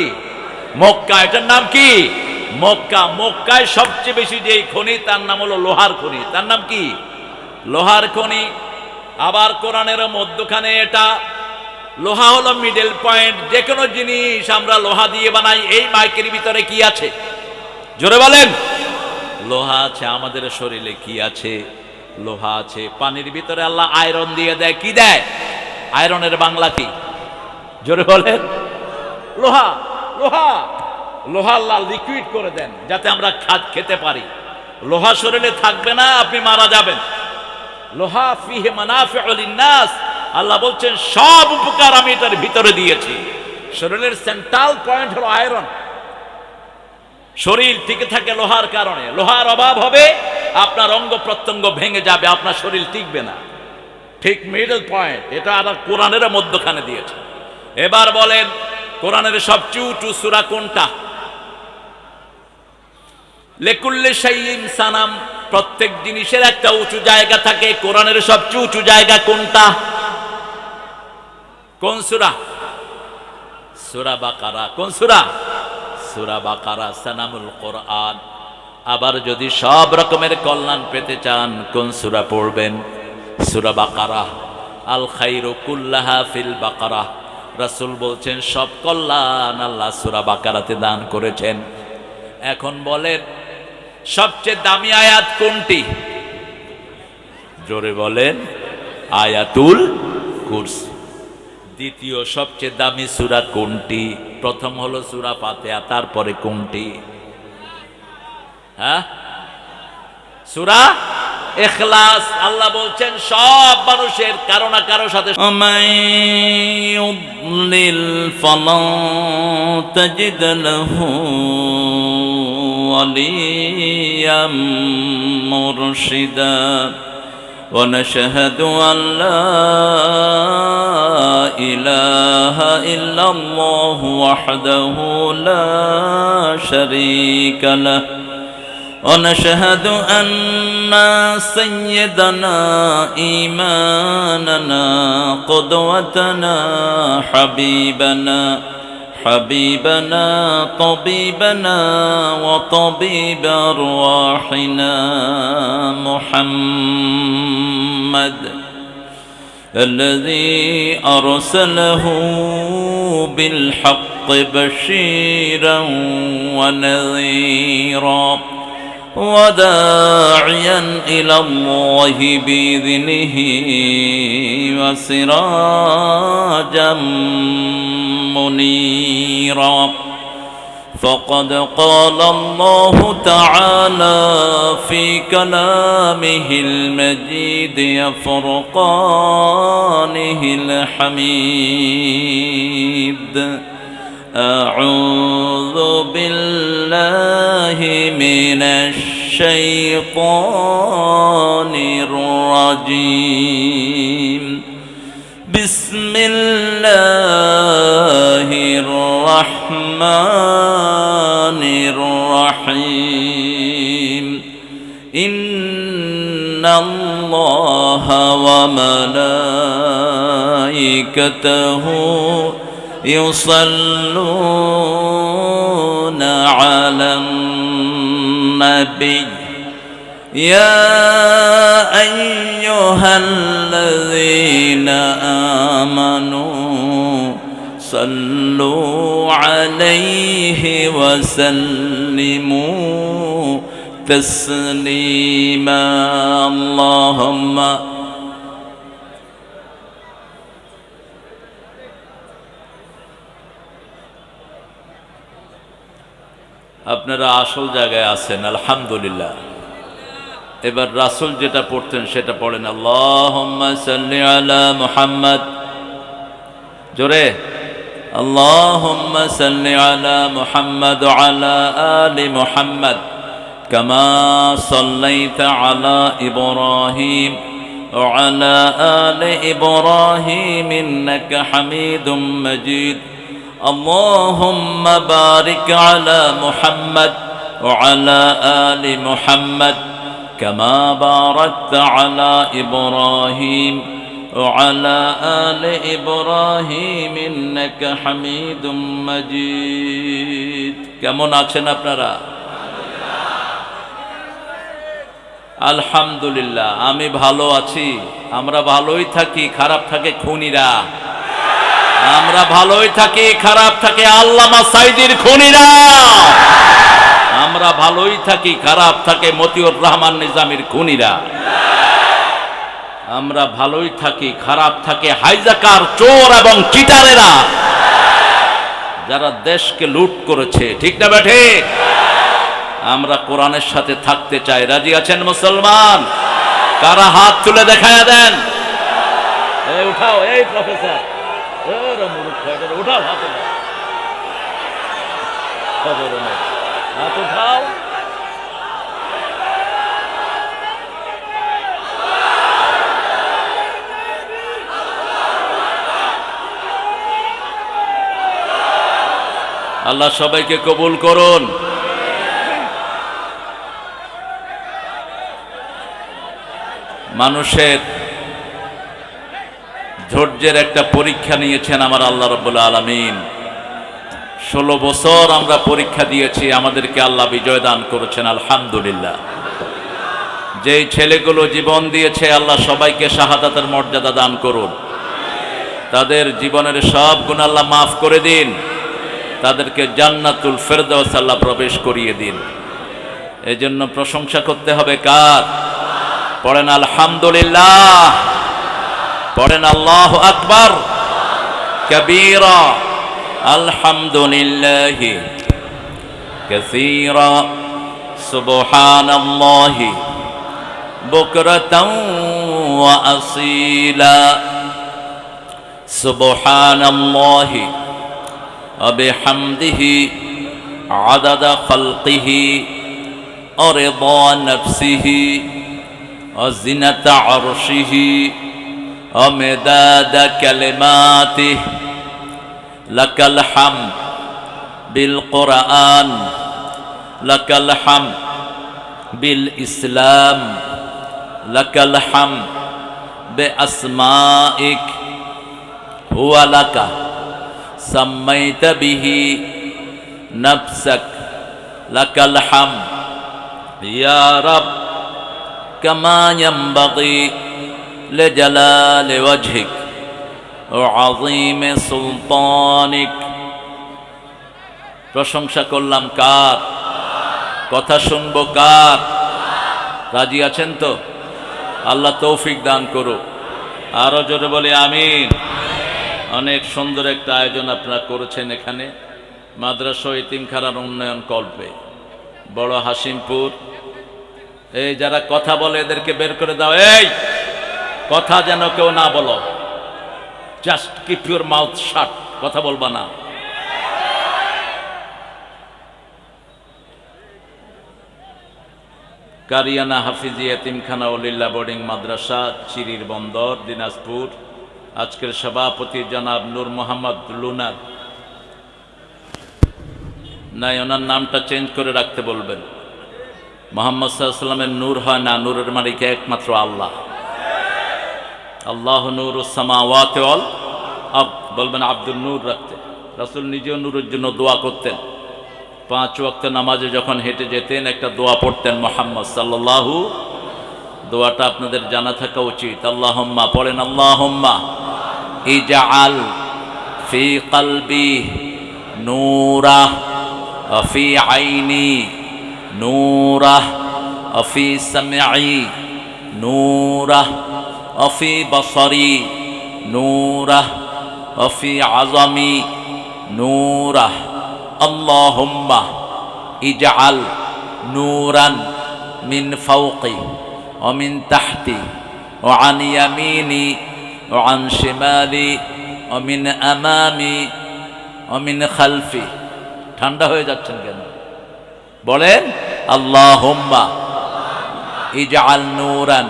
মক্কা। এটার নাম কি? মক্কা। মক্কায় সবচেয়ে বেশি যেই খনি তার নাম হলো লোহার খনি। তার নাম কি? লোহার খনি। আবার কোরআনের মধ্যখানে এটা। লোহা হলো মিডল পয়েন্ট। যে কোনো জিনিস আমরা লোহা দিয়ে বানাই। এই মাইকের ভিতরে কি আছে? জোরে বলেন। লোহা আছে। আমাদের শরীরে কি আছে? লোহা আছে। পানির ভিতরে আল্লাহ আয়রন দিয়ে দেয়। কি দেয়? আয়রনের বাংলা কি? জোরে বলেন। লোহা। লোহা লোহা আল্লাহ লিকুইড করে দেন যাতে আমরা খেতে পারি। লোহা শরীরে থাকবে না, আপনি মারা যাবেন। লোহা ফিহি মানাফিউ লিন-নাস। আল্লাহ বলছেন সব উপকার আমি এটার ভিতরে দিয়েছি। শরীরের সেন্ট্রাল পয়েন্ট হলো আয়রন। শরীর টিকে থাকে লোহার কারণে। লোহার অভাব হবে, আপনার অঙ্গ প্রত্যঙ্গ ভেঙে যাবে, আপনার শরীর টিকবে না। ঠিক মিডল পয়েন্ট। এটা আর কোরআনের মধ্যখানে দিয়েছে। এবার বলেন কোরআনের সবচেয়ে উঁচু সূরা কোনটা? লিকুল্লি শাইইন সানাম। প্রত্যেক জিনিসের একটা উঁচু জায়গা থাকে। কোরআনের সবচেয়ে উঁচু জায়গা কোনটা? কোন সূরা? সূরা বাকারা। কোন সূরা? সূরা বাকারা, সানামুল কোরআন। আবার যদি সব রকমের কল্যাণ পেতে চান কোন সূরা পড়বেন? সূরা বাকারা। আল খায়রু কুল্লাহা ফিল বাকারা। রাসূল বলছেন সব কল্যাণ আল্লাহ সূরা বাকারাতে দান করেছেন। এখন বলেন সবচেয়ে দামি আয়াত কোনটি? জোরে বলেন। আয়াতুল কুরসি। দ্বিতীয় সবচেয়ে দামি সূরা কোনটি? প্রথম হলো সূরা ফাতিহা, তারপরে কোনটি? হ্যাঁ, সূরা ইখলাস। আল্লাহ বলছেন সব মানুষের কারো না কারো সাথে। মাইয়ুদ্লিল ফালা তাজিদ লাহু ওয়ালিয়াম মুরশিদা ونشهد أن لا إله إلا الله وحده لا شريك له ونشهد أن سيدنا إيماننا قدوتنا حبيبنا طبيبنا وطبيب أرواحنا محمد الذي أرسله بالحق بشيرا ونذيرا وداعيا إلى الله بإذنه وسراجا منيرا فقد قال الله تعالى في كلامه المجيد فرقانه الحميد أعوذ بالله من الشيطان الرجيم بسم الله الرحمن الرحيم إن الله وملائكته يصلون على النبي يا أيها الذين آمنوا صلوا عليه وسلموا تسليما اللهم আপনারা আসল জায়গায় আছেন আলহামদুলিল্লাহ। এবার রাসূল যেটা পড়তেন সেটা পড়েন, আল্লাহুম্মা সাল্লি আলা মুহাম্মদ, জোরে আল্লাহুম্মা সাল্লি আলা মুহাম্মদ ওয়া আলা আলি মুহাম্মদ কামা সাল্লাইতা আলা ইব্রাহিম ওয়া আলা আলি ইব্রাহিম ইন্নাকা হামিদুম মাজিদ اللهم بارك على محمد وعلى آل محمد كما باركت على إبراهيم وعلى آل إبراهيم إنك حميد مجيد কেমন আছেন আপনারা? আলহামদুলিল্লাহ, আমি ভালো আছি। আমরা ভালোই থাকি, খারাপ থাকে খুনিরা। আমরা ভালোই থাকি, খারাপ থাকে আল্লামা সাইদির খুনিরা। আমরা ভালোই থাকি, খারাপ থাকে মতিউর রহমান নিজামীর খুনিরা। আমরা ভালোই থাকি, খারাপ থাকে হাইজাকার, চোর এবং চিটারেরা, যারা দেশকে লুট করেছে। ঠিক না বেঠে? আমরা কোরআনের সাথে থাকতে চাই। রাজি আছেন মুসলমান? কারা হাত তুলে দেখায়া দেন? এই উঠাও, এই প্রফেসর উঠাও, হাত উঠাও। আল্লাহ সবাইকে কবুল করুন। মানুষের ধৈর্যের একটা পরীক্ষা নিয়েছেন আমার আল্লাহ রাব্বুল আলামিন। 16 বছর আমরা পরীক্ষা দিয়েছি, আমাদেরকে আল্লাহ বিজয় দান করেছেন আলহামদুলিল্লাহ। যেই ছেলেগুলো জীবন দিয়েছে আল্লাহ সবাইকে শাহাদাতের মর্যাদা দান করুন। তাদের জীবনের সব গুনাহ আল্লাহ মাফ করে দিন, তাদেরকে জান্নাতুল ফেরদাউস আল্লাহ প্রবেশ করিয়ে দিন। এজন্য প্রশংসা করতে হবে কার? পড়েন আলহামদুলিল্লাহ, পড়েন আল্লাহু আকবার কবীরা, আলহামদুলিল্লাহি কাসীরা, সুবহানাল্লাহি বুকরাতাও ওয়া আসীলা, সুবহানাল্লাহি ওয়া বিহামদিহি আদাদা খালকিহি ওয়া রিদা নাফসিহি ওয়া জিনাতা আরশিহি ومداد كلماته لك الحمد بالقرآن لك الحمد বিল ইসলাম লাকাল হামদ বিআসমাইক হুয়া লাকা সাম্মাইতা বিহি নাফসাক লাকাল হামদ ইয়া রাব কামা ইয়ানবাগি লিজালালি ওয়াজহিক ওয়া আযীমি সুলতানিক। প্রশংসা করলাম কার? কথা শুনবো কার? রাজি আছেন তো? আল্লাহ তৌফিক দান করুক। আরো জোরে বলি আমিন। অনেক সুন্দর একটা আয়োজন আপনারা করেছেন এখানে মাদ্রাসা এতিমখানার উন্নয়ন কল্পে। বড় হাসিমপুর, এই যারা কথা বলে এদেরকে বের করে দাও। এই কথা যেন কেউ না বলো, জাস্ট কিপ ইউর মাউথ শাট, কথা বলবা না। কারিয়ানা হাফিজি এতিমখানা ওলিল্লা বোর্ডিং মাদ্রাসা, চিরির বন্দর, দিনাজপুর। আজকের সভাপতি জনাব নূর মোহাম্মদ লুনার, নাই ওনার নামটা চেঞ্জ করে রাখতে বলবেন। মোহাম্মদ সাল্লাল্লাহু আলাইহি ওয়াসাল্লামের নূর হয় না, নূরের মালিক একমাত্র আল্লাহ। আল্লাহ নূরুস সামাওয়াতি ওয়াল আরদ বলবেন, আব্দুল নূর রাখতে। রাসূল নিজেও নূরের জন্য দোয়া করতেন। 5 ওয়াক্ত নামাজে যখন হেঁটে যেতেন একটা দোয়া পড়তেন মুহাম্মদ সাল্লাল্লাহু। দোয়াটা আপনাদের জানা থাকা উচিত। আল্লাহুম্মা পড়েন, আল্লাহুম্মা ইজআল ফি কলবি নূরা ওয়া ফি আইনি নূরা ওয়া ফি সামঈ নূরা ওয়া ফি বসরি নূরা ওয়া ফি আযমি নূরা। আল্লাহুম্মা ইজআল নূরান মিন ফাওকি ওয়া মিন তাহতি ওয়া আন ইয়ামিনি ওয়া আন শিমালি ওয়া মিন আমামি ওয়া মিন খালফি। ঠান্ডা হয়ে যাচ্ছেন কেন? বলেন, আল্লাহুম্মা ইজআল নূরান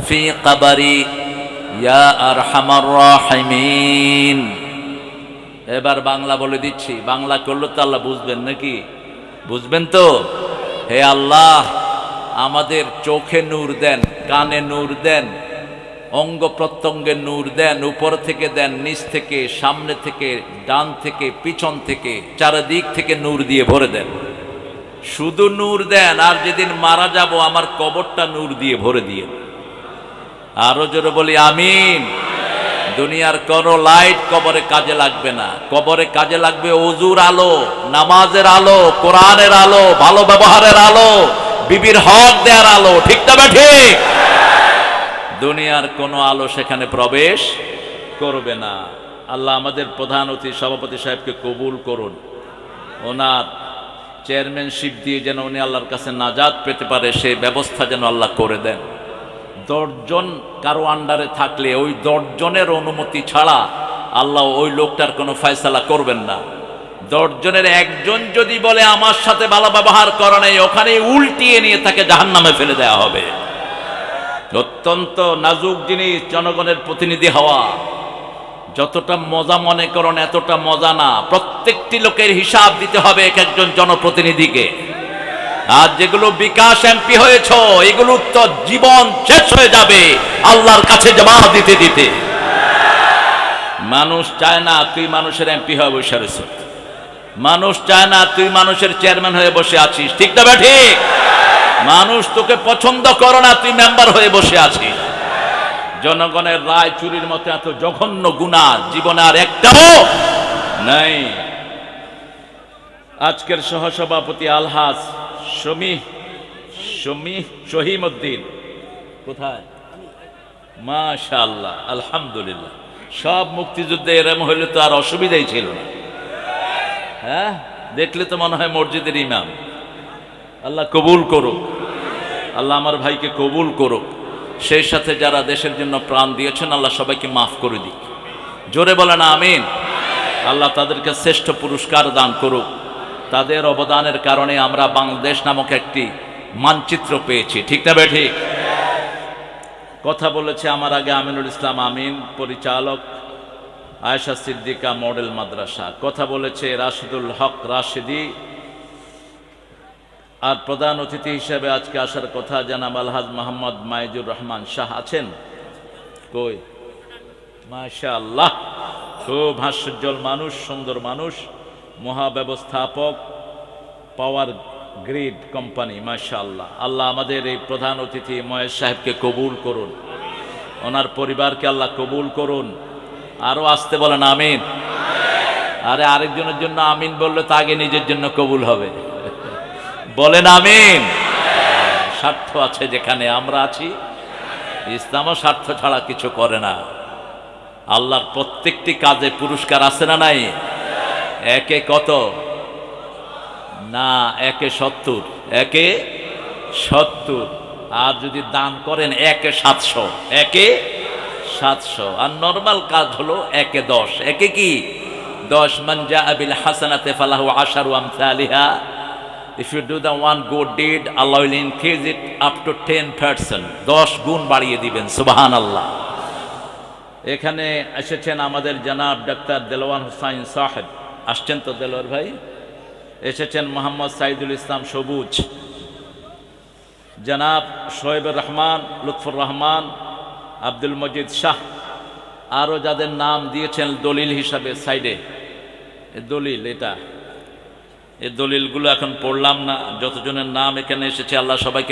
ফি কবরি ইয়া আরহামার রাহিমিন। এবার বাংলা বলে দিচ্ছি, বাংলা করলে তো আল্লাহ বুঝবেন নাকি? বুঝবেন তো? হে আল্লাহ, আমাদের চোখে নূর দেন, কানে নূর দেন, অঙ্গ প্রত্যঙ্গে নূর দেন, উপর থেকে দেন, নিচ থেকে, সামনে থেকে, ডান থেকে, পিছন থেকে, চারিদিক থেকে নূর দিয়ে ভরে দেন। শুধু নূর দেন, আর যেদিন মারা যাব আমার কবরটা নূর দিয়ে ভরে দিয়ে। আরো জোরে বলি আমিন। দুনিয়ার কোনো লাইট কবরে কাজে লাগবে না। কবরে কাজে লাগবে ওযুর আলো, নামাজের আলো, কোরআনের আলো, ভালো ব্যবহারের আলো, বিবির হক দেওয়ার আলো। ঠিক না ঠিক? দুনিয়ার কোনো আলো সেখানে প্রবেশ করবে না। আল্লাহ আমাদের প্রধান অতিথি সভাপতি সাহেবকে কবুল করুন। ওনার চেয়ারম্যানশিপ দিয়ে যেন উনি আল্লাহর কাছে নাজাত পেতে পারে সেই ব্যবস্থা যেন আল্লাহ করে দেন। 10 জন কারো আন্ডারে থাকলে ওই 10 জনের অনুমতি ছাড়া আল্লাহ ওই লোকটার কোনো ফয়সালা করবেন না। 10 জনের একজন যদি বলে আমার সাথে ভালো ব্যবহার করে নাই, ওখানে উল্টিয়ে নিয়ে তাকে জাহান্নামে ফেলে দেওয়া হবে। অত্যন্ত নাজুক জিনিস জনগণের প্রতিনিধি হওয়া। যতটা মজা মনে করেন এতটা মজা না। প্রত্যেকটি লোকের হিসাব দিতে হবে এক একজন জনপ্রতিনিধিকে। আর যেগুলো বিকাশ এমপি হয়েছ, এগুলো তো জীবন শেষ হয়ে যাবে আল্লাহর কাছে জবাব দিতে দিতে। মানুষ চায় না তুই মানুষের এমপি হয়ে বসে আছিস, মানুষ চায় না তুই মানুষের চেয়ারম্যান হয়ে বসে আছিস। ঠিক না ঠিক? মানুষ তোকে পছন্দ করে না, তুই মেম্বার হয়ে বসে আছিস। জনগণের রায় চুরির মতো এত জঘন্য গুনাহ জীবনে আর একটাও নাই। আজকের সহসভাপতি আলহাজ শহীমউদ্দিন কোথায়? মাশাআল্লাহ, আলহামদুলিল্লাহ। সব মুক্তিযুদ্ধে এরম হইলে তো আর অসুবিধাই ছিল না। হ্যাঁ, দেখলে তো মনে হয় মসজিদের ইমাম। আল্লাহ কবুল করুক, আল্লাহ আমার ভাইকে কবুল করুক। সেই সাথে যারা দেশের জন্য প্রাণ দিয়েছেন আল্লাহ সবাইকে মাফ করে দিক। জোরে বলেন আমিন। আল্লাহ তাদেরকে শ্রেষ্ঠ পুরস্কার দান করুক। তাদের অবদানের কারণে আমরা বাংলাদেশ নামক একটি মানচিত্র পেয়েছি। ঠিক না ঠিক? কথা বলেছে আমার আগে আমিনুল ইসলাম আমিন, পরিচালক আয়েশা সিদ্দিকা মডেল মাদ্রাসা। কথা বলেছে রাশিদুল হক রাশিদি, আর প্রধান অতিথি হিসেবে আজকে আসার কথা জানাব আলহাজ মোহাম্মদ মাইজুর রহমান শাহ আছেন কই? মাশাআল্লাহ, খুব হাস্যোজ্জ্বল মানুষ, সুন্দর মানুষ, মহাব্যবস্থাপক, পাওয়ার গ্রিড কোম্পানি। মাশাআল্লাহ, আল্লাহ আমাদের এই প্রধান অতিথি মহেশ সাহেবকে কবুল করুন, ওনার পরিবারকে আল্লাহ কবুল করুন। আরো আসতে বলেন আমিন। আরে আরেকজনের জন্য আমিন বললে তো আগে নিজের জন্য কবুল হবে। বলেন আমিন। স্বার্থ আছে যেখানে আমরা আছি, ইসলামও স্বার্থ ছাড়া কিছু করে না। আল্লাহর প্রত্যেকটি কাজে পুরস্কার আছে না নাই? একে কত না, একে 70, একে 70। আর যদি দান করেন একে 700, একে 700। আর নরমাল কাজ হলো একে 10, একে কি 10। মান জাআ বিল হাসানাতি ফালাহু আশারু আমসালিহা। If you do the one good deed, Allah will increase it up to 10%, 10 গুণ বাড়িয়ে দিবেন। সুবহানাল্লাহ। এখানে এসেছেন আমাদের জনাব ডাক্তার দেলোয়ার হোসাইন সাহেব, আসছেন তো দেলোয়ার ভাই? এসেছেন মোহাম্মদ সাইদুল ইসলাম সবুজ, জনাব শোয়েবুর রহমান, লুৎফুর রহমান, আব্দুল মজিদ শাহ, আরও যাদের নাম দিয়েছেন দলিল হিসাবে সাইডে। দলিল এটা, এই দলিলগুলো এখন পড়লাম না। যতজনের নাম এখানে এসেছে আল্লাহ সবাইকে